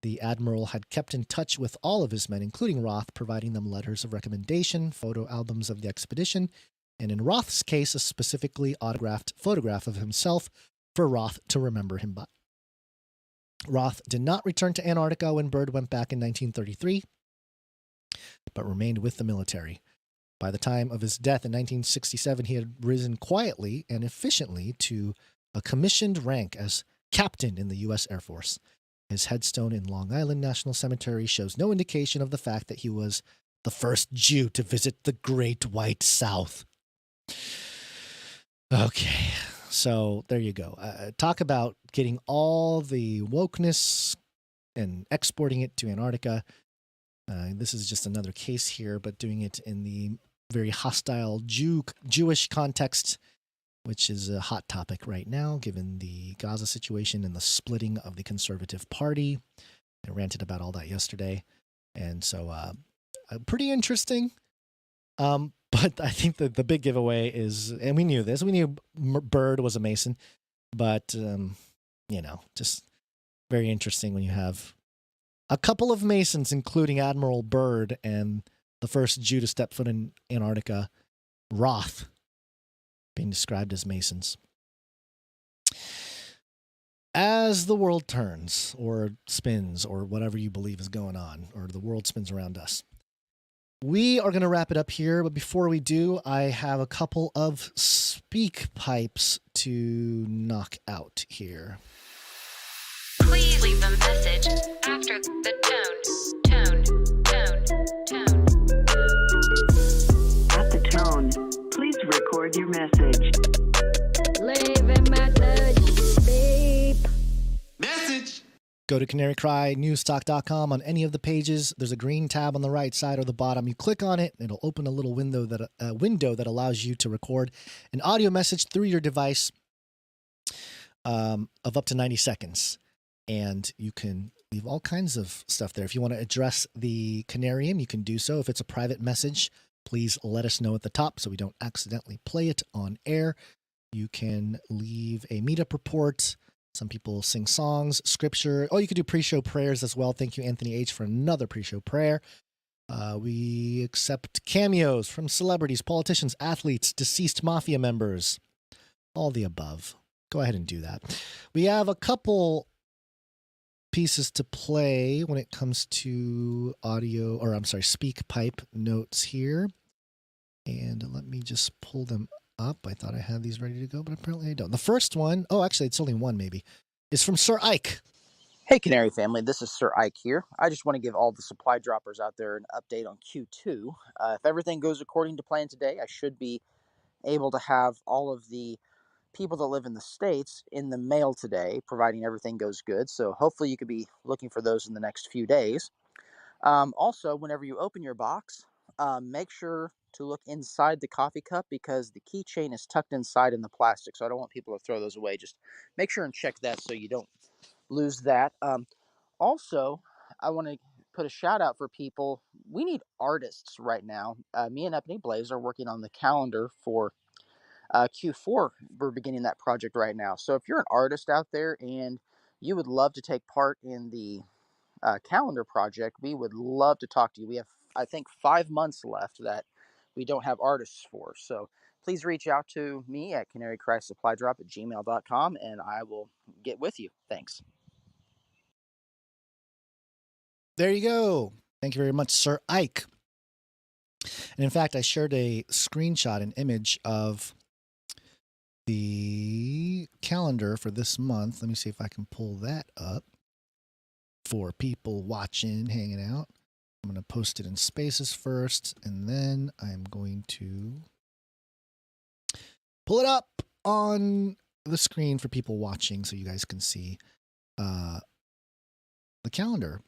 The admiral had kept in touch with all of his men, including Roth, providing them letters of recommendation, photo albums of the expedition, and in Roth's case, a specifically autographed photograph of himself for Roth to remember him by. Roth did not return to Antarctica when Bird went back in 1933, but remained with the military. By the time of his death in 1967, he had risen quietly and efficiently to a commissioned rank as captain in the U.S. Air Force. His headstone in Long Island National Cemetery shows no indication of the fact that he was the first Jew to visit the Great White South. Okay, so there you go. Talk about getting all the wokeness and exporting it to Antarctica. This is just another case here, but doing it in the very hostile Jewish context, which is a hot topic right now, given the Gaza situation and the splitting of the Conservative Party. I ranted about all that yesterday. And so pretty interesting. But I think that the big giveaway is, and we knew this, we knew Bird was a Mason, but, just very interesting when you have a couple of Masons, including Admiral Byrd and the first Jew to step foot in Antarctica, Roth, being described as Masons. As the world turns or spins or whatever you believe is going on, or the world spins around us, we are going to wrap it up here. But before we do, I have a couple of speak pipes to knock out here. Please leave a message after the tone. At the tone, please record your message. Leave a message. Beep. Message. Go to canarycrynewstalk.com. On any of the pages, there's a green tab on the right side or the bottom. You click on it, and it'll open a little window that allows you to record an audio message through your device of up to 90 seconds. And you can leave all kinds of stuff there. If you want to address the Canarium, you can do so. If it's a private message, please let us know at the top so we don't accidentally play it on air. You can leave a meetup report. Some people sing songs, scripture. Oh, you could do pre-show prayers as well. Thank you, Anthony H., for another pre-show prayer. We accept cameos from celebrities, politicians, athletes, deceased mafia members. All the above. Go ahead and do that. We have a couple pieces to play when it comes to speak pipe notes here. And let me just pull them up. I thought I had these ready to go, but apparently I don't. The first one, actually it's only one maybe, is from Sir Ike. Hey Canary family, this is Sir Ike here. I just want to give all the supply droppers out there an update on Q2. If everything goes according to plan today, I should be able to have all of the people that live in the States in the mail today, providing everything goes good. So hopefully you could be looking for those in the next few days. Also, whenever you open your box, make sure to look inside the coffee cup because the keychain is tucked inside in the plastic. So I don't want people to throw those away. Just make sure and check that so you don't lose that. Also, I want to put a shout out for people. We need artists right now. Me and Ebony Blaze are working on the calendar for Q4. We're beginning that project right now. So if you're an artist out there and you would love to take part in the calendar project, we would love to talk to you. We have, I think, 5 months left that we don't have artists for. So please reach out to me at canarycrysupply@gmail.com and I will get with you. Thanks. There you go. Thank you very much, Sir Ike. And in fact, I shared a screenshot, an image of the calendar for this month. Let me see if I can pull that up. for people watching, hanging out. I'm going to post it in Spaces first, and then I'm going to pull it up on the screen for people watching so you guys can see the calendar.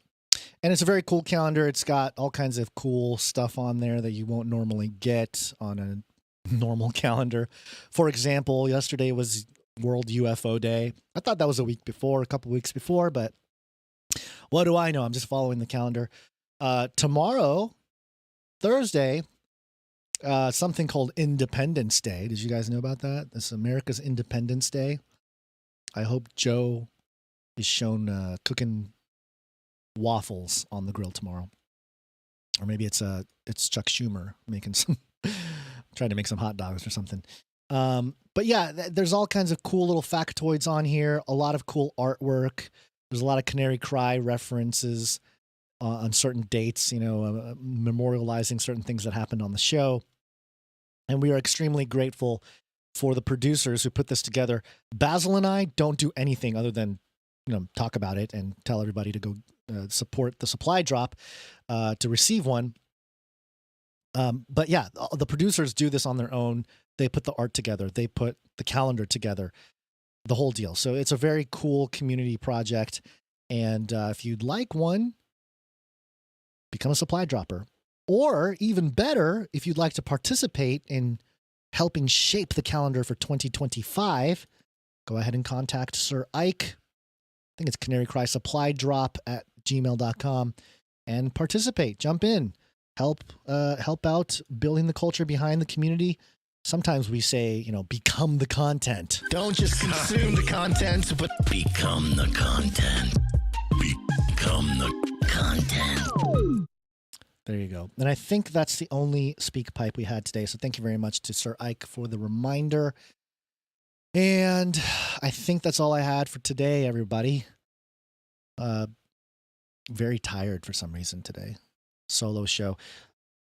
And it's a very cool calendar. It's got all kinds of cool stuff on there that you won't normally get on a normal calendar. For example, yesterday was World UFO Day. I thought that was a couple weeks before, but what do I know? I'm just following the calendar. Tomorrow, Thursday, something called Independence Day. Did you guys know about that? This is America's Independence Day. I hope Joe is shown cooking waffles on the grill tomorrow, or maybe it's Chuck Schumer making trying to make some hot dogs or something. But yeah, there's all kinds of cool little factoids on here. A lot of cool artwork. There's a lot of Canary Cry references on certain dates, memorializing certain things that happened on the show. And we are extremely grateful for the producers who put this together. Basil and I don't do anything other than, talk about it and tell everybody to go support the supply drop to receive one. But yeah, the producers do this on their own. They put the art together. They put the calendar together, the whole deal. So it's a very cool community project. And if you'd like one, become a supply dropper. Or even better, if you'd like to participate in helping shape the calendar for 2025, go ahead and contact Sir Ike. I think it's Canary Cry Supply Drop at gmail.com and participate. Jump in. Help out building the culture behind the community. Sometimes we say, become the content. Don't just consume the content, but become the content. Become the content. There you go. And I think that's the only SpeakPipe we had today. So thank you very much to Sir Ike for the reminder. And I think that's all I had for today, everybody. Very tired for some reason today. Solo show.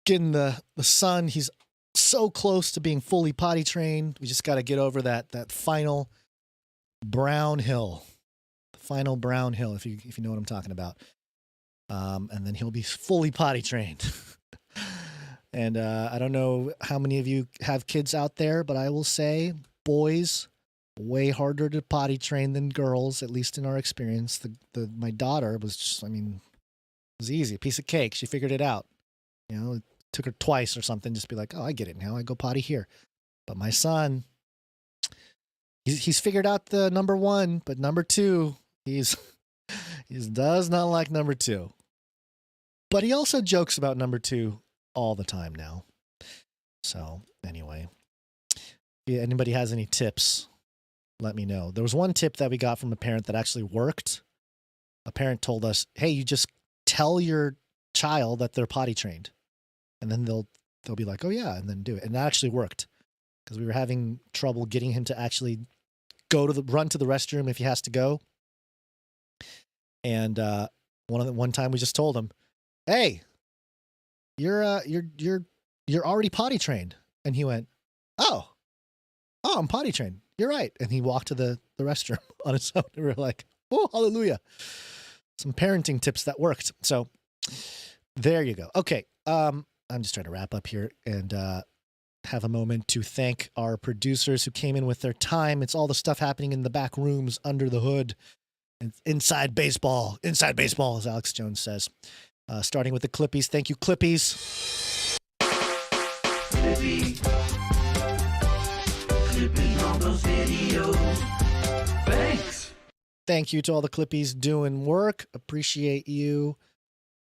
Getting the son, he's so close to being fully potty trained. We just got to get over that final brown hill. The final brown hill, if you know what I'm talking about. And then he'll be fully potty trained. And I don't know how many of you have kids out there, but I will say boys way harder to potty train than girls, at least in our experience. My daughter was just, it was easy, a piece of cake. She figured it out. It took her twice or something, just be like, oh, I get it now. I go potty here. But my son, he's figured out the number one, but number two, he does not like number two. But he also jokes about number two all the time now. So anyway, if anybody has any tips, let me know. There was one tip that we got from a parent that actually worked. A parent told us, hey, you just tell your child that they're potty trained. And then they'll be like, oh yeah, and then do it. And that actually worked because we were having trouble getting him to actually run to the restroom if he has to go. And one time we just told him, hey, you're already potty trained. And he went, oh, I'm potty trained. You're right. And he walked to the restroom on his own. And we were like, oh, hallelujah. Some parenting tips that worked. So there you go. Okay. I'm just trying to wrap up here and have a moment to thank our producers who came in with their time. It's all the stuff happening in the back rooms under the hood. And inside baseball, as Alex Jones says. Starting with the Clippies. Thank you, Clippies. Flippy on those videos. Thanks. Thank you to all the Clippies doing work. Appreciate you.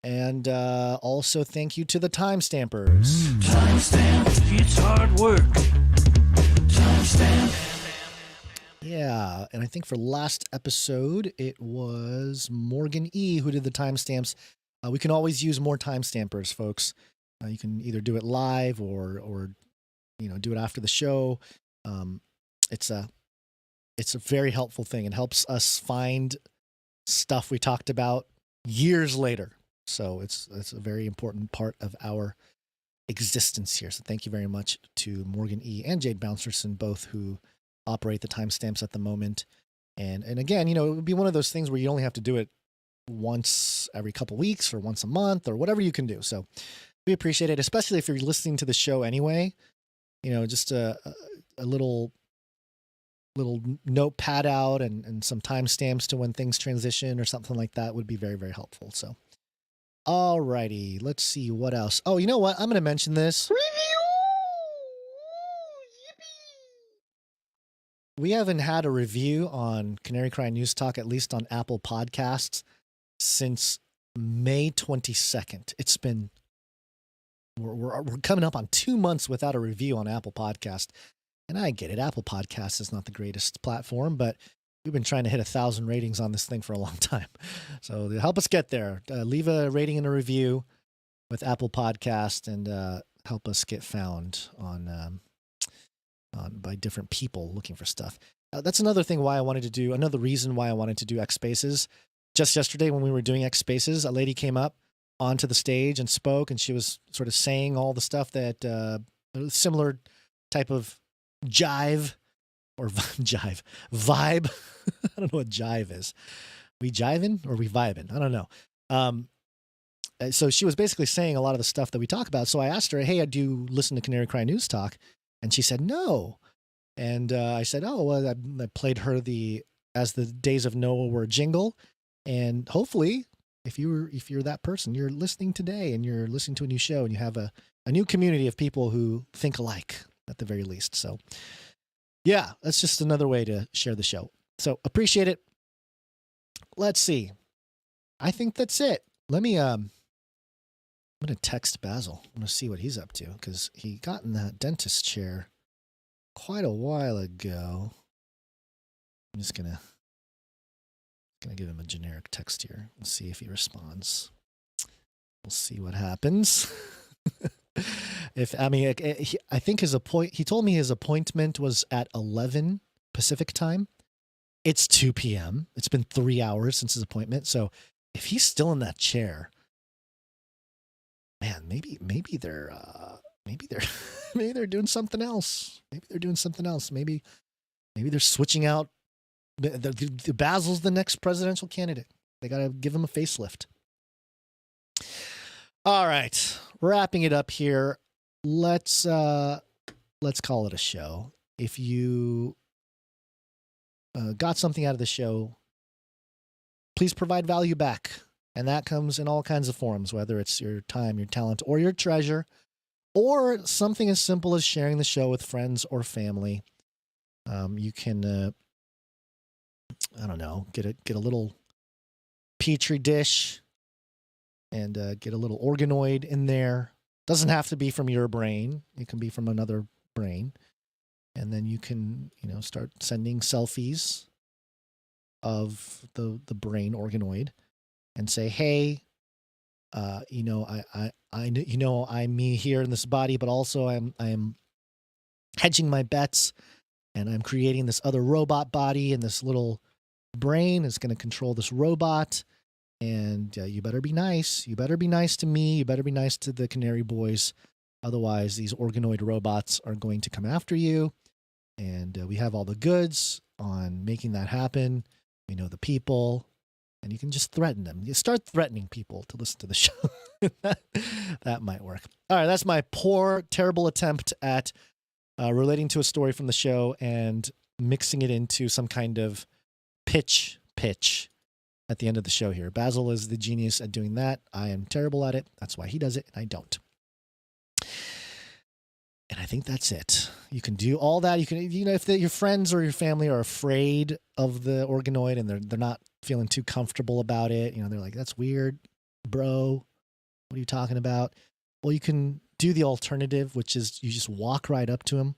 And also thank you to the timestampers. Timestamp, it's hard work. Timestamp. Yeah, and I think for last episode, it was Morgan E. who did the timestamps. We can always use more timestampers, folks. You can either do it live or do it after the show. It's a very helpful thing. It helps us find stuff we talked about years later. So it's a very important part of our existence here. So thank you very much to Morgan E. and Jade Bouncerson, both who operate the timestamps at the moment. And again, it would be one of those things where you only have to do it once every couple weeks or once a month or whatever you can do. So we appreciate it, especially if you're listening to the show anyway. Just a little notepad out and some timestamps to when things transition or something like that would be very, very helpful. So, all righty, let's see what else. Oh, you know what? I'm going to mention this. We haven't had a review on Canary Cry News Talk, at least on Apple Podcasts, since May 22nd. It's been, we're coming up on 2 months without a review on Apple Podcast. And I get it. Apple Podcasts is not the greatest platform, but we've been trying to hit 1,000 ratings on this thing for a long time. So help us get there. Leave a rating and a review with Apple Podcast and help us get found on by different people looking for stuff. That's another reason why I wanted to do X Spaces. Just yesterday when we were doing X Spaces, a lady came up onto the stage and spoke, and she was sort of saying all the stuff that similar type of vibe. I don't know what jive is. We jiving or we vibing? I don't know. So she was basically saying a lot of the stuff that we talk about. So I asked her, hey, do you listen to Canary Cry News Talk? And she said, no. And I said, oh, well, I played her As the Days of Noah Were jingle. And hopefully, if you're that person, you're listening today and you're listening to a new show and you have a new community of people who think alike at the very least. So yeah, that's just another way to share the show. So appreciate it. Let's see. I think that's it. Let me, I'm going to text Basil. I'm going to see what he's up to because he got in that dentist chair quite a while ago. I'm just going to give him a generic text here. We'll see if he responds. We'll see what happens. I think he told me his appointment was at 11 Pacific time. It's 2 p.m. It's been 3 hours since his appointment. So if he's still in that chair, man, maybe they're doing something else. Maybe they're switching out. The Basil's the next presidential candidate. They got to give him a facelift. All right, wrapping it up here. Let's call it a show. If you got something out of the show, please provide value back. And that comes in all kinds of forms, whether it's your time, your talent, or your treasure, or something as simple as sharing the show with friends or family. You can, I don't know, get a little petri dish and get a little organoid in there. Doesn't have to be from your brain. It can be from another brain. And then you can, start sending selfies of the brain organoid and say, hey, I'm me here in this body, but also I'm hedging my bets and I'm creating this other robot body, and this little brain is going to control this robot. And you better be nice. You better be nice to me. You better be nice to the Canary boys. Otherwise, these organoid robots are going to come after you. And we have all the goods on making that happen. We know the people. And you can just threaten them. You start threatening people to listen to the show. That might work. All right, that's my poor, terrible attempt at relating to a story from the show and mixing it into some kind of pitch at the end of the show here. Basil is the genius at doing that. I am terrible at it. That's why he does it, and I don't. And I think that's it. You can do all that. You can, if your friends or your family are afraid of the organoid and they're not feeling too comfortable about it, they're like, that's weird, bro. What are you talking about? Well, you can do the alternative, which is you just walk right up to him.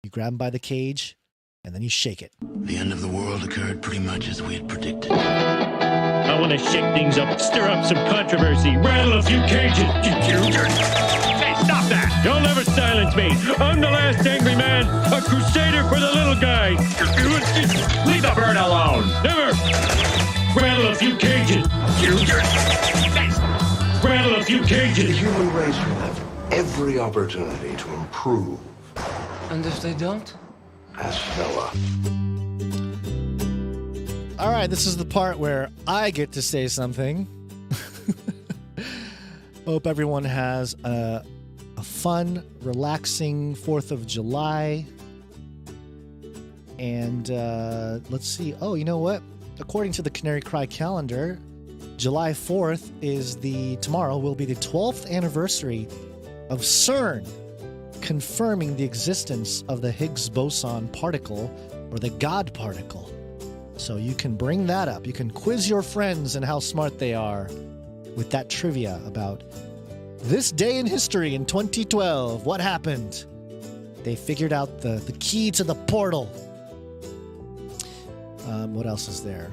You grab him by the cage, and then you shake it. The end of the world occurred pretty much as we had predicted. I want to shake things up, stir up some controversy, rattle a few cages. Hey, stop that! You'll never silence me. I'm the last angry man, a crusader for the little guy. Leave the bird alone. Never. Rattle a few cages. Rattle a few cages. The human race will have every opportunity to improve. And if they don't? Ask Noah. All right, this is the part where I get to say something. Hope everyone has a fun, relaxing 4th of July. And let's see. Oh, you know what? According to the Canary Cry calendar, July 4th tomorrow will be the 12th anniversary of CERN confirming the existence of the Higgs boson particle, or the God particle. So you can bring that up. You can quiz your friends and how smart they are with that trivia about this day in history in 2012. What happened? They figured out the key to the portal. What else is there?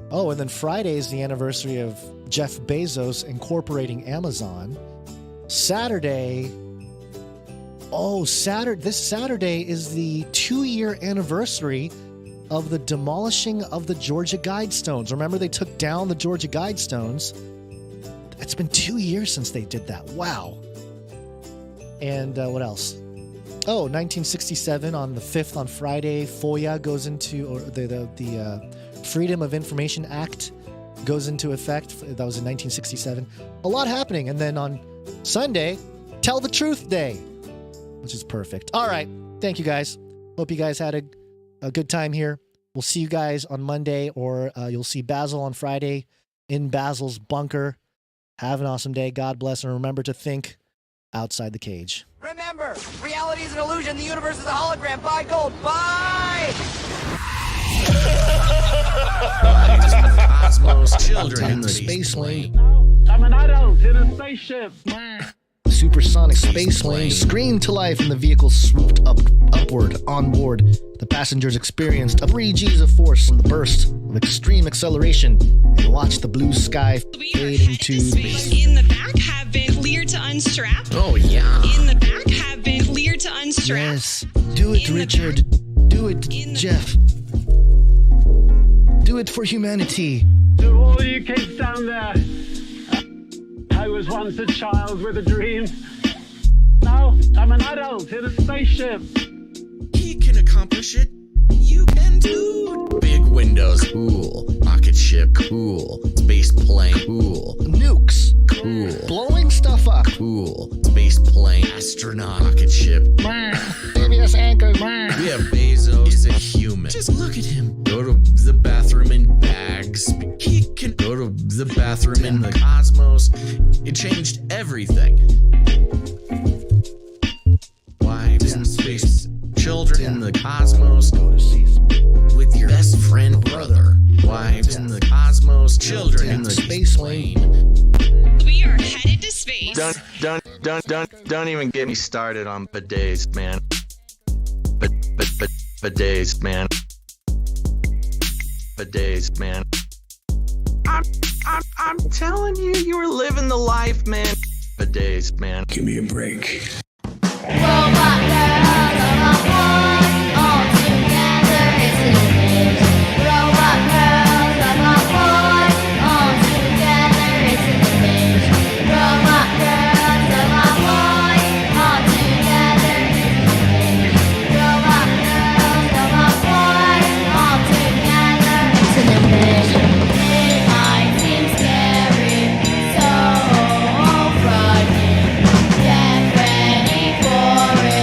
Oh, and then Friday is the anniversary of Jeff Bezos incorporating Amazon. This Saturday is the 2-year anniversary of the demolishing of the Georgia Guidestones. Remember, they took down the Georgia Guidestones. It's been 2 years since they did that. Wow. And what else? Oh, 1967 on the 5th on Friday, FOIA goes into, or the Freedom of Information Act goes into effect. That was in 1967. A lot happening. And then on Sunday, Tell the Truth Day, which is perfect. All right. Thank you, guys. Hope you guys had a good time here. We'll see you guys on Monday, or you'll see Basil on Friday in Basil's bunker. Have an awesome day. God bless. And remember to think outside the cage. Remember, reality is an illusion. The universe is a hologram. Buy gold. Buy! Cosmos, children in the space lane. I'm an adult in a spaceship. Supersonic space lane screamed to life and the vehicle swooped upward. On board, the passengers experienced 3 G's of force from the burst of extreme acceleration and watched the blue sky fade into space. In the back have been cleared to unstrap. Oh, yeah. In the back have been cleared to unstrap. Yes. Do it, Richard. Do it, Jeff. Do it for humanity. To all you kids down there, I was once a child with a dream. Now I'm an adult in a spaceship. He can accomplish it. You can too. Big windows, cool. Rocket ship, cool. Space plane, cool. Nukes, cool. Blowing stuff up, cool. Space plane, astronaut, rocket ship. Avius anchor. We have Bezos. Is a human. Just look at him. Go to the bathroom in bags. He can go to the bathroom in the cosmos. It changed everything. Wives in space, children in the cosmos. With your best friend brother. Wives in the cosmos, children in the space lane. We are headed to space. Don't even get me started on bidets, man. Bidets, man. Bidets, man. I'm telling you, you were living the life, man. Bidets, man. Give me a break. Robot girls, robot boys, all together it's an image. Robot girls, robot boys, all together it's an image. Robot girls, robot boys, all together it's an image. Robot girls, robot boys, all together it's an image. It might seem scary, so frightening. Get ready for it.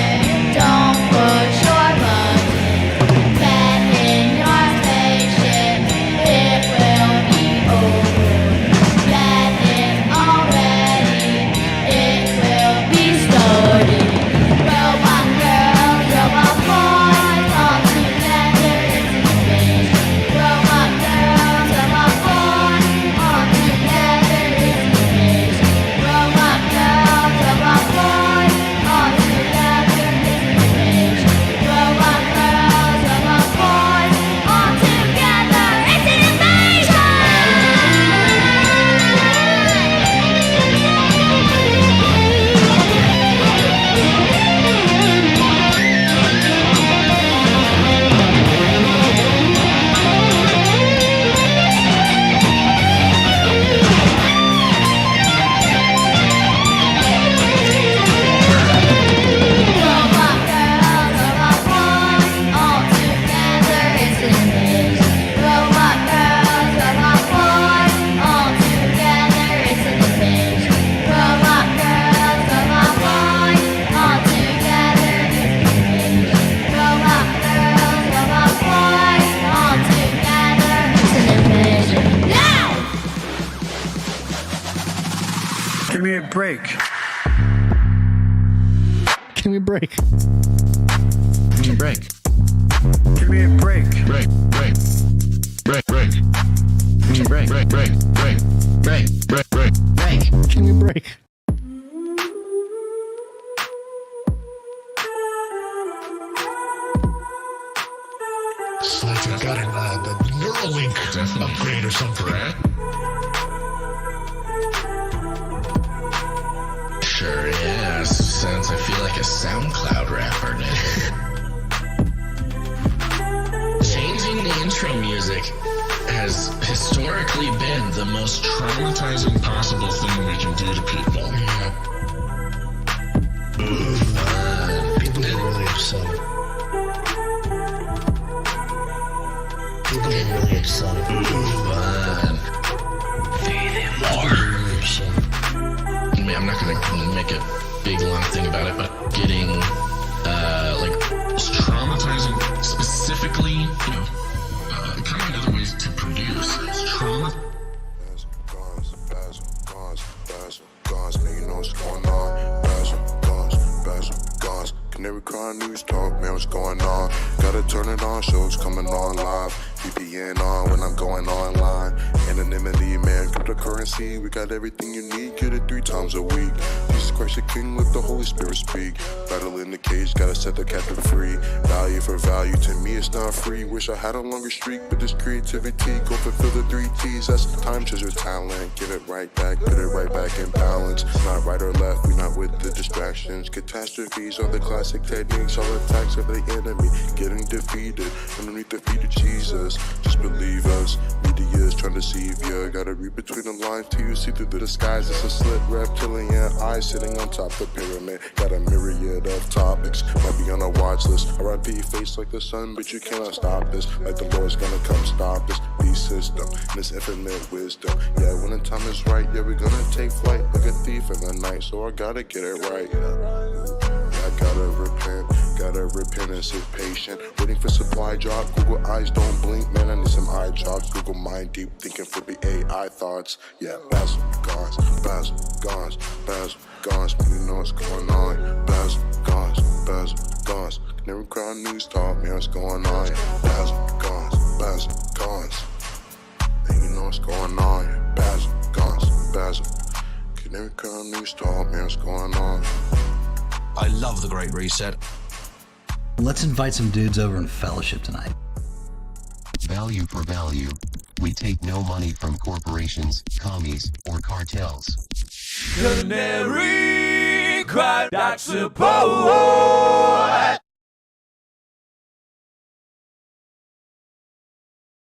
Give me a break. Give me a break. Give me a break. Give me a break. Break. Give me a break. Break. Give me a break. So I got the Neuralink upgrade or something, right? Sure, yeah. Sounds, I feel like a SoundCloud rapper now. Changing the intro music has historically been the most traumatizing possible thing we can do to people. Yeah. People get really upset. People get really upset. I mean, I'm not gonna make a big long thing about it, but getting like traumatizing specifically, you know, kind of other ways to produce trauma. You know what's going on. Canary crying news talk, man, what's going on? Gotta turn it on, shows coming on live. VPN on when I'm going online. Anonymity, man, cryptocurrency. We got everything you need, get it 3 times a week. Jesus Christ, the King, let the Holy Spirit speak. Battle in the cage, gotta set the captive free. Value for value, to me it's not free. Wish I had a longer streak, but this creativity, go fulfill the 3 T's. That's time, treasure, talent. Give it right back, put it right back in balance. Not right or left, we not with the distractions. Catastrophes are the classic techniques, all attacks of the enemy. Getting defeated, underneath the feet of Jesus. Just believe us, media is trying to deceive ya. Gotta read between the lines till you see through the disguise. It's a slit reptilian eye sitting on top of the pyramid. Got a myriad of topics, might be on a watch list. R.I.P. face like the sun, but you cannot stop this. Like the Lord's gonna come stop this beast system and this infinite wisdom. Yeah, when the time is right, yeah, we're gonna take flight like a thief in the night. So I gotta get it right. I gotta repent and sit patient. Waiting for supply drop, Google eyes don't blink. Man, I need some eye drops. Google mind deep thinking, Flippy AI thoughts. Yeah, Basil, gons. You know what's going on. Basil, gons. Never cry news talk, man, what's going on. Basil, gons. And you know what's going on. Basil. Never cry news talk, man, what's going on. I love the Great Reset. Let's invite some dudes over and fellowship tonight. Value for value. We take no money from corporations, commies, or cartels. Canary cry, that's support.